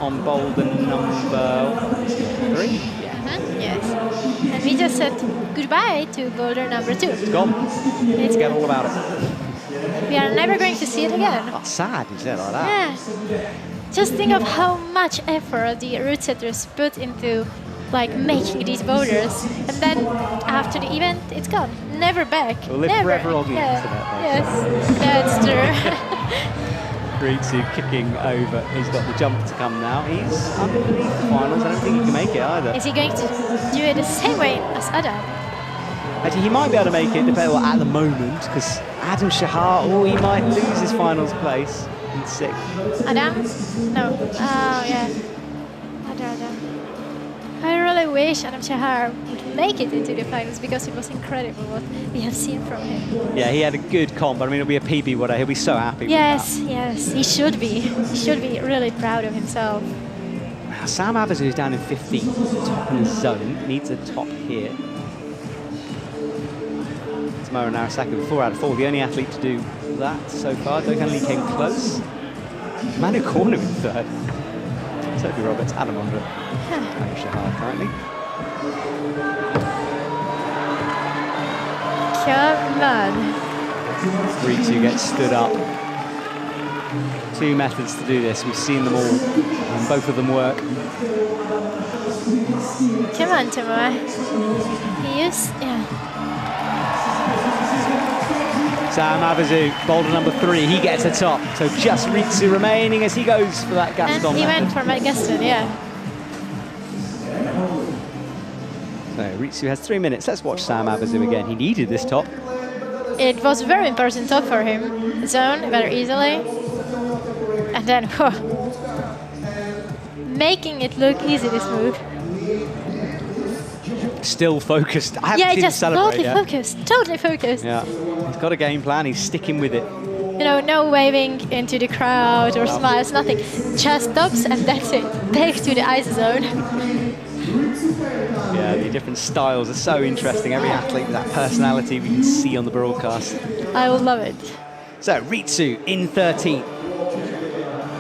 on Boulder number 3. Yes. And we just said goodbye to Boulder number 2. It's gone. Let's get all about it. We are never going to see it again. That's sad, you said like that. Yeah. Just think of how much effort the route setters put into like making these boulders, and then after the event, it's gone. Never back. We'll live never. forever on the internet. Yes, that's true. Ritsu kicking over. He's got the jump to come now. He's underneath the finals. I don't think he can make it either. Is he going to do it the same way as Adam? Actually, he might be able to make it, depending on at the moment, because Adam Shahar, he might lose his finals place in 6th. Adam? No. Oh, yeah. Adam. I really wish Adam Shahar would make it into the finals, because it was incredible what we have seen from him. Yeah, he had a good comp. I mean, it'll be a PB, whatever. He'll be so happy with that. Yes, he should be. He should be really proud of himself. Now, Sam Avazu is down in 15th, top in the zone. Needs a top here. Tomoa Narasaki with 4 out of 4. The only athlete to do that so far. Dokan Lee came close. Manu Cornu in 3rd. Toby Roberts, Adam Ondra. Adam Shahar currently. Come on. Ritsu gets stood up. 2 methods to do this. We've seen them all, and both of them work. Come on, Tomoa. He is, yeah. Sam Avazu, Boulder number 3, he gets a top. So just Ritsu remaining as he goes for that Gaston. And he went for my Gaston, yeah. So Ritsu has 3 minutes. Let's watch Sam Avazu again. He needed this top. It was a very important top for him. Zone very easily. And then, making it look easy, this move. Still focused. I haven't seen him celebrate yet. Totally focused. Yeah, he's got a game plan. He's sticking with it. You know, no waving into the crowd or smiles, nothing. Just stops and that's it. Back to the ice zone. Yeah, the different styles are so interesting. Every athlete with that personality we can see on the broadcast. I will love it. So Ritsu in 13th.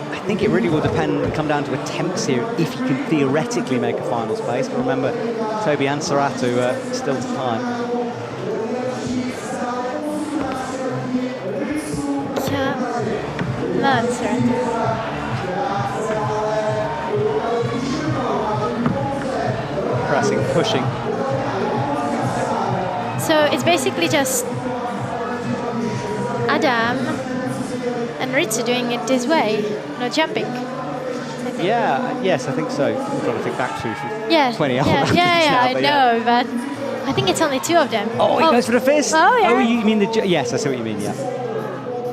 I think it really will depend and come down to attempts here if he can theoretically make a finals place. But remember, Toby and Saratu still to time. Come on, Saratu. Pressing, pushing. So it's basically just Adam and Ritsu doing it this way, no jumping. Yeah, yes, I think so. I'm trying to think back to Yeah, 20 hours. yeah, I know, but I think it's only 2 of them. Oh, he goes for the fist. Oh, yeah. Oh, you mean the... Yes, I see what you mean, yeah.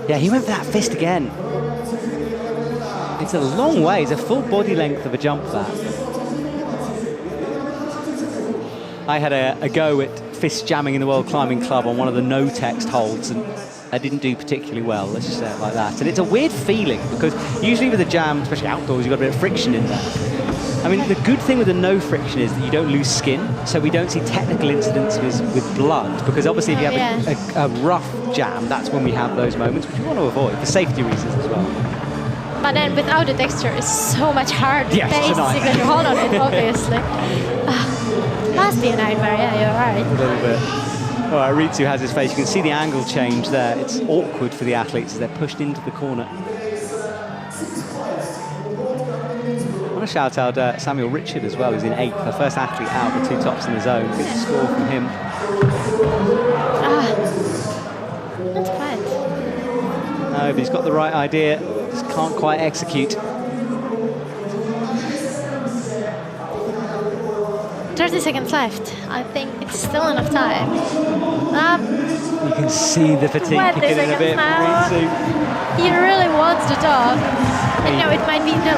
Yeah, he went for that fist again. It's a long way. It's a full body length of a jump, that. I had a go at fist jamming in the World Climbing Club on one of the no-text holds, and I didn't do particularly well, let's just say it like that. And it's a weird feeling, because usually with a jam, especially outdoors, you've got a bit of friction in there. I mean, the good thing with the no friction is that you don't lose skin, so we don't see technical incidents with blood, because obviously if you have a rough jam, that's when we have those moments, which we want to avoid for safety reasons as well. But then without the texture, it's so much harder. Yes, basically to hold on it, obviously. Must be a nightmare, yeah, you're right. A little bit. All right, Ritsu has his face. You can see the angle change there. It's awkward for the athletes as they're pushed into the corner. I want to shout out Samuel Richard as well, who's in 8th, the first athlete out, the 2 tops in the zone. Good score from him. Not quite. No, but he's got the right idea. Just can't quite execute. 30 seconds left. I think it's still enough time. You can see the fatigue kicking in a bit for Ritsu. He really wants the top. And no, it might be no.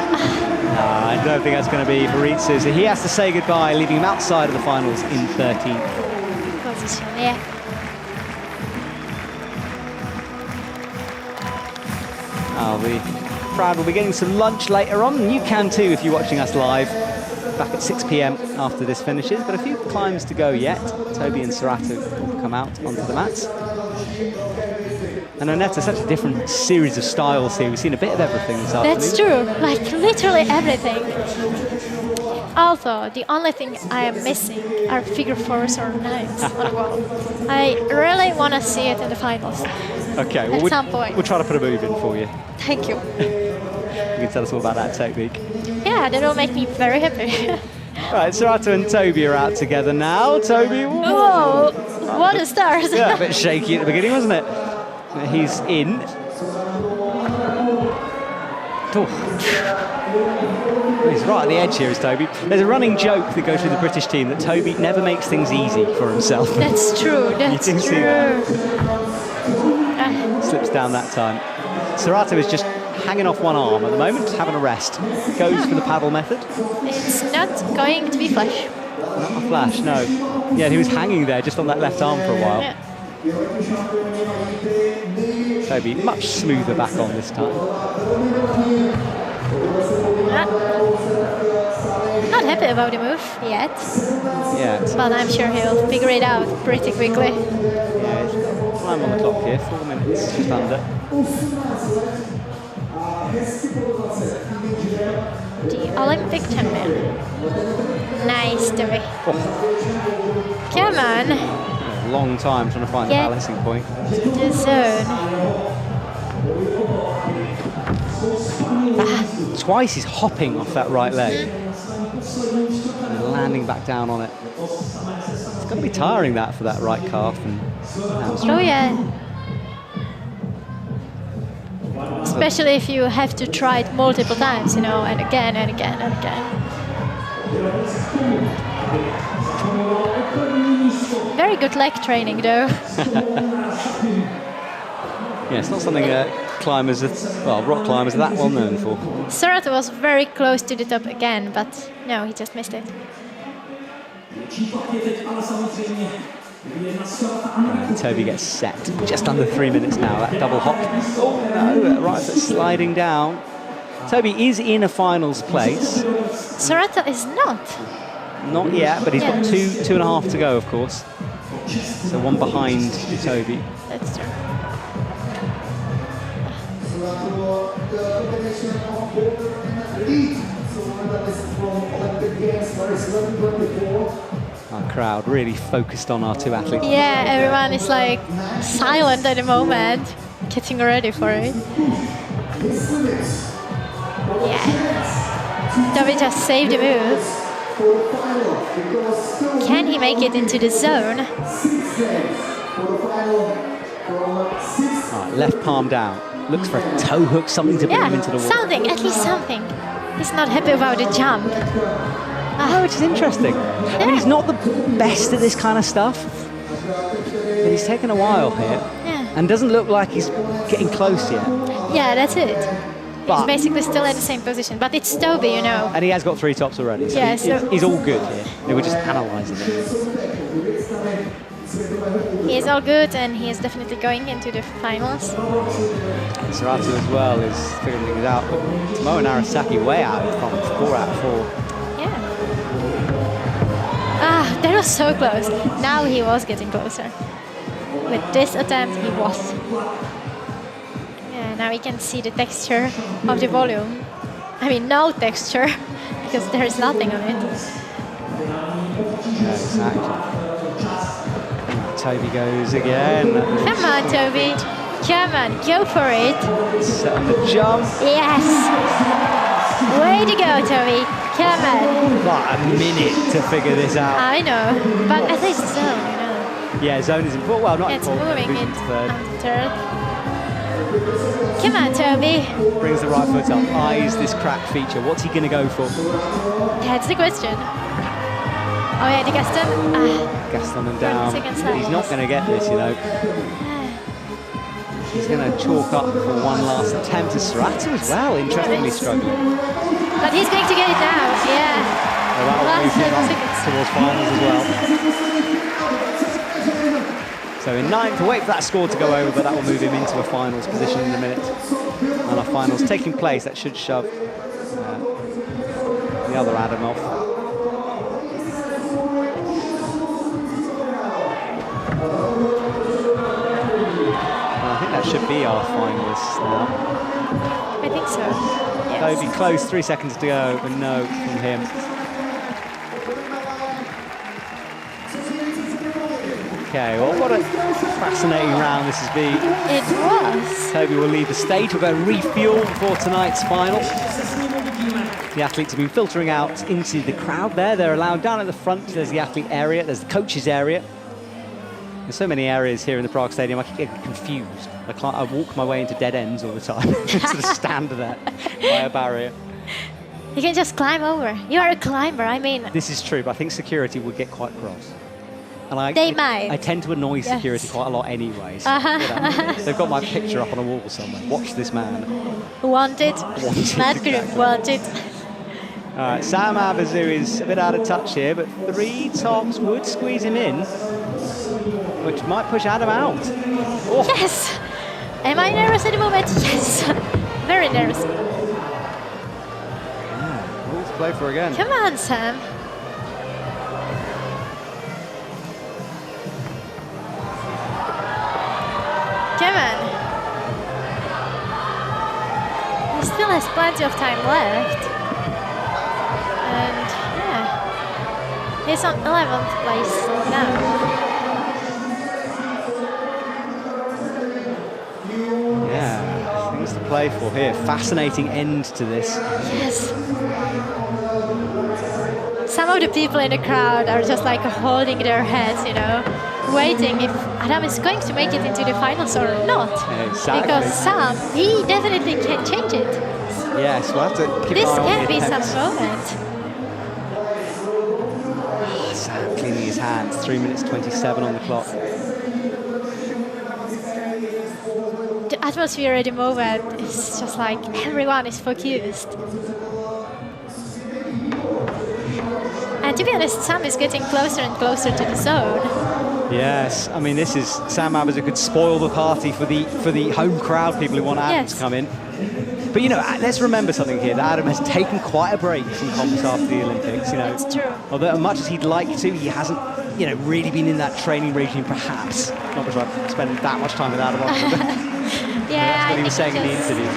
I don't think that's going to be for Ritsu. So he has to say goodbye, leaving him outside of the finals in 13th. Position, yeah. I'll be proud. We'll be getting some lunch later on, and you can too if you're watching us live. Back at 6 p.m. after this finishes, but a few climbs to go yet. Toby and Saratu will come out onto the mats. And Annetta, such a different series of styles here. We've seen a bit of everything this afternoon. That's true, like literally everything. Although the only thing I am missing are figure 4s or 9s on the wall. I really want to see it in the finals. Okay, well, at some point. We'll try to put a move in for you. Thank you. You can tell us all about that technique. Yeah, that will make me very happy. Right, Saratu and Toby are out together now. Toby, whoa, what a start. Yeah, a bit shaky at the beginning, wasn't it? He's in. Oh. He's right at the edge here, is Toby. There's a running joke that goes through the British team that Toby never makes things easy for himself. That's true, that's you can true. See that. Slips down that time. Saratu is just hanging off one arm at the moment, having a rest. Goes for the paddle method. It's not going to be flash. Not a flash, no. Yeah, he was hanging there just on that left arm for a while. Yeah. Toby much smoother back on this time. Not happy about the move yet. Yeah. But I'm sure he'll figure it out pretty quickly. Yeah, time on the clock here, 4 minutes, just under. The Olympic champion. Nice, Toby. Oh. Come on. A long time trying to find the balancing point. The zone. Twice he's hopping off that right leg. And landing back down on it. It's going to be tiring that for that right calf and hamstring. Oh yeah. Especially if you have to try it multiple times, you know, and again and again and again. Very good leg training, though. Yeah, it's not something climbers, rock climbers are that well known for. Saratu was very close to the top again, but no, he just missed it. Toby gets set. Just under 3 minutes now, that double hop. Oh no, that right foot sliding down. Toby is in a finals place. Saratu is not. Not yet, but he's got two and a half to go, of course. So one behind Toby. That's true. Our crowd really focused on our two athletes. Yeah, everyone is like silent at the moment, getting ready for it. Yeah. Toby just saved the move. Can he make it into the zone? Right, left palm down. Looks for a toe hook, something to bring him into the water. Something, at least something. He's not happy about the jump. Oh, which is interesting. I mean, he's not the best at this kind of stuff, but he's taken a while here, and doesn't look like he's getting close yet. Yeah, that's it. But he's basically still in the same position, but it's Toby, you know. And he has got 3 tops already, so, he's all good here. We're just analysing it. He is all good, and he is definitely going into the finals. And Saratu as well is figuring things out, but Tomoe and Arasaki way out in front, 4 out of 4. was so close. Now he was getting closer. With this attempt, he was. Yeah, now we can see the texture of the volume. I mean, no texture, because there is nothing on it. Yeah, exactly. Toby goes again. Come on, Toby. Come on, go for it. Set on the jump. Yes. Way to go, Toby. Come on. About a minute to figure this out. I know, but at least zone, you know. Yeah, zone is important. Well, not It's important. moving Who's it third. on third. Come on, Toby. Brings the right foot up. Eyes this crack feature. What's he going to go for? That's the question. Oh yeah, the Gaston. Gaston and down. Seconds left. He's not going to get this, you know. He's going to chalk up for one last attempt. Serrato as well, interestingly struggling. But he's going to get it now, yeah. Well, that'll move him up towards finals as well. So in ninth, we'll wait for that score to go over, but that will move him into a finals position in a minute. And our finals taking place, that should shove the other Adam off. I think that should be our finalists now. I think so. Yes. Toby close, 3 seconds to go, but no from him. Okay, well, what a fascinating round this has been. It was. Toby will leave the stage. We'll go refuel for tonight's final. The athletes have been filtering out into the crowd there. They're allowed down at the front. There's the athlete area, there's the coaches area. There's so many areas here in the Prague Stadium, I get confused. I walk my way into dead ends all the time. Sort of stand there by a barrier. You can just climb over. You are a climber, I mean. This is true, but I think security would get quite cross. And They might. I tend to annoy security quite a lot anyway. So, you know, they've got my picture up on a wall somewhere. Watch this man. Wanted. Wanted, Not group, exactly. wanted. All right, Sam Abazu is a bit out of touch here, but 3 tops would squeeze him in, which might push Adam out. Oh. Yes! Am I nervous at the moment? Yes! Very nervous. Yeah, all to play for again. Come on, Sam. Come on. He still has plenty of time left. And yeah, he's on 11th place now. Yeah, things to play for here. Fascinating end to this. Yes. Some of the people in the crowd are just like holding their heads, you know, waiting if Adam is going to make it into the finals or not. Exactly. Because Sam, he definitely can change it. Yes, we'll have to keep This an eye on can the be some attempts. moment. Sam cleaning his hands. 3 minutes 27 on the clock. The atmosphere at the moment is just like everyone is focused. And to be honest, Sam is getting closer and closer to the zone. Yes, I mean, this is Sam Abazu could spoil the party for the home crowd, people who want Adam to come in. But you know, let's remember something here, that Adam has taken quite a break from comps after the Olympics, you know. It's true. Although as much as he'd like to, he hasn't, you know, really been in that training regime, perhaps. Not because I've spent that much time with Adam. Yeah, that's what he was saying in the interview.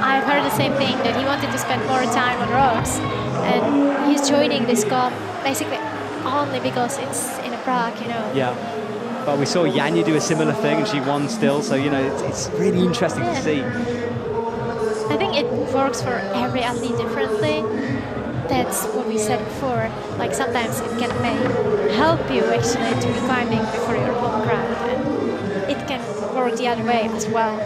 I've heard the same thing, that he wanted to spend more time on rocks. And he's joining this comp basically only because it's in Prague, you know. Yeah. But we saw Janja do a similar thing and she won still, so you know it's really interesting to see. I think it works for every athlete differently. That's what we said before. Like sometimes it can help you actually to be climbing before your home crowd, and it can work the other way as well.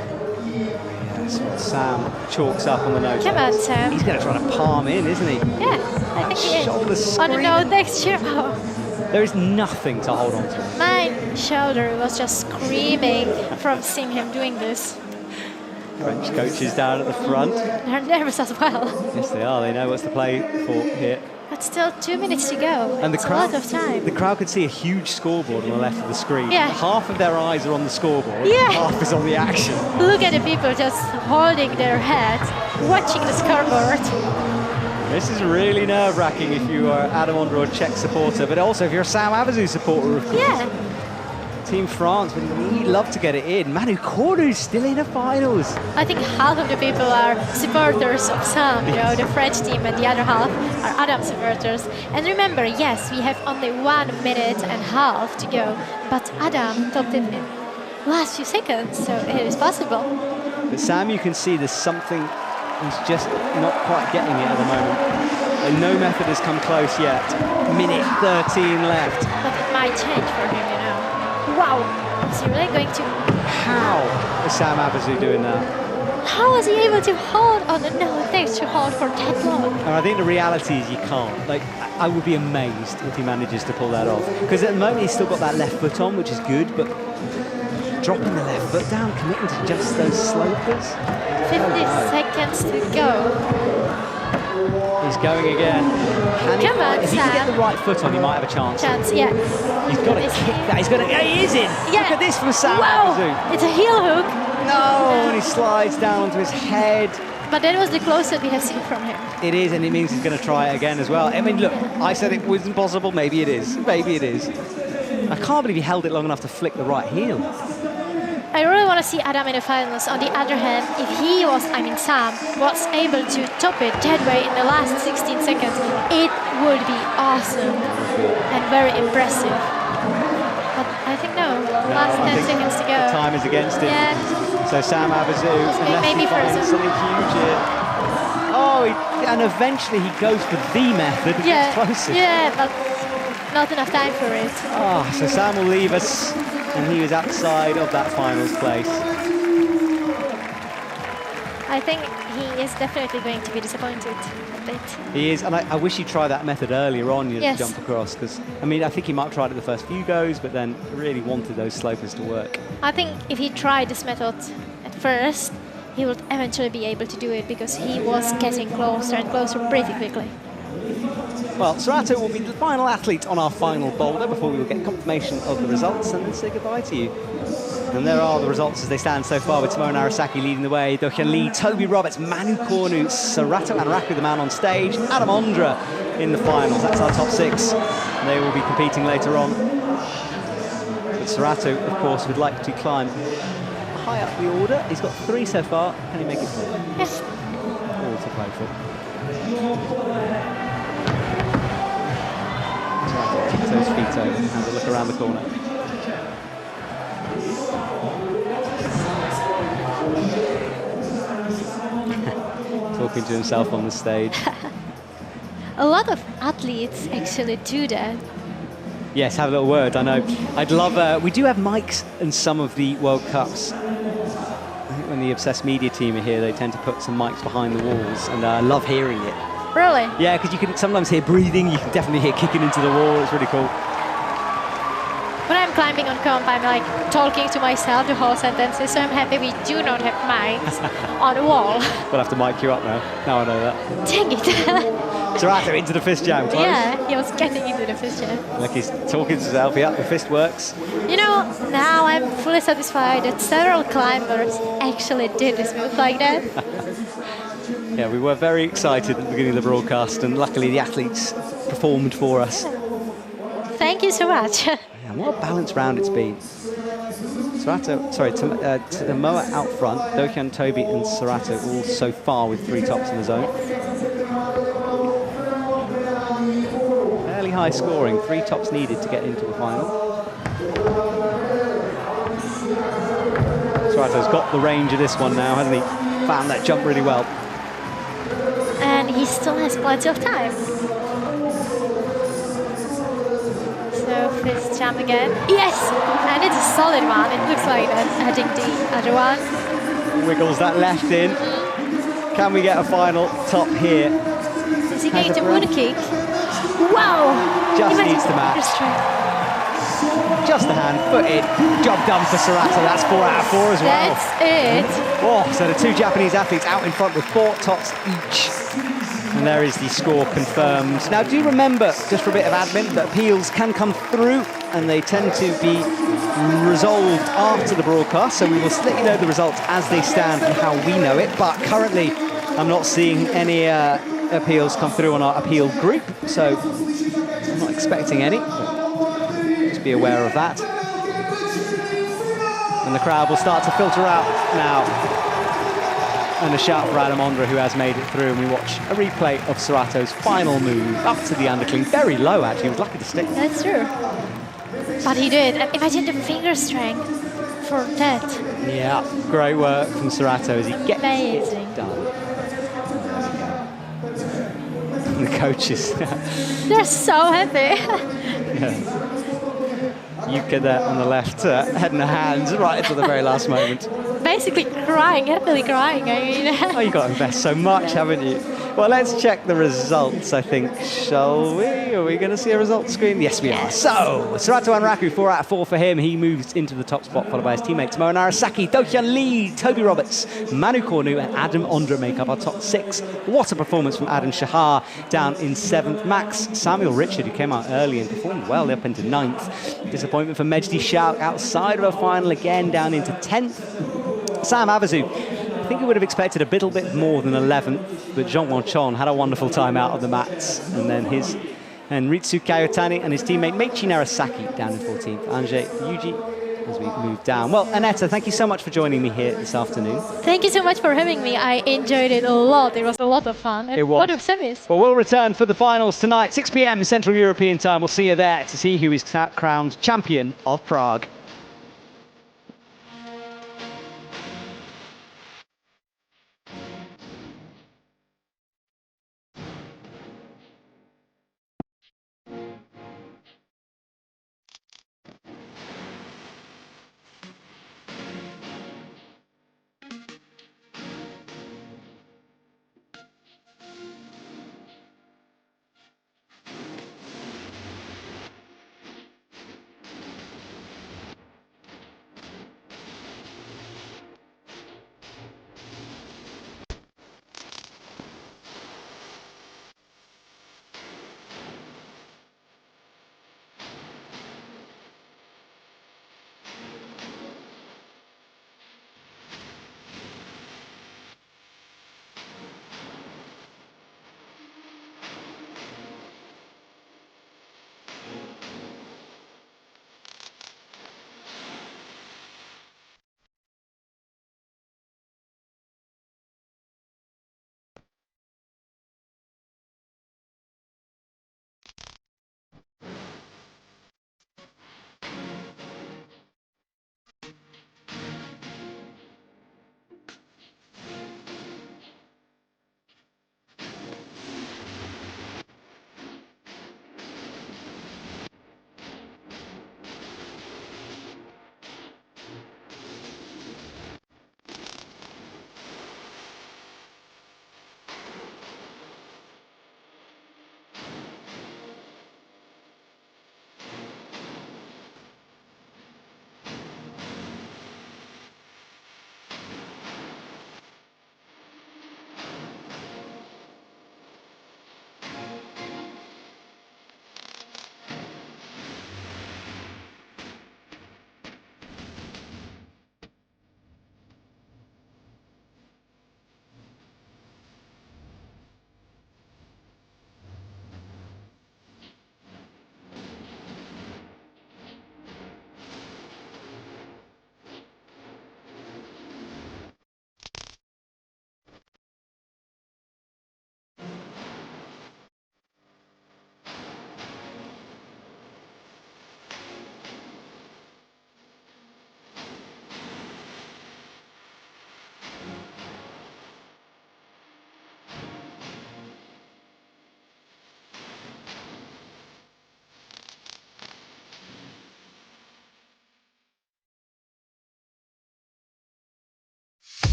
Yes, Sam chalks up on the nose. Come on, Sam. He's going to try to palm in, isn't he? Yeah, I think he Shoulder is. On the scream. no texture. There is nothing to hold on to. My shoulder was just screaming from seeing him doing this. French coaches down at the front. They're nervous as well. Yes, they are. They know what's to play for here. But still 2 minutes to go. And it's a lot of time. The crowd could see a huge scoreboard on the left of the screen. Yeah. Half of their eyes are on the scoreboard. Yeah. Half is on the action. Look at the people just holding their heads, watching the scoreboard. This is really nerve-wracking if you are Adam Ondra or Czech supporter, but also if you're a Sam Avezou supporter, of course. Yeah. Team France would really love to get it in. Manu Cornu's still in the finals. I think half of the people are supporters of Sam, the French team, and the other half are Adam supporters. And remember, yes, we have only 1 minute and a half to go, but Adam topped it in last few seconds, so it is possible. But Sam, you can see there's something he's just not quite getting it at the moment. And no method has come close yet. Minute 13 left. But it might change for him, Wow, is he really going to... How is Sam Avezou doing that? How was he able to hold on? No, thanks to hold for that long. And I think the reality is you can't. Like, I would be amazed if he manages to pull that off. Because at the moment he's still got that left foot on, which is good, but dropping the left foot down, committing to just those slopers. 50 seconds to go. He's going again. Come on, if he can get the right foot on, he might have a chance. Yeah. He's got to kick that. He's got to. He is in. Yeah. Look at this from Sam Wow. Avezou. It's a heel hook. No, and he slides down onto his head. But that was the closest we have seen from him. It is, and it means he's going to try it again as well. I mean, look, I said it wasn't possible. Maybe it is. Maybe it is. I can't believe he held it long enough to flick the right heel. I really want to see Adam in the finals. On the other hand, if Sam was able to top it that way in the last 16 seconds, it would be awesome and very impressive. But I think no, last 10 seconds to go. The time is against him. Yeah. So Sam Avezou, maybe for something huge here. Oh, and eventually he goes for the method. Yeah, closest. yeah, but not enough time for it. Oh, so Sam will leave us. And he was outside of that finals place. I think he is definitely going to be disappointed a bit. He is, and I wish he'd tried that method earlier on, Yes. jump across, because, I mean, I think he might have tried it the first few goes, but then really wanted those slopers to work. I think if he tried this method at first, he would eventually be able to do it because he was getting closer and closer pretty quickly. Well, Sorato will be the final athlete on our final boulder before we will get confirmation of the results and then say goodbye to you. And there are the results as they stand so far, with Tomo Narasaki leading the way, Dokyan Lee, Toby Roberts, Manu Cornu, Sorato Anaraku, the man on stage, Adam Ondra in the finals. That's our top 6. And they will be competing later on. But Sorato, of course, would like to climb high up the order. He's got 3 so far. Can he make it 4? Yes. All to play for. Kicks those feet over and has a look around the corner. Talking to himself on the stage. A lot of athletes actually do that. Yes, have a little word, I know. I'd love, we do have mics in some of the World Cups. I think when the Obsessed Media team are here, they tend to put some mics behind the walls, and I love hearing it. Really? Yeah, because you can sometimes hear breathing, you can definitely hear kicking into the wall, it's really cool. When I'm climbing on comp, I'm like talking to myself the whole sentences, so I'm happy we do not have mics on the wall. We'll have to mic you up now I know that. Dang it. Sorato into the fist jam, close. Yeah, he was getting into the fist jam. Look, he's talking to himself, yeah, the fist works. You know, now I'm fully satisfied that several climbers actually did this move like that. Yeah, we were very excited at the beginning of the broadcast, and luckily the athletes performed for us. Thank you so much. And what a balanced round it's been. Tomoa out front, Dokyan, Toby and Sorato all so far with 3 tops in the zone. Fairly high scoring, 3 tops needed to get into the final. Sorato's got the range of this one now, hasn't he? Found that jump really well. And he still has plenty of time. So fist jump again. Yes! And it's a solid one. It looks like that. Adding the other one. Wiggles that left in. Can we get a final top here? Is he going to wood kick? Wow! Just needs to match. Just a hand, foot in. Job done for Sorato. That's 4 out of 4 as well. That's it. Oh, so the 2 Japanese athletes out in front with 4 tops each. And there is the score confirmed. Now, do remember, just for a bit of admin, that appeals can come through and they tend to be resolved after the broadcast. So we will let you know the results as they stand and how we know it. But currently, I'm not seeing any appeals come through on our appeal group, so I'm not expecting any. Just be aware of that. And the crowd will start to filter out now. And a shout for Adam Ondra, who has made it through, and we watch a replay of Serrato's final move up to the underclean. Very low, actually. He was lucky to stick. That's true. But he did. And imagine the finger strength for that. Yeah, great work from Serrato as he gets Amazing. it done. And the coaches. They're so happy. Yeah. Yuka there on the left, head in the hands right until the very last moment. Basically crying, happily crying. I mean. Oh, you've got to invest so much, haven't you? Well, let's check the results, I think, shall we? Are we going to see a results screen? Yes, we are. So, Serrato Anraku, 4 out of 4 for him. He moves into the top spot, followed by his teammates Mo Narasaki, Do-hyun Lee, Toby Roberts, Manu Kornu, and Adam Ondra make up our top 6. What a performance from Adam Shahar down in 7th. Max Samuel Richard, who came out early and performed well up into 9th. Disappointment for Mejdi Shauk outside of a final again, down into 10th. Sam Avazu, I think we would have expected a little bit more than 11th, but Jean Wanchon had a wonderful time out of the mats. And then Ritsu Kayotani and his teammate Meichi Narasaki down in 14th. Anže Yuji as we move down. Well, Aneta, thank you so much for joining me here this afternoon. Thank you so much for having me. I enjoyed it a lot. It was a lot of fun. It was. A lot of semis. Well, we'll return for the finals tonight, 6 p.m. Central European time. We'll see you there to see who is crowned champion of Prague.